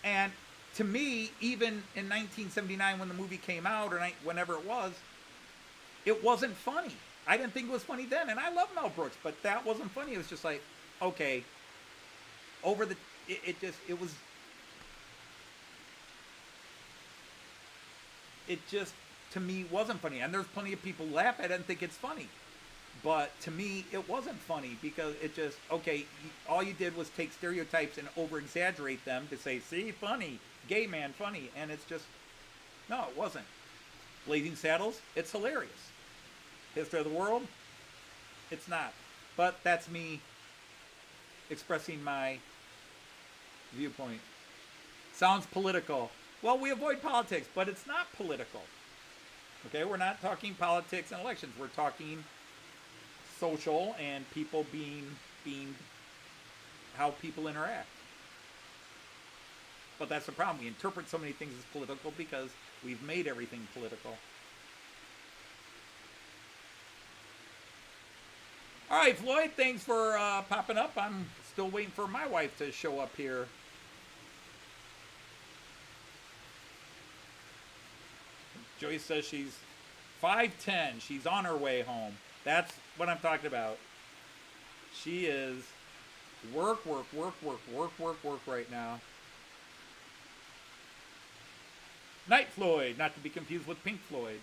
And to me, even in 1979 when the movie came out, or whenever it wasn't funny. I didn't think it was funny then, and I love Mel Brooks, but that wasn't funny. It was just like, okay, it just, to me, wasn't funny. And there's plenty of people who laugh at it and think it's funny. But to me, it wasn't funny because it just, okay, all you did was take stereotypes and over-exaggerate them to say, see, funny, gay man, funny. And it's just, no, it wasn't. Blazing Saddles, it's hilarious. History of the World, it's not. But that's me expressing my viewpoint. Sounds political. Well, we avoid politics, but it's not political. Okay, we're not talking politics and elections. We're talking social and people being how people interact. But that's the problem. We interpret so many things as political because we've made everything political. All right, Floyd, thanks for popping up. I'm still waiting for my wife to show up here. Joyce says she's 5'10". She's on her way home. That's what I'm talking about. She is work right now. Night Floyd, not to be confused with Pink Floyd.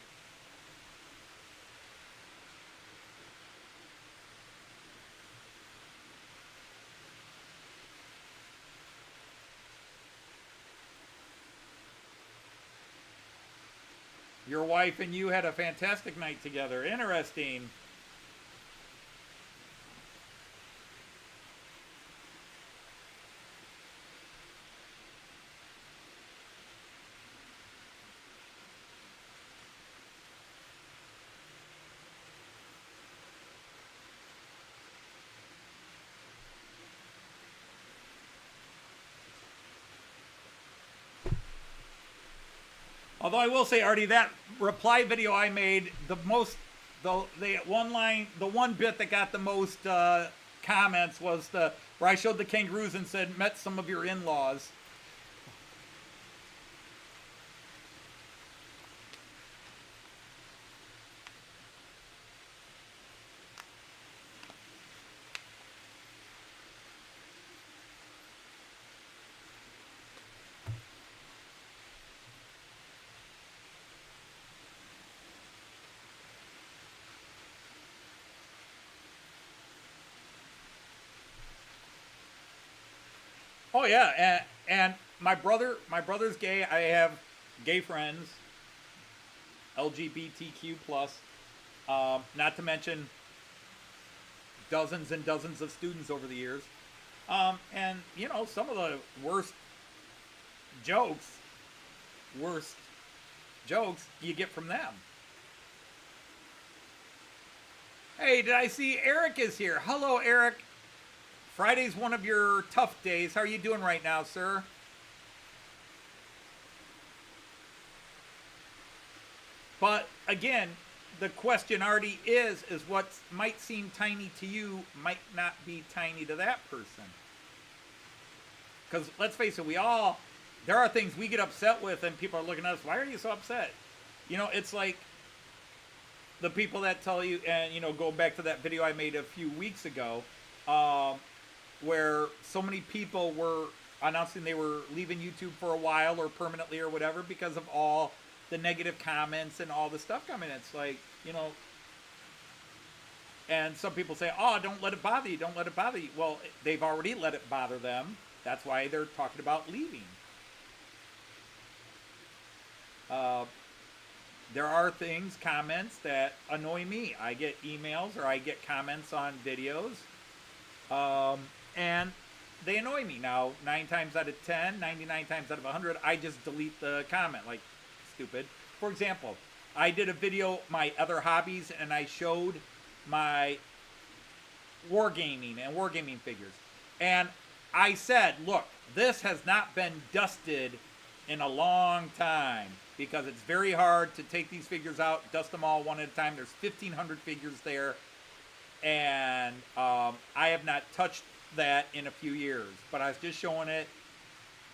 Your wife and you had a fantastic night together. Interesting. Although I will say, Artie, that reply video I made, the one bit that got the most comments was where I showed the kangaroos and said, met some of your in-laws. Oh yeah, and my brother's gay. I have gay friends, LGBTQ plus. Not to mention dozens and dozens of students over the years. And you know, some of the worst jokes you get from them. Hey, did I see Eric is here? Hello, Eric. Friday's one of your tough days. How are you doing right now, sir? But again, the question already is what might seem tiny to you might not be tiny to that person. Because let's face it, there are things we get upset with and people are looking at us, why are you so upset? You know, it's like the people that tell you, and you know, go back to that video I made a few weeks ago, where so many people were announcing they were leaving YouTube for a while or permanently or whatever because of all the negative comments and all the stuff coming. It's like, you know, and some people say, oh, don't let it bother you, don't let it bother you. Well, they've already let it bother them. That's why they're talking about leaving. There are things, comments that annoy me. I get emails or I get comments on videos, and they annoy me. Now, 9 times out of 10, 99 times out of 100, I just delete the comment, like, stupid. For example, I did a video, my other hobbies, and I showed my wargaming and wargaming figures. And I said, look, this has not been dusted in a long time because it's very hard to take these figures out, dust them all one at a time. There's 1,500 figures there, and I have not touched that in a few years. But I was just showing it,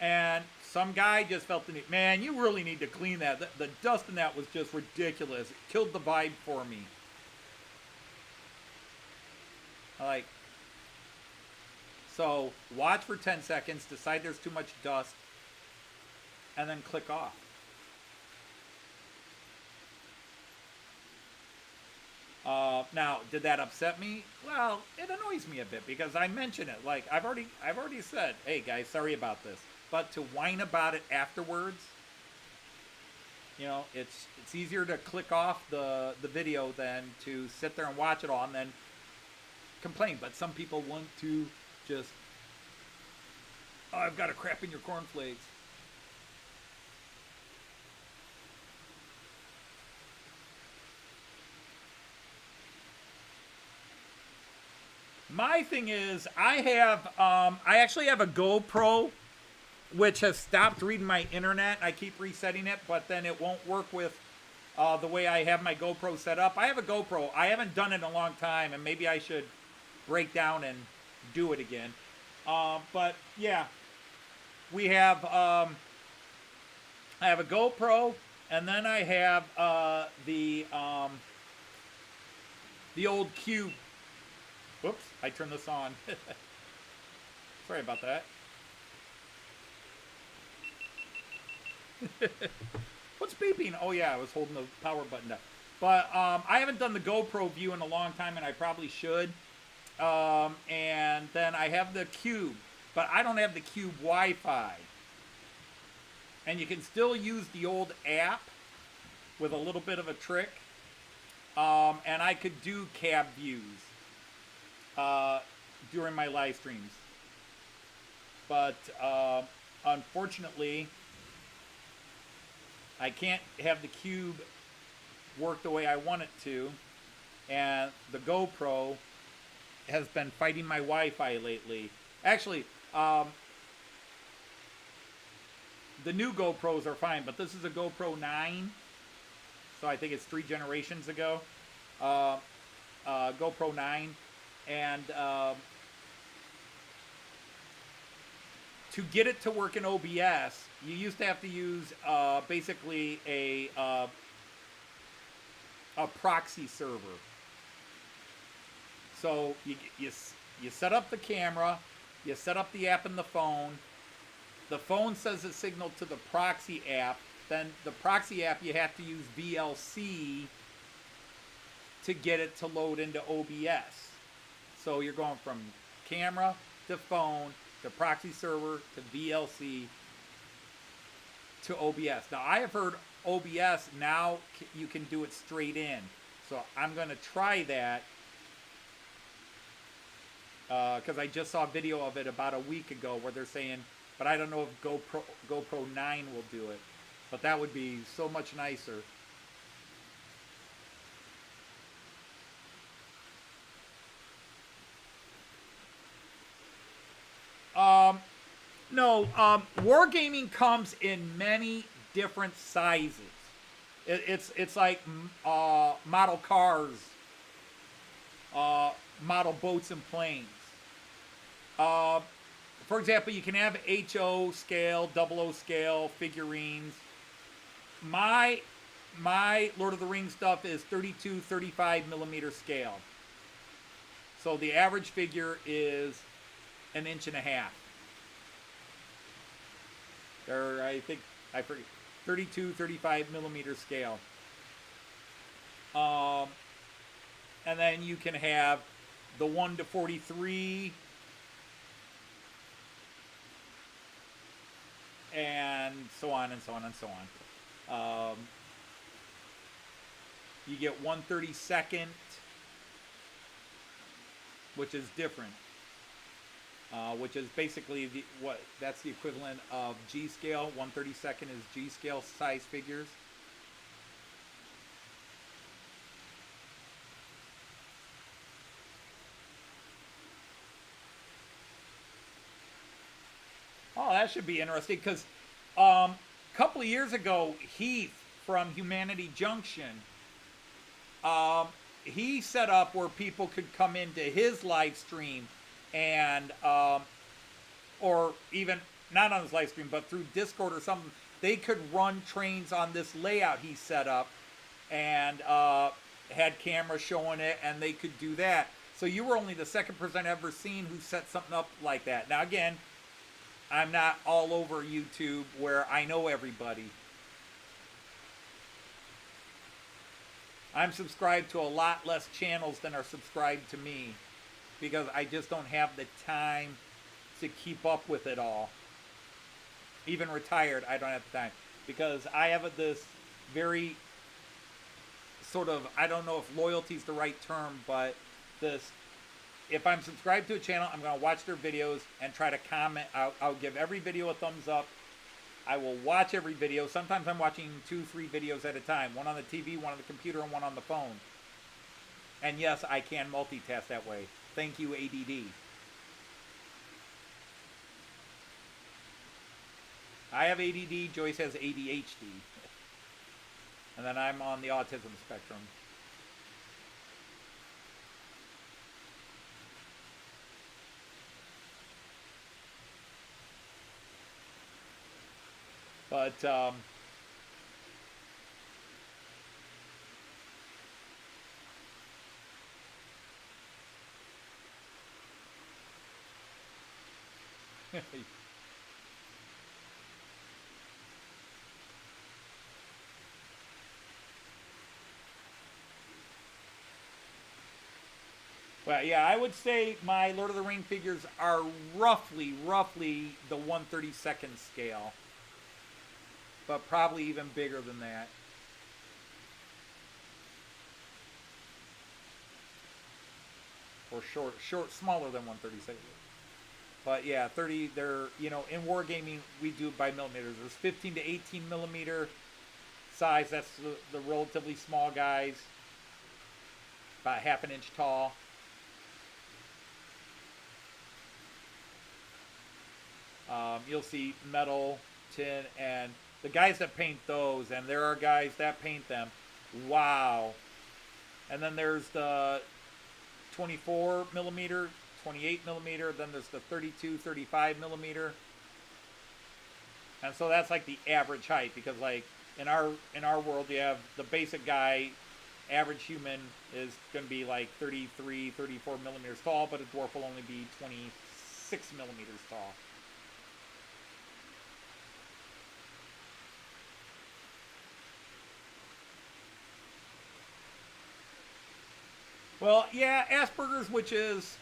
and some guy just felt the need, man, you really need to clean that. The dust in that was just ridiculous. It killed the vibe for me. So watch for 10 seconds, decide there's too much dust, and then click off. Now, did that upset me? Well, it annoys me a bit because I mention it. Like, I've already said, hey guys, sorry about this. But to whine about it afterwards, you know, it's easier to click off the video than to sit there and watch it all and then complain. But some people want to just, oh, I've got a crap in your cornflakes. My thing is, I actually have a GoPro, which has stopped reading my internet. I keep resetting it, but then it won't work with the way I have my GoPro set up. I have a GoPro. I haven't done it in a long time, and maybe I should break down and do it again. But yeah, we have, I have a GoPro, and then I have the old Cube. Whoops, I turned this on. Sorry about that. What's beeping? Oh yeah, I was holding the power button down. But I haven't done the GoPro view in a long time, and I probably should. And then I have the Cube, but I don't have the Cube Wi-Fi. And you can still use the old app with a little bit of a trick. And I could do cab views during my live streams. But unfortunately, I can't have the Cube work the way I want it to, and the GoPro has been fighting my Wi-Fi lately. Actually, the new GoPros are fine, but this is a GoPro 9, so I think it's 3 generations ago. GoPro 9, and to get it to work in OBS, you used to have to use basically a proxy server. So you set up the camera, you set up the app in the phone sends a signal to the proxy app, then the proxy app you have to use VLC to get it to load into OBS. So you're going from camera to phone to proxy server to VLC to OBS. Now, I have heard OBS now you can do it straight in. So I'm going to try that because I just saw a video of it about a week ago where they're saying, but I don't know if GoPro 9 will do it. But that would be so much nicer. No, wargaming comes in many different sizes. It's like model cars, model boats and planes. For example, you can have HO scale, 00 scale figurines. My Lord of the Rings stuff is 32, 35 millimeter scale. So the average figure is 1.5 inches. Or I forget, 32, 35 millimeter scale. And then you can have the 1 to 43, and so on and so on and so on. You get 1/32, which is different. Which is basically that's the equivalent of G scale. 1/32 is G scale size figures. Oh, that should be interesting because a couple of years ago, Heath from Humanity Junction, he set up where people could come into his live stream and or even not on his live stream but through Discord or something, they could run trains on this layout he set up and had cameras showing it, and they could do that. So you were only the second person I've ever seen who set something up like that. Now again, I'm not all over YouTube where I know everybody. I'm subscribed to a lot less channels than are subscribed to me, because I just don't have the time to keep up with it all. Even retired, I don't have the time. Because I have this very sort of, I don't know if loyalty is the right term, but this, if I'm subscribed to a channel, I'm going to watch their videos and try to comment. I'll give every video a thumbs up. I will watch every video. Sometimes I'm watching 2-3 videos at a time. One on the TV, one on the computer, and one on the phone. And yes, I can multitask that way. Thank you, ADD. I have ADD, Joyce has ADHD. And then I'm on the autism spectrum. But, well, yeah, I would say my Lord of the Ring figures are roughly the 1/32 scale. But probably even bigger than that. Or smaller than 1/32. But yeah, 30, they're, you know, in wargaming, we do it by millimeters. There's 15 to 18 millimeter size. That's the relatively small guys. About 1/2 inch tall. You'll see metal, tin, and the guys that paint those, and there are guys that paint them. Wow. And then there's the 24 millimeter, 28 millimeter, then there's the 32, 35 millimeter. And so that's like the average height, because like in our world you have the basic guy, average human is going to be like 33, 34 millimeters tall, but a dwarf will only be 26 millimeters tall. Well, yeah, Asperger's, which is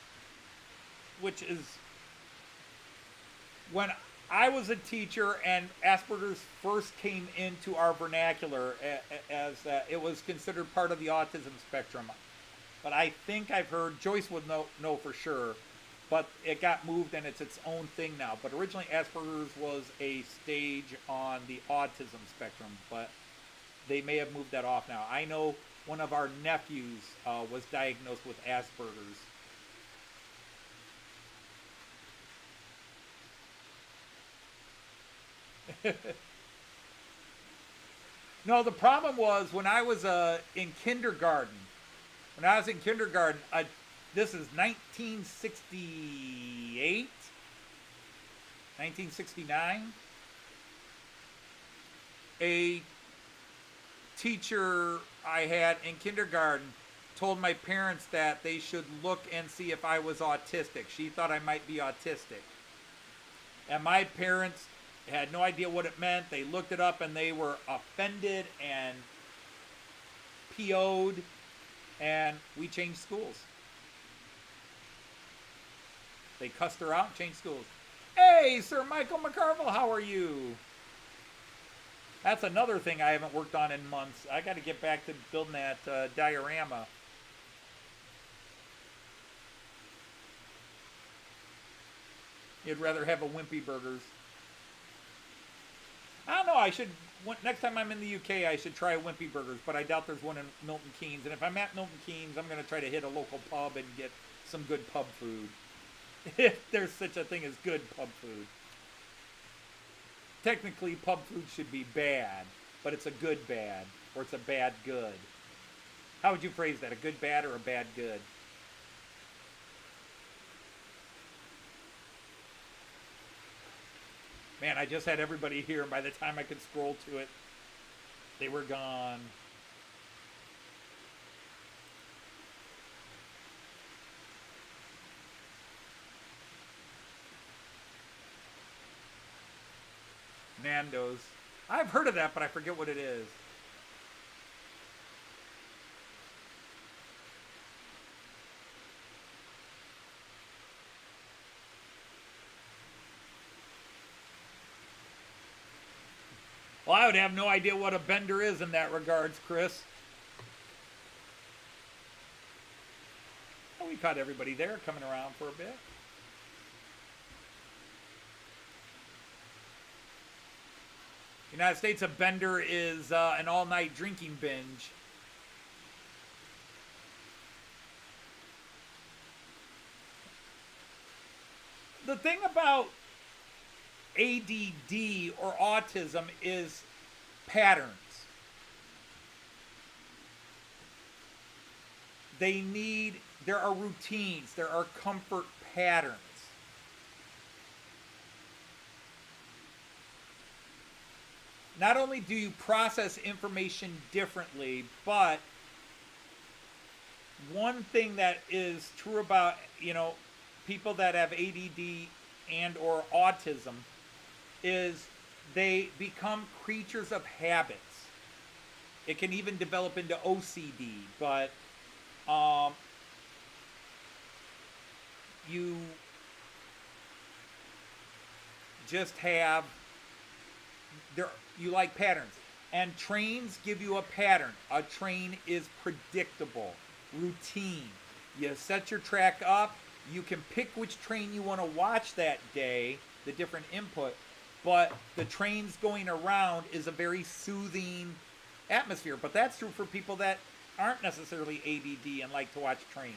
when I was a teacher and Asperger's first came into our vernacular as it was considered part of the autism spectrum. But I think I've heard, Joyce would know for sure, but it got moved and it's its own thing now. But originally Asperger's was a stage on the autism spectrum, but they may have moved that off now. I know one of our nephews was diagnosed with Asperger's. No, the problem was when I was in kindergarten. When I was in kindergarten, this is 1968, 1969. A teacher I had in kindergarten told my parents that they should look and see if I was autistic. She thought I might be autistic. And my parents had no idea what it meant. They looked it up and they were offended and PO'd, and we changed schools. They cussed her out and changed schools. Hey, Sir Michael McCarville, how are you? That's another thing I haven't worked on in months. I got to get back to building that diorama. You'd rather have a Wimpy Burgers. I don't know. I should, next time I'm in the UK, I should try a Wimpy Burgers, but I doubt there's one in Milton Keynes. And if I'm at Milton Keynes, I'm going to try to hit a local pub and get some good pub food. If there's such a thing as good pub food. Technically, pub food should be bad, but it's a good bad, or it's a bad good. How would you phrase that? A good bad or a bad good? Man, I just had everybody here, and by the time I could scroll to it, they were gone. Nando's. I've heard of that, but I forget what it is. Well, I would have no idea what a bender is in that regards, Chris. Oh, we caught everybody there coming around for a bit. United States, a bender is an all-night drinking binge. The thing about ADD or autism is patterns. There are routines, there are comfort patterns. Not only do you process information differently, but one thing that is true about, people that have ADD and or autism is they become creatures of habits. It can even develop into OCD, but you just have you like patterns, and trains give you a pattern. A train is predictable, routine. You set your track up, you can pick which train you want to watch that day, the different input, but the trains going around is a very soothing atmosphere. But that's true for people that aren't necessarily ADD and like to watch trains.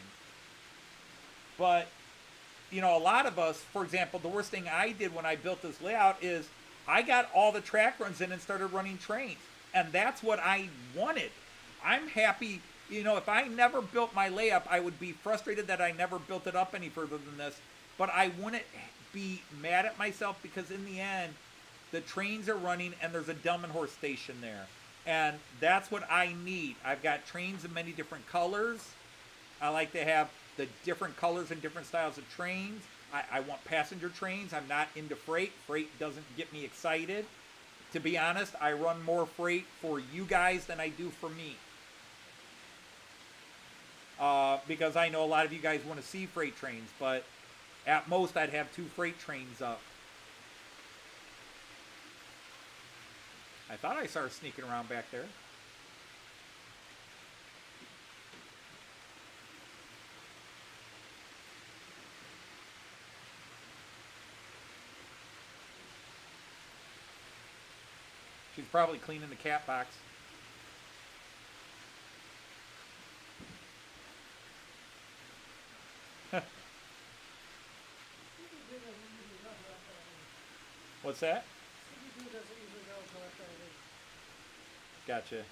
But a lot of us, for example, the worst thing I did when I built this layout is I got all the track runs in and started running trains. And that's what I wanted. I'm happy, if I never built my layup, I would be frustrated that I never built it up any further than this. But I wouldn't be mad at myself because in the end, the trains are running and there's a Delmenhorst station there. And that's what I need. I've got trains in many different colors. I like to have the different colors and different styles of trains. I want passenger trains. I'm not into freight. Freight doesn't get me excited. To be honest, I run more freight for you guys than I do for me. Because I know a lot of you guys want to see freight trains, but at most I'd have 2 freight trains up. I thought I saw her sneaking around back there. She's probably cleaning the cat box. What's that? Gotcha.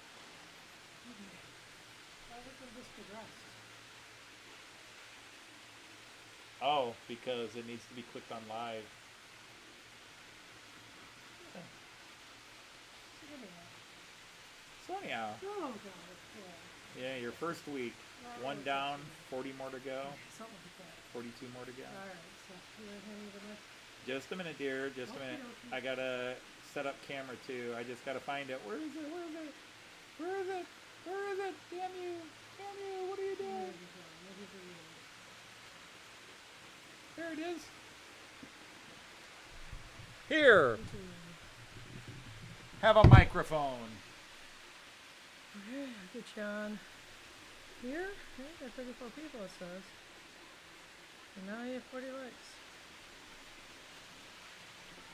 Oh, because it needs to be clicked on live. So anyhow, Oh, God. yeah, your first week. One down, 40 more to go. Something like that. 42 more to go. All right, so you're hanging the next. Just a minute, dear. Just a minute. Okay. I gotta set up camera too. I just gotta find it. Where is it? Where is it? Where is it? Where is it? Damn you! Damn you! What are you doing? There it is. Here. Have a microphone. Okay, get you on here. Yeah, got 34 people, it says. And now you have 40 likes.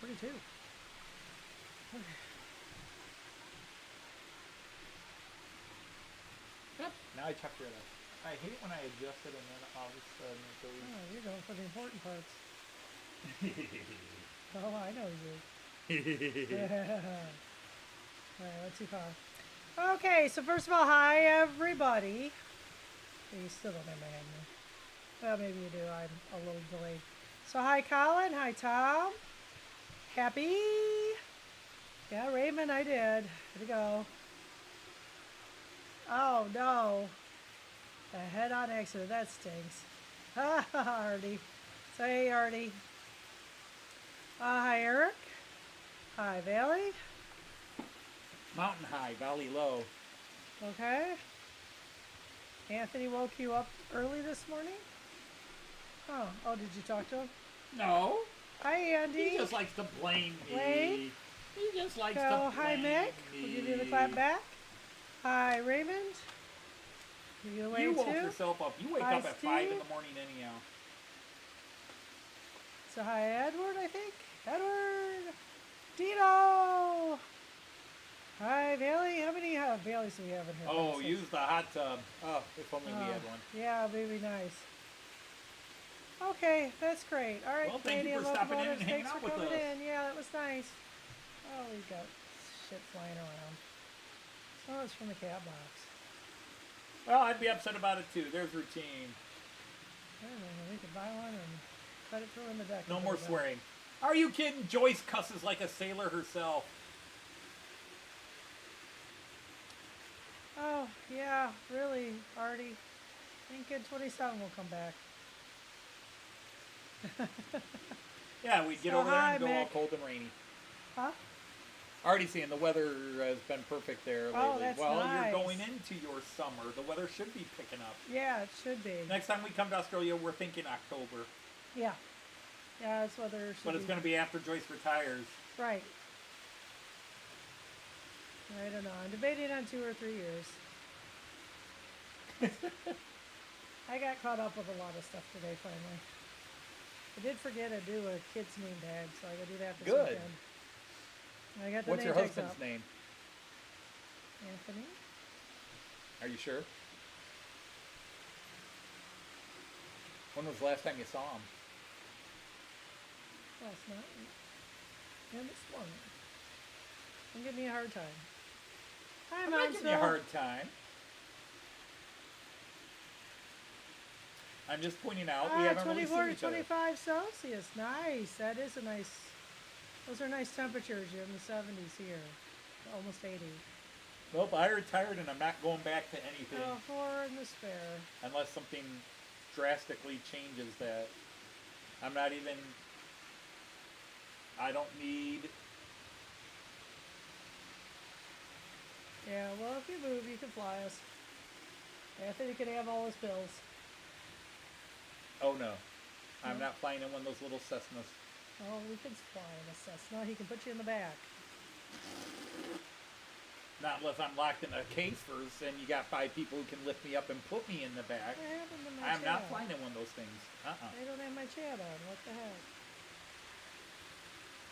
42. Okay. Yep. Now I chucked it up. I hate when I adjust it and then all of a sudden it goes. Oh, you're going for the important parts. Oh, I know you. Alright, let's see far. Okay, so first of all, hi everybody. You still don't have my hand there. Well, maybe you do. I'm a little delayed. So hi Colin, hi Tom. Happy. Yeah, Raymond, I did. Way to go. Oh no. A head-on accident. That stinks. Ha ha, Artie. Say, Artie. Hi, Eric. Hi, Valley. Mountain high, valley low. Okay. Anthony woke you up early this morning? Oh, did you talk to him? No. Hi, Andy. He just likes to blame me. Wait. He just likes Go. to Hi, blame Mick. me. Will you do the clap back? Hi, Raymond. You awake You woke too? yourself up. You wake Hi, up at 5 in Steve. the morning anyhow. So hi, Edward, I think. Edward. Dino. Hi, Bailey. How many Baileys do we have in here? Oh, Six. use the hot tub. Oh, if only we had one. Yeah, it'd be nice. Okay, that's great. All right, Well, thank you Canadian for stopping in locomotives, and hanging thanks out for with coming us. in. Yeah, that was nice. Oh, we got shit flying around. Oh, it's from the cat box. Well, I'd be upset about it too. There's routine. I don't know, we could buy one and cut it through in the deck. No and more put it back. swearing. Are you kidding? Joyce cusses like a sailor herself. Oh, yeah, really, Artie. I think kid 27 will come back. Yeah, we'd get So over there hi, and go all Mick. cold and rainy. Huh? Already seeing the weather has been perfect there lately. Oh, that's well, nice. you're going into your summer. The weather should be picking up. Yeah, it should be. Next time we come to Australia, we're thinking October. Yeah. Yeah, that's what there should But it's be. going to be after Joyce retires. Right. I don't know. I'm debating on 2 or 3 years. I got caught up with a lot of stuff today, finally. I did forget to do a kid's name tag, so I gotta do that this Good. weekend. I got the What's name your tags husband's up. name? Anthony. Are you sure? When was the last time you saw him? Last night. And this morning. Don't give me a hard time. Hi, I'm not giving you a Monsville. hard time. I'm just pointing out we haven't really 24 seen to each other. 25 Celsius. Nice. That is a nice. Those are nice temperatures. You're in the 70s here. Almost 80. Nope, I retired and I'm not going back to anything Oh, 4 in the spare. unless something drastically changes that. I'm not even. I don't need. Yeah, well, if you move, you can fly us. Anthony can have all his pills. Oh no, I'm not flying in one of those little Cessnas. Oh, we can fly in a Cessna. He can put you in the back. Not unless I'm locked in a case first, and you got 5 people who can lift me up and put me in the back. What happened to my I'm not chat? flying in one of those things. I don't have my chat on. What the heck?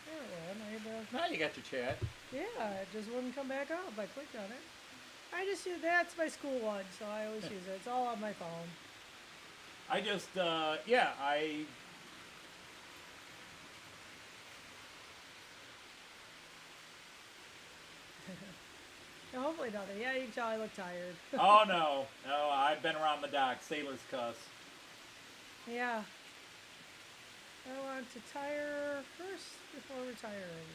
There it went. I had to... Now you got your chat. Yeah, it just wouldn't come back up. I clicked on it. I just use that's my school one, so I always use it. It's all on my phone. I just, No, hopefully nothing. Yeah, you can tell I look tired. Oh no, I've been around the dock. Sailors cuss. Yeah. I want to tire first before retiring.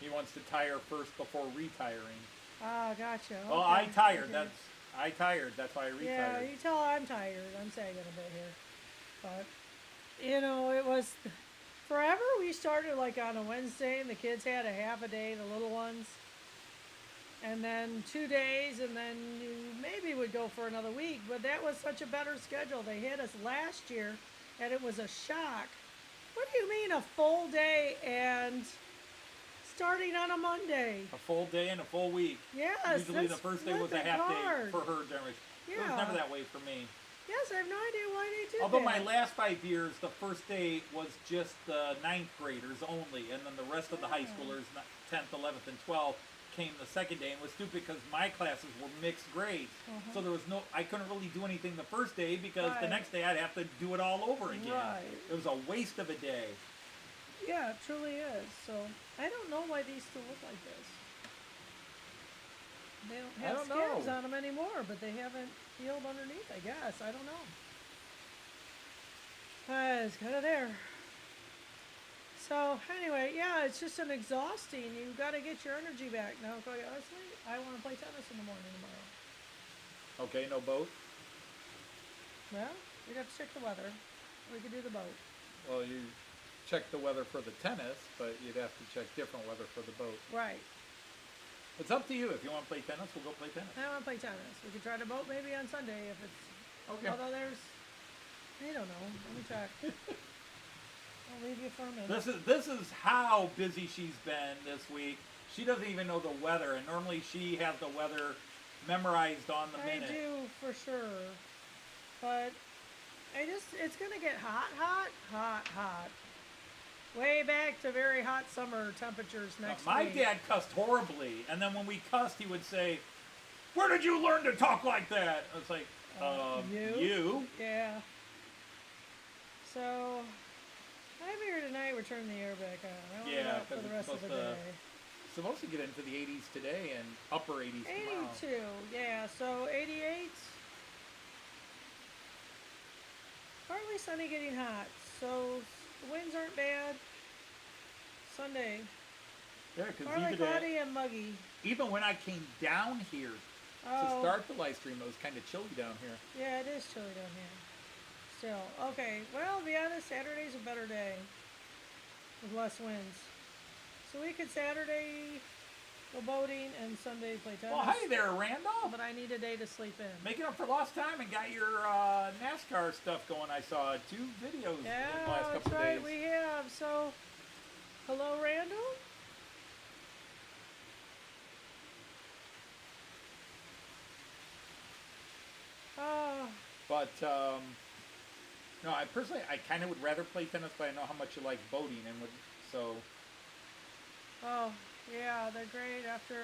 He wants to tire first before retiring. Ah, gotcha. Well, Okay, I tired. okay. I tired. That's why I retired. Yeah, you tell I'm tired. I'm sagging a bit here. But, you know, it was forever. We started like on a Wednesday, and the kids had a half a day, the little ones. And then 2 days, and then you maybe would go for another week. But that was such a better schedule. They hit us last year, and it was a shock. What do you mean a full day and starting on a Monday? A full day and a full week. Yes, Usually the that's first day was a flipping half hard. day for her generation. It was Yeah. never that way for me. Yes, I have no idea why they did Although that. my last 5 years, the first day was just the 9th graders only, and then the rest of the high schoolers, 10th, 11th, and 12th, came the second day. And it was stupid because my classes were mixed grades, so there was I couldn't really do anything the first day because the Right. next day I'd have to do it all over again. Right. It was a waste of a day. Yeah, it truly is. So I don't know why these still look like this. They don't I have don't scabs know. on them anymore, but they haven't healed underneath, I guess. I don't know. It's kind of there. So anyway, yeah, it's just an exhausting. You got to get your energy back. Now, quite honestly, I want to play tennis in the morning tomorrow. Okay, no boat? Well, we'd have to check the weather. We could do the boat. Well, you check the weather for the tennis, but you'd have to check different weather for the boat. Right. It's up to you. If you want to play tennis, we'll go play tennis. I want to play tennis. We could try the boat maybe on Sunday if it's. Okay. Although there's, I don't know. Let me check. I'll leave you for a minute. This is how busy she's been this week. She doesn't even know the weather, and normally she has the weather memorized on the minute. I do for sure, but it's gonna get hot. Way back to very hot summer temperatures next My week. dad cussed horribly, and then when we cussed, he would say, "Where did you learn to talk like that?" I was like, you? Yeah. So, I figured tonight we're turning the air back on. I want it out for 'cause the it's rest of the supposed day. supposed to get into the 80s today and upper 80s tomorrow. 82, yeah, so 88. Partly sunny, getting hot, so the winds aren't bad. Sunday, Yeah, because partly cloudy and muggy. even when I came down here to Oh, start the live stream, it was kind of chilly down here. yeah, it is chilly down here. Still, okay, well, to be honest, Saturday's a better day with less winds. So we could Saturday go boating and Sunday play tennis. Well, hey there, Randall. But I need a day to sleep in. Making up for lost time and got your NASCAR stuff going. I saw 2 videos in the last Yeah, couple that's of right, days. we have. So, hello, Randall? Oh, But no, I personally, I kind of would rather play tennis, but I know how much you like boating, and would so. oh, yeah, they're great after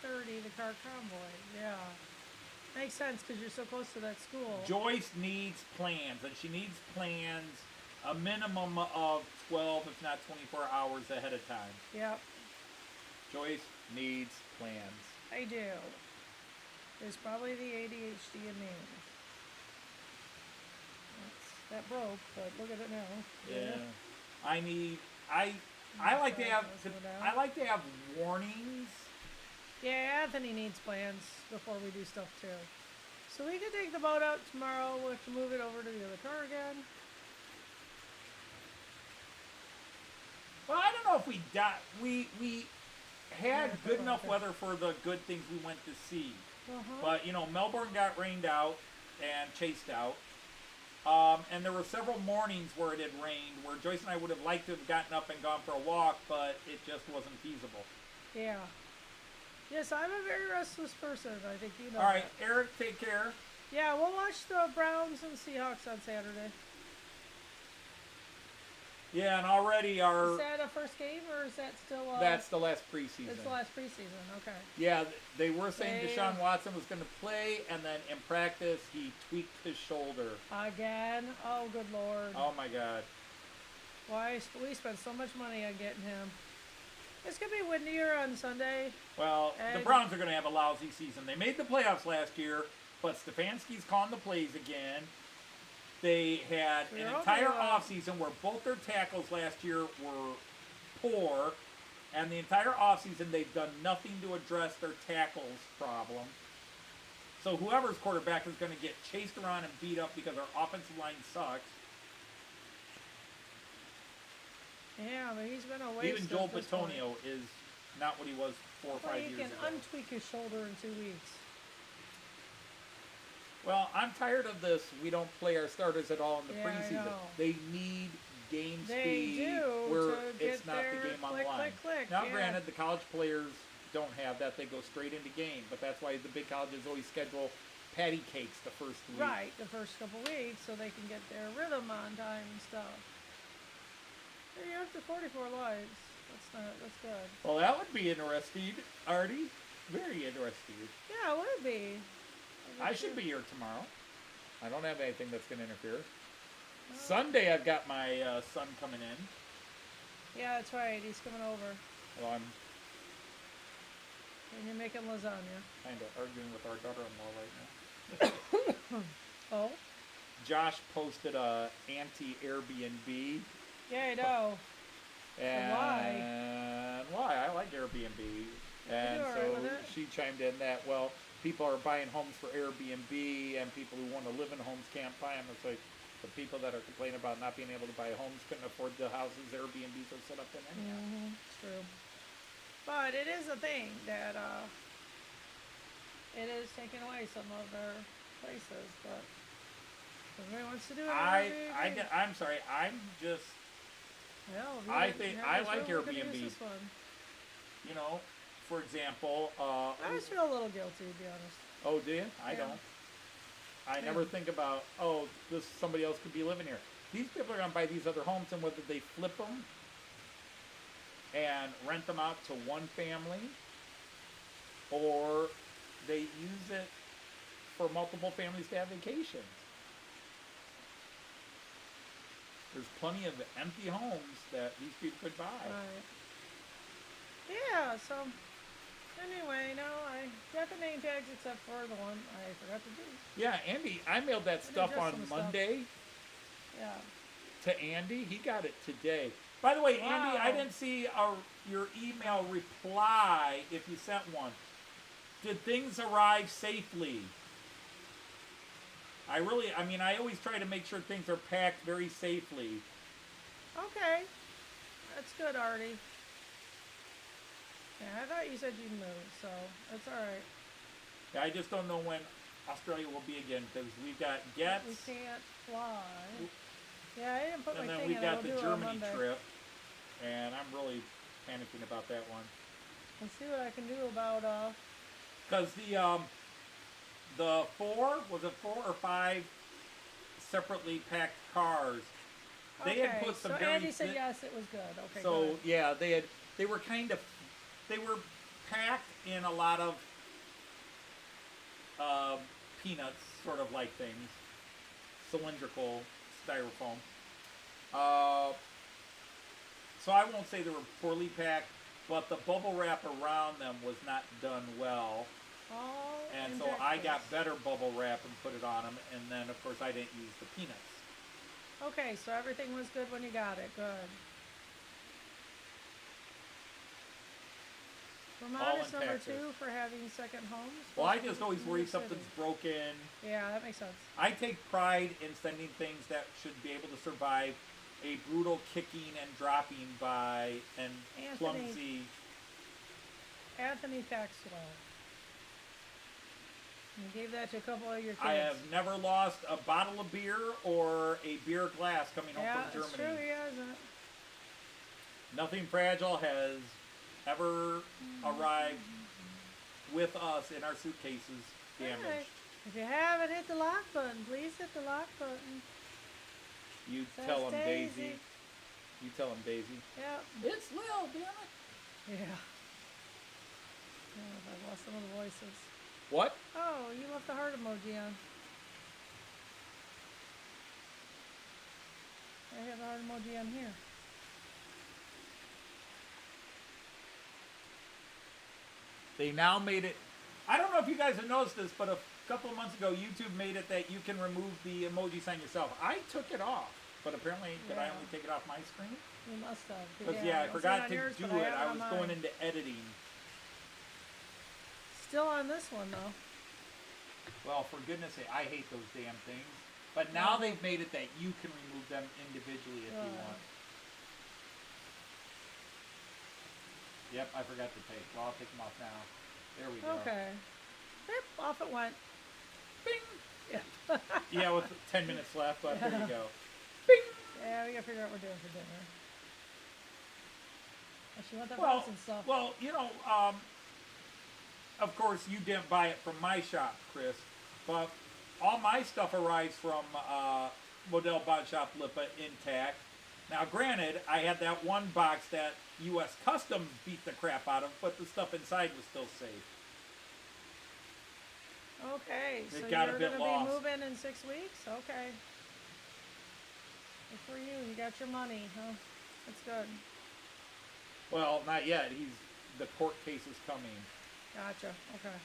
8:30, the car convoy. Yeah. Makes sense because you're so close to that school. Joyce needs plans, and she needs plans a minimum of 12, if not 24 hours ahead of time. Yep, Joyce needs plans. I do. There's probably the ADHD in me. That broke, but look at it now. Yeah. I like to have warnings. Yeah, Anthony needs plans before we do stuff too. So we could take the boat out tomorrow. We'll have to move it over to the other car again. Well, I don't know if we had good enough weather for the good things we went to see. But, Melbourne got rained out and chased out. And there were several mornings where it had rained, where Joyce and I would have liked to have gotten up and gone for a walk, but it just wasn't feasible. Yeah. Yes, I'm a very restless person. I think you know. All right, that. Eric, take care. Yeah, we'll watch the Browns and Seahawks on Saturday. Yeah, and already Is that a first game or is that still? That's the last preseason. It's the last preseason. Okay. Yeah, they were saying They- Deshaun Watson was going to play, and then in practice he tweaked his shoulder. Again? Oh, good lord. Oh my God. Why we spent so much money on getting him? It's gonna be windier on Sunday. Well, the And- Browns are going to have a lousy season. They made the playoffs last year, but Stefanski's calling the plays again. They had We're an okay, entire well- offseason where both their tackles last year were poor, and the entire offseason they've done nothing to address their tackles problem. So whoever's quarterback is going to get chased around and beat up because our offensive line sucks. Yeah, but he's been a waste. Even Joel at this point. Bitonio is not what he was 4 or Well, 5 he years can ago. untweak his shoulder in 2 weeks. Well, I'm tired of this. We don't play our starters at all in the Yeah, I preseason. know. They need game They speed do where to it's get not their the game on click, the line. click, click, Now, yeah. granted, the college players don't have that. They go straight into game. But that's why the big colleges always schedule patty cakes the first week. Right, the first couple weeks, so they can get their rhythm on time and stuff. Hey, you're up to 44 lives. That's good. Well, that would be interesting, Artie. Very interesting. Yeah, it would be. I should be here tomorrow. I don't have anything that's going to interfere. Sunday, I've got my son coming in. Yeah, that's right. He's coming over. Well, I'm And you're making lasagna. kind of arguing with our daughter-in-law right now. Oh? Josh posted a anti-Airbnb. Yeah, I know. And why? I like Airbnb. And all right so with it? she chimed in that, well, people are buying homes for Airbnb and people who want to live in homes can't buy them. It's like the people that are complaining about not being able to buy homes couldn't afford the houses Airbnbs are set up in anyhow. It's true. But it is a thing that it is taking away some of their places, but everybody wants to do it. I'm sorry. I'm just, Well, if you I didn't think- have I this like room, we're gonna Airbnb. use this one. you know, for example, I just feel a little guilty, to be honest. oh, do you? I Yeah. don't. I Yeah. never think about, oh, this somebody else could be living here. These people are going to buy these other homes, and whether they flip them and rent them out to one family, or they use it for multiple families to have vacations. There's plenty of empty homes that these people could buy. Right. Yeah, so anyway, no, I got the name tags except for the one I forgot to do. Yeah, Andy, I mailed that stuff just on some stuff. Monday Yeah. to Andy. He got it today. By the way, Andy, I Wow. didn't see your email reply if you sent one. Did things arrive safely? I always try to make sure things are packed very safely. Okay. That's good, Artie. Yeah, I thought you said you'd move, so that's alright. I just don't know when Australia will be again, because we've got We Getz, can't fly. Yeah, I didn't put and my then thing we've in. I'll got the do it on Germany Monday. trip, and I'm really panicking about that one. Let's see what I can do about Because the four or five sepaintly packed cars, they had okay, put some so very Andy said thi- yes, it was good. Okay, so good. yeah, they were packed in a lot of peanuts, sort of like things, cylindrical styrofoam. So I won't say they were poorly packed, but the bubble wrap around them was not done well. All And in so I got breakfast. better bubble wrap and put it on them, and then of course I didn't use the peanuts. Okay, so everything was good when you got it. Good. Vermont All is in number Texas. 2 for having second homes. Well, I Supposed to just be always New worry York something's City. broken. Yeah, that makes sense. I take pride in sending things that should be able to survive a brutal kicking and dropping by an Anthony. clumsy. Anthony Faxwell. You gave that to a couple of your kids. I have never lost a bottle of beer or a beer glass coming home Yeah, from it's Germany. true, he hasn't. Nothing fragile has ever arrived with us in our suitcases damaged. Alright. If you haven't hit the lock button, please hit the lock button. You Says tell them, Daisy. Daisy. You tell them, Daisy. Yep. It's Lil, damn it. Yeah. Oh, I've lost some of the voices. What? Oh, you left the heart emoji on. I have a heart emoji on here. They now made it. I don't know if you guys have noticed this, but a couple of months ago, YouTube made it that you can remove the emoji sign yourself. I took it off, but apparently, did I Yeah. only take it off my screen? You must have. Because I I don't see forgot on to yours, do but it. have I on was going mine. into editing. Still on this one though. Well, for goodness sake, I hate those damn things. But now they've made it that you can remove them individually if you want. Yep, I forgot to take. Well, I'll take them off now. There we go. Okay. Yep, off it went. Bing! Yeah. Yeah, with 10 minutes left, but there you go. Yeah, we gotta figure out what we're doing for dinner. Unless you want that Well, and stuff. well, you know, of course, you didn't buy it from my shop, Chris, but all my stuff arrives from Model Bond Shop Lipa intact. Now, granted, I had that one box that U.S. Customs beat the crap out of, but the stuff inside was still safe. Okay, so It got a you're bit gonna lost. be moving in 6 weeks? Okay. Good for you. You got your money, huh? That's good. Well, not yet. The court case is coming. Gotcha. Okay.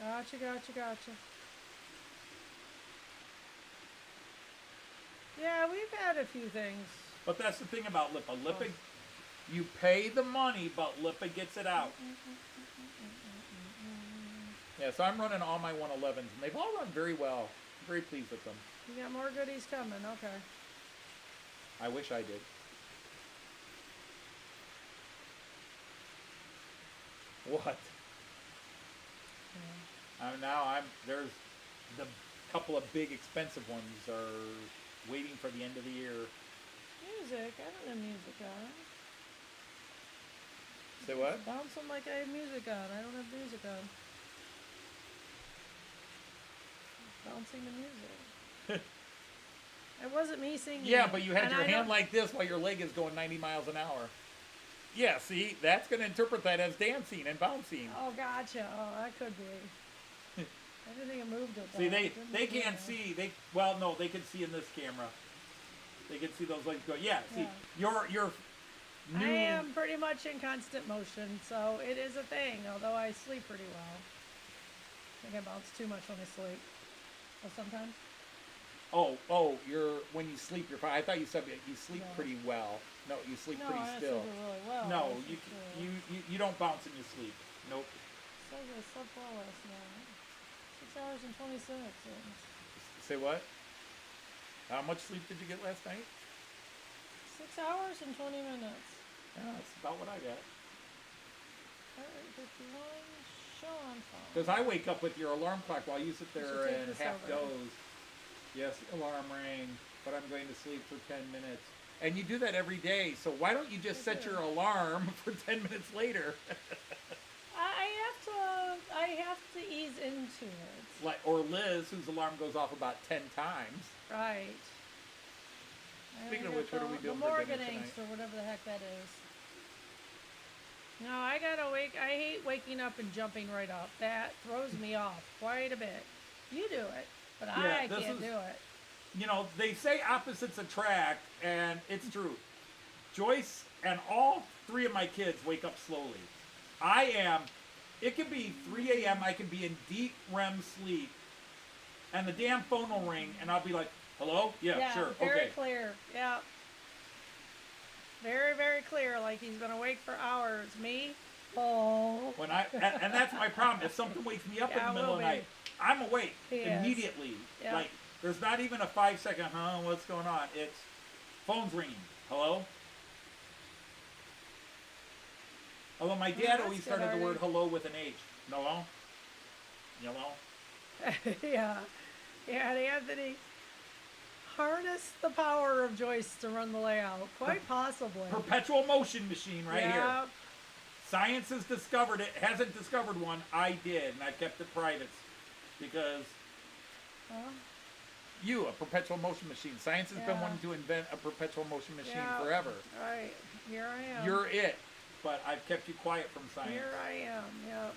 Gotcha. Yeah, we've had a few things. But that's the thing about Lipa. Lipa, you pay the money, but Lipa gets it out. Yeah, so I'm running all my 111s, and they've all run very well. I'm very pleased with them. You got more goodies coming. Okay. I wish I did. What? There's the couple of big expensive ones are waiting for the end of the year. Music. I don't have music on. Say what? Bouncing like I have music on. I don't have music on. Bouncing the music. It wasn't me singing. Yeah, but you had and your I hand don't- like this while your leg is going 90 miles an hour. Yeah, see, that's going to interpret that as dancing and bouncing. Oh, gotcha. Oh, that could be. I didn't think it moved it. See, though. they It didn't they move can't it. see. No, they can see in this camera. They can see those legs go. Yeah, see, Yeah. your new. I am pretty much in constant motion, so it is a thing, although I sleep pretty well. I think I bounce too much when I sleep. Well, sometimes. When you sleep, you're fine. I thought you said you sleep No. pretty well. No, you sleep No, pretty I still. sleep really well. No, I you, sleep you you don't bounce in your sleep. Nope. So I slept well last night. 6 hours and 26 minutes. Say what? How much sleep did you get last night? 6 hours and 20 minutes. Yeah, that's about what I got. Alright, 51. Show on phone. Because I wake up with your alarm clock while you sit should there take and this half over. doze. Yes, alarm rang, but I'm going to sleep for 10 minutes. And you do that every day, so why don't you just I set do. your alarm for 10 minutes later? I have to ease into it. Or Liz, whose alarm goes off about 10 times. Right. Speaking of which, what are we doing the for dinner Morgan tonight? angst or whatever the heck that is. No, I gotta wake. I hate waking up and jumping right up. That throws me off quite a bit. You do it, but Yeah, I this can't is- do it. You know, they say opposites attract, and it's true. Joyce and all three of my kids wake up slowly. It could be 3 a.m., I could be in deep REM sleep, and the damn phone will ring, and I'll be like, hello? Yeah, sure, very okay. clear. Yeah. Very, very clear. Like he's been awake for hours. Me? Oh. And that's my problem. If something wakes me up Yeah, in the it middle will of the be. night, I'm awake He is. immediately. Yeah. Like, there's not even a 5-second, what's going on? It's phone's ringing. Hello? Although my dad that's always good, started the Artie. word hello with an H. Hello? Hello? Yeah. Yeah, and Anthony harness the power of Joyce to run the layout. Quite possibly. Perpetual motion machine right here. Yeah. Science has discovered it. Hasn't discovered one. I did, and I kept it private because a perpetual motion machine. Science has been wanting to invent a perpetual motion machine forever. Right. Here I am. You're it, but I've kept you quiet from science. Here I am. Yep.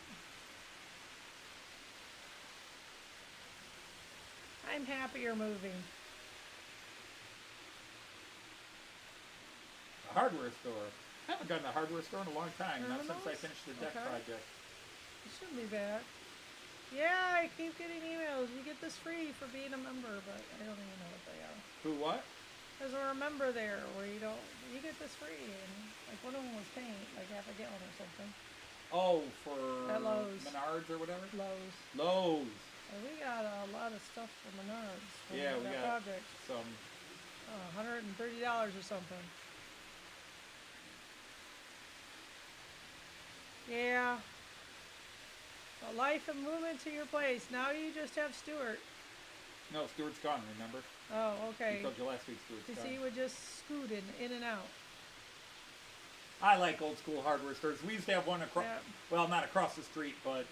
I'm happy you're moving. A hardware store. I haven't gotten a hardware store in a long time. Not since I finished the deck project. You should be back. Yeah, I keep getting emails. You get this free for being a member, but I don't even know what they are. Who, what? There's a member there where you get this free, and like one of them was paint, like half a gallon or something. Oh, for at Lowe's. Menards or whatever? Lowe's. Lowe's. Well, we got a lot of stuff from Menards. We got project. some. $130 or something. Yeah. A life and movement to your place. Now you just have Stuart. No, Stuart's gone, remember? Oh, okay. I told you last week Stuart's gone. See, he would just scoot in and out. I like old school hardware stores. We used to have one across, well, not across the street, but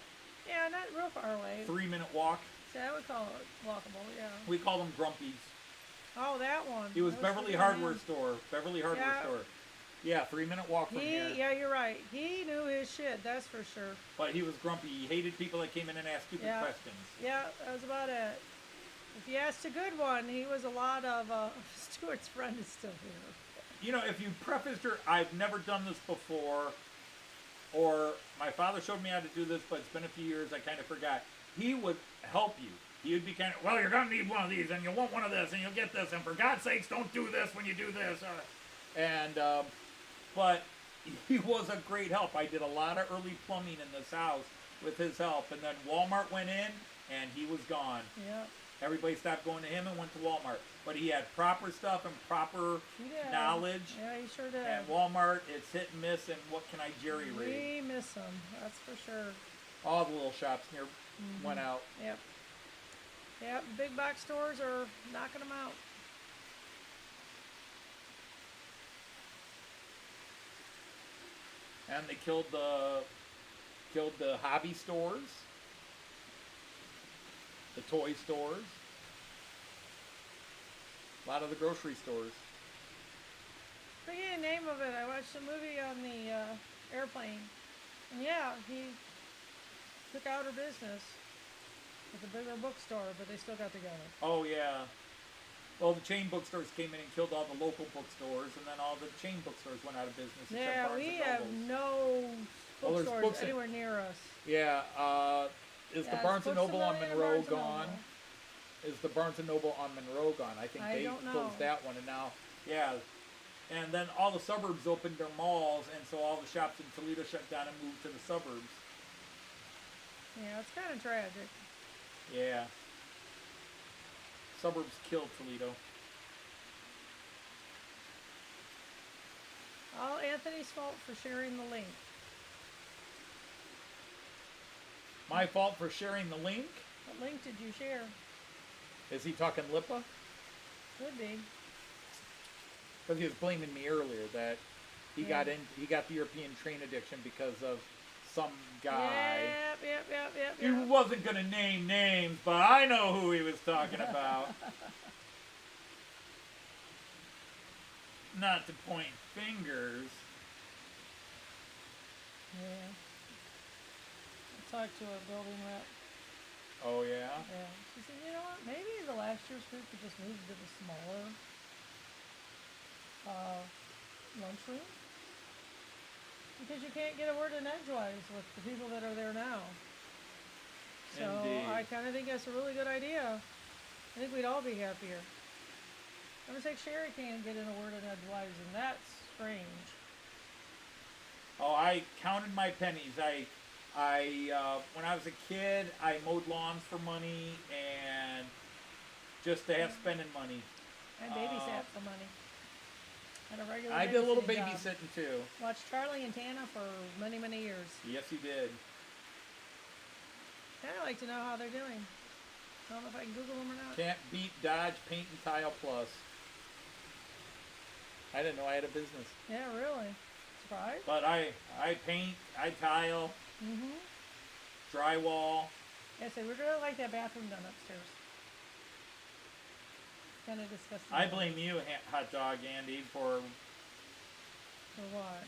yeah, not real far away. 3-minute walk. See, I would call it walkable, yeah. We call them Grumpy's. Oh, that one. He was Beverly Hardware Store. Beverly Hardware Store. Yeah, 3-minute walk from here. Yeah, you're right. He knew his shit, that's for sure. But he was grumpy. He hated people that came in and asked stupid questions. Yeah, that was about it. If you asked a good one, he was a lot of... Stuart's friend is still here. You know, if you prefaced her, I've never done this before, or my father showed me how to do this, but it's been a few years, I kind of forgot. He would help you. He would be kind of, well, you're going to need one of these, and you'll want one of this, and you'll get this, and for God's sakes, don't do this when you do this. But he was a great help. I did a lot of early plumbing in this house with his help, and then Walmart went in, and he was gone. Yeah. Everybody stopped going to him and went to Walmart. But he had proper stuff and proper knowledge. Yeah, he sure did. And Walmart, it's hit and miss, and what can I jerry-rig? We miss him, that's for sure. All the little shops near went out. Yep. Yep, big box stores are knocking them out. And they killed the hobby stores, the toy stores, a lot of the grocery stores. Forget the name of it. I watched a movie on the airplane, and yeah, he took out her business with a bigger bookstore, but they still got together. Oh yeah. Well, the chain bookstores came in and killed all the local bookstores, and then all the chain bookstores went out of business. Yeah, we have no bookstores anywhere near us. Yeah, is the Barnes & Noble on Monroe gone? Is the Barnes & Noble on Monroe gone? I think they closed that one, and now, yeah. And then all the suburbs opened their malls, and so all the shops in Toledo shut down and moved to the suburbs. Yeah, it's kind of tragic. Yeah. Suburbs killed Toledo. All Anthony's fault for sharing the link. My fault for sharing the link? What link did you share? Is he talking Lipa? Could be. Because he was blaming me earlier that he got the European train addiction because of some guy. Yep. He wasn't going to name names, but I know who he was talking about. Not to point fingers. Yeah. I talked to a building rep. Oh, yeah? Yeah. She said, you know what, maybe the last year's group could just move to the smaller lunchroom. Because you can't get a word in edgewise with the people that are there now. So Indeed. I kind of think that's a really good idea. I think we'd all be happier. I was like, Sherry can't get in a word in edgewise, and that's strange. Oh, I counted my pennies. I when I was a kid, I mowed lawns for money and just to have spending money. I babysat for money. Had a regular I did a little babysitting babysitting too. Watched Charlie and Tana for many, many years. Yes, you did. Kind of like to know how they're doing. I don't know if I can Google them or not. Can't beat Dodge Paint and Tile Plus. I didn't know I had a business. Yeah, really. surprised. But I paint, I tile, drywall. Yeah, so we're gonna like that bathroom done upstairs. Kind of disgusting. I blame you, hot dog Andy, for what?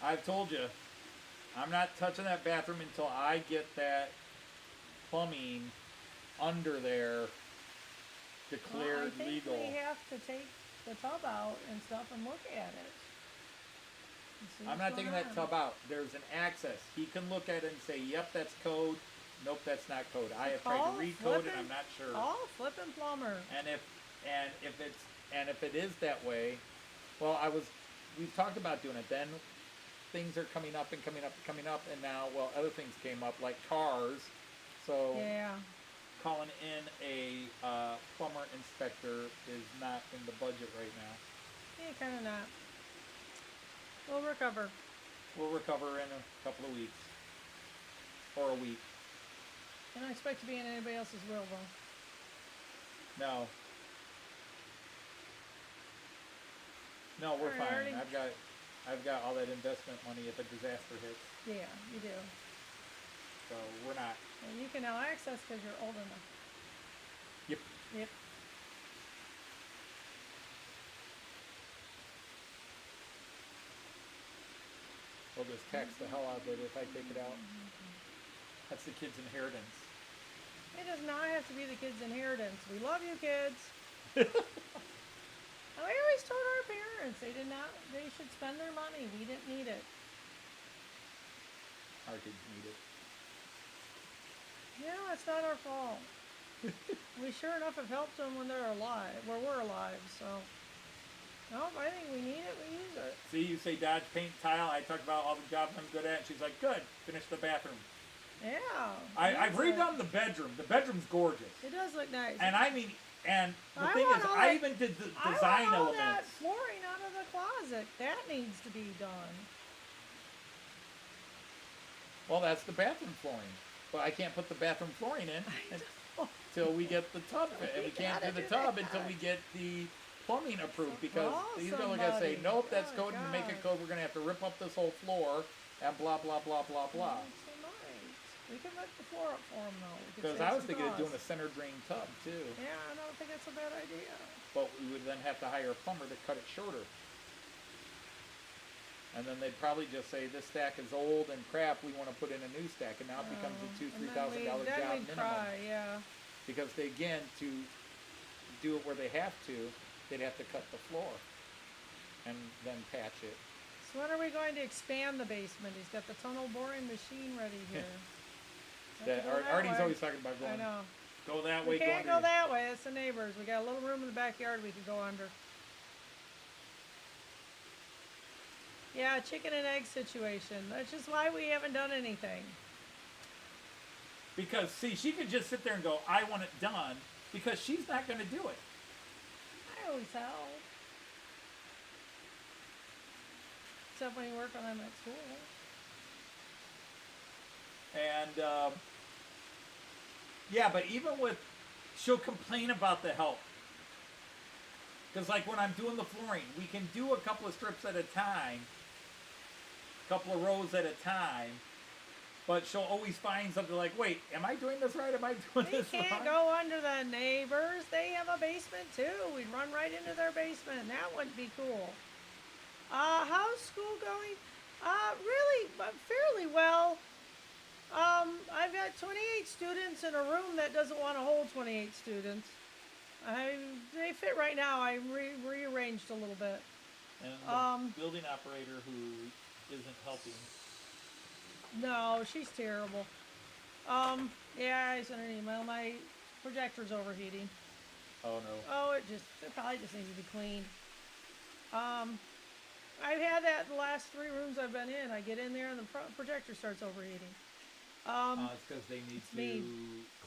I've told you, I'm not touching that bathroom until I get that plumbing under there declared I think legal. we have to take the tub out and stuff and look at it. And see I'm what's not taking going that on. tub out. There's an access. He can look at it and say, yep, that's code. Nope, that's not code. I have tried Call to recode it. flippin'- I'm not sure. Call flipping plumber. And if it is that way, well, we've talked about doing it. Then things are coming up and coming up and coming up, and now, well, other things came up like cars. So Yeah. calling in a plumber inspector is not in the budget right now. Yeah, kind of not. We'll recover. We'll recover in a couple of weeks or a week. I don't expect to be in anybody else's will, though. No. No, we're Alright, fine. already- I've got all that investment money if a disaster hits. Yeah, you do. So we're not. And you can now access because you're old enough. Yep. Yep. We'll just tax the hell out of it if I take it out. That's the kid's inheritance. It does not have to be the kids' inheritance. We love you, kids. And we always told our parents they should spend their money. We didn't need it. Our kids need it. Yeah, it's not our fault. We sure enough have helped them when they're alive, where we're alive, so. No, if I think we need it, we use it. See, you say dodge, paint, tile. I talked about all the jobs I'm good at. She's like, good. Finish the bathroom. Yeah. I've use it. redone the bedroom. The bedroom's gorgeous. It does look nice. And I mean, and the I thing want is, all I that- even did the I design want all that elements. flooring out of the closet. That needs to be done. Well, that's the bathroom flooring. But I can't put the bathroom flooring in until we get the tub. And we can't do gotta the do tub that. until we get the plumbing approved because Call he's going to say, somebody. nope, that's Oh, code. And to make it God. code, we're going to have to rip up this whole floor and blah, blah, blah, blah, blah. So nice. We can rip the floor up for them, though. We could Because save I was some thinking of doing a costs. center drain tub, too. Yeah, I don't think that's a bad idea. But we would then have to hire a plumber to cut it shorter. And then they'd probably just say, this stack is old and crap, we want to put in a new stack. And now it becomes a $2,000, $3,000 job Then we'd minimum. cry, yeah. Because they, again, to do it where they have to, they'd have to cut the floor and then patch it. So when are we going to expand the basement? He's got the tunnel boring machine ready here. Have to go that Artie's way. always talking about I going, know. go that We way, can't go go under. that way. That's the neighbors. We got a little room in the backyard we could go under. Yeah, chicken and egg situation. That's just why we haven't done anything. Because, see, she could just sit there and go, I want it done, because she's not going to do it. I always help. Except when you work on them at school. And, yeah, but even with, she'll complain about the help. Because, like, when I'm doing the flooring, we can do a couple of strips at a time, a couple of rows at a time, but she'll always find something like, wait, am I doing this right? Am I doing We this can't right? go under the neighbors. They have a basement too. We'd run right into their basement. That wouldn't be cool. How's school going? Really, but fairly well. I've got 28 students in a room that doesn't want to hold 28 students. They fit right now. I rearranged a little bit. And the building operator who isn't helping. No, she's terrible. Yeah, I sent her an email. My projector's overheating. Oh, no. Oh, it probably just needs to be cleaned. I've had that the last 3 rooms I've been in. I get in there and the projector starts overheating. It's because they need to me.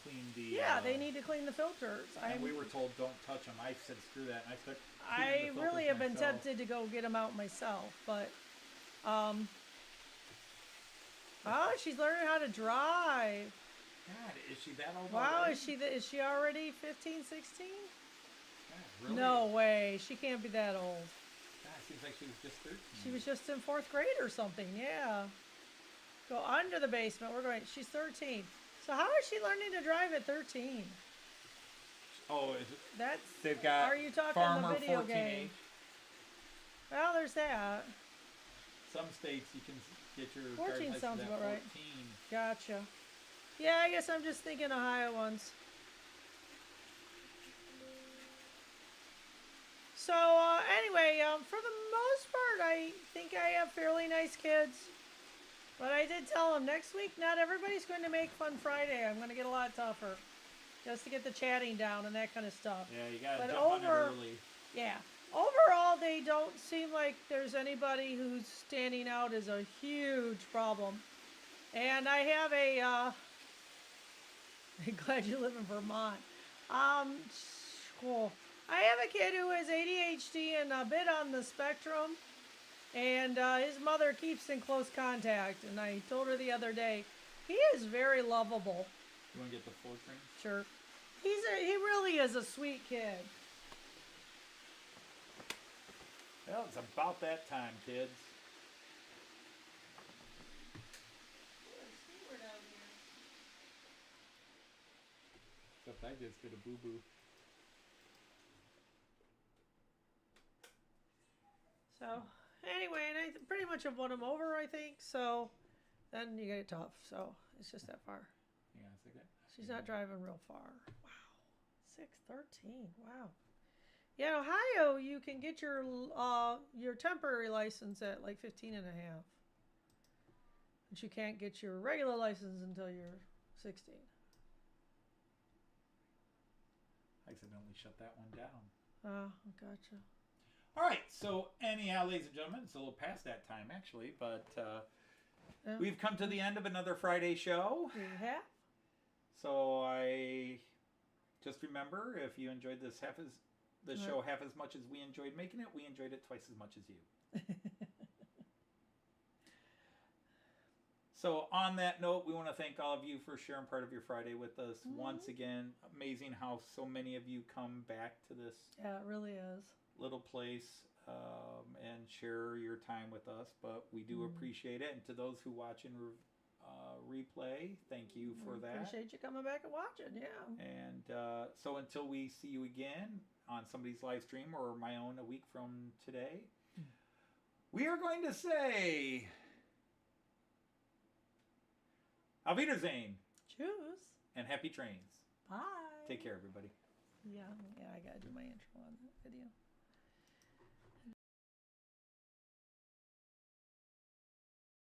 clean the... Yeah, they need to clean the filters. And we were told don't touch them. I said screw that, and I started I cleaning the really filters have been myself. tempted to go get them out myself, but she's learning how to drive. God, is she that old Wow, already? is she already 15, 16? God, really? No way. She can't be that old. God, seems like she was just 13. She was just in 4th grade or something, yeah. Go under the basement. We're going, she's 13. So how is she learning to drive at 13? Oh, is it? That's, They've got are you talking Farmer the video 14H. game? Well, there's that. Some states you can get your 14 driving license sounds at about 14. right. Gotcha. Yeah, I guess I'm just thinking Ohio ones. So, anyway, for the most part, I think I have fairly nice kids. But I did tell them next week, not everybody's going to make Fun Friday. I'm going to get a lot tougher. Just to get the chatting down and that kind of stuff. Yeah, you gotta But jump on it over- early. Yeah. Overall, they don't seem like there's anybody who's standing out as a huge problem. And I have a, I'm glad you live in Vermont. Cool. I have a kid who has ADHD and a bit on the spectrum. And his mother keeps in close contact. And I told her the other day, he is very lovable. You want to get the 4 drink? Sure. He really is a sweet kid. Well, it's about that time, kids. Except I just did a boo-boo. So, anyway, and I pretty much have won him over, I think. So, then you get it tough. So, it's just that far. Hang on a second. She's not driving real far. Wow. 613. Wow. Yeah, in Ohio, you can get your temporary license at like 15 and a half. But you can't get your regular license until you're 16. I accidentally shut that one down. Oh, gotcha. All right, so anyhow, ladies and gentlemen, it's a little past that time, actually, but Yeah. we've come to the end of another Friday show. We have? So I just remember, if you enjoyed this show half as much as we enjoyed making it, we enjoyed it twice as much as you. So on that note, we want to thank all of you for sharing part of your Friday with us. Once again, amazing how so many of you come back to this Yeah, it really is. little place and share your time with us. But we do appreciate it. And to those who watch and replay, thank you for that. Appreciate you coming back and watching, yeah. And so until we see you again on somebody's live stream or my own a week from today, we are going to say Auf Wiedersehen Choose. and happy trains. Bye. Take care, everybody. Yeah, I gotta do my intro on that video.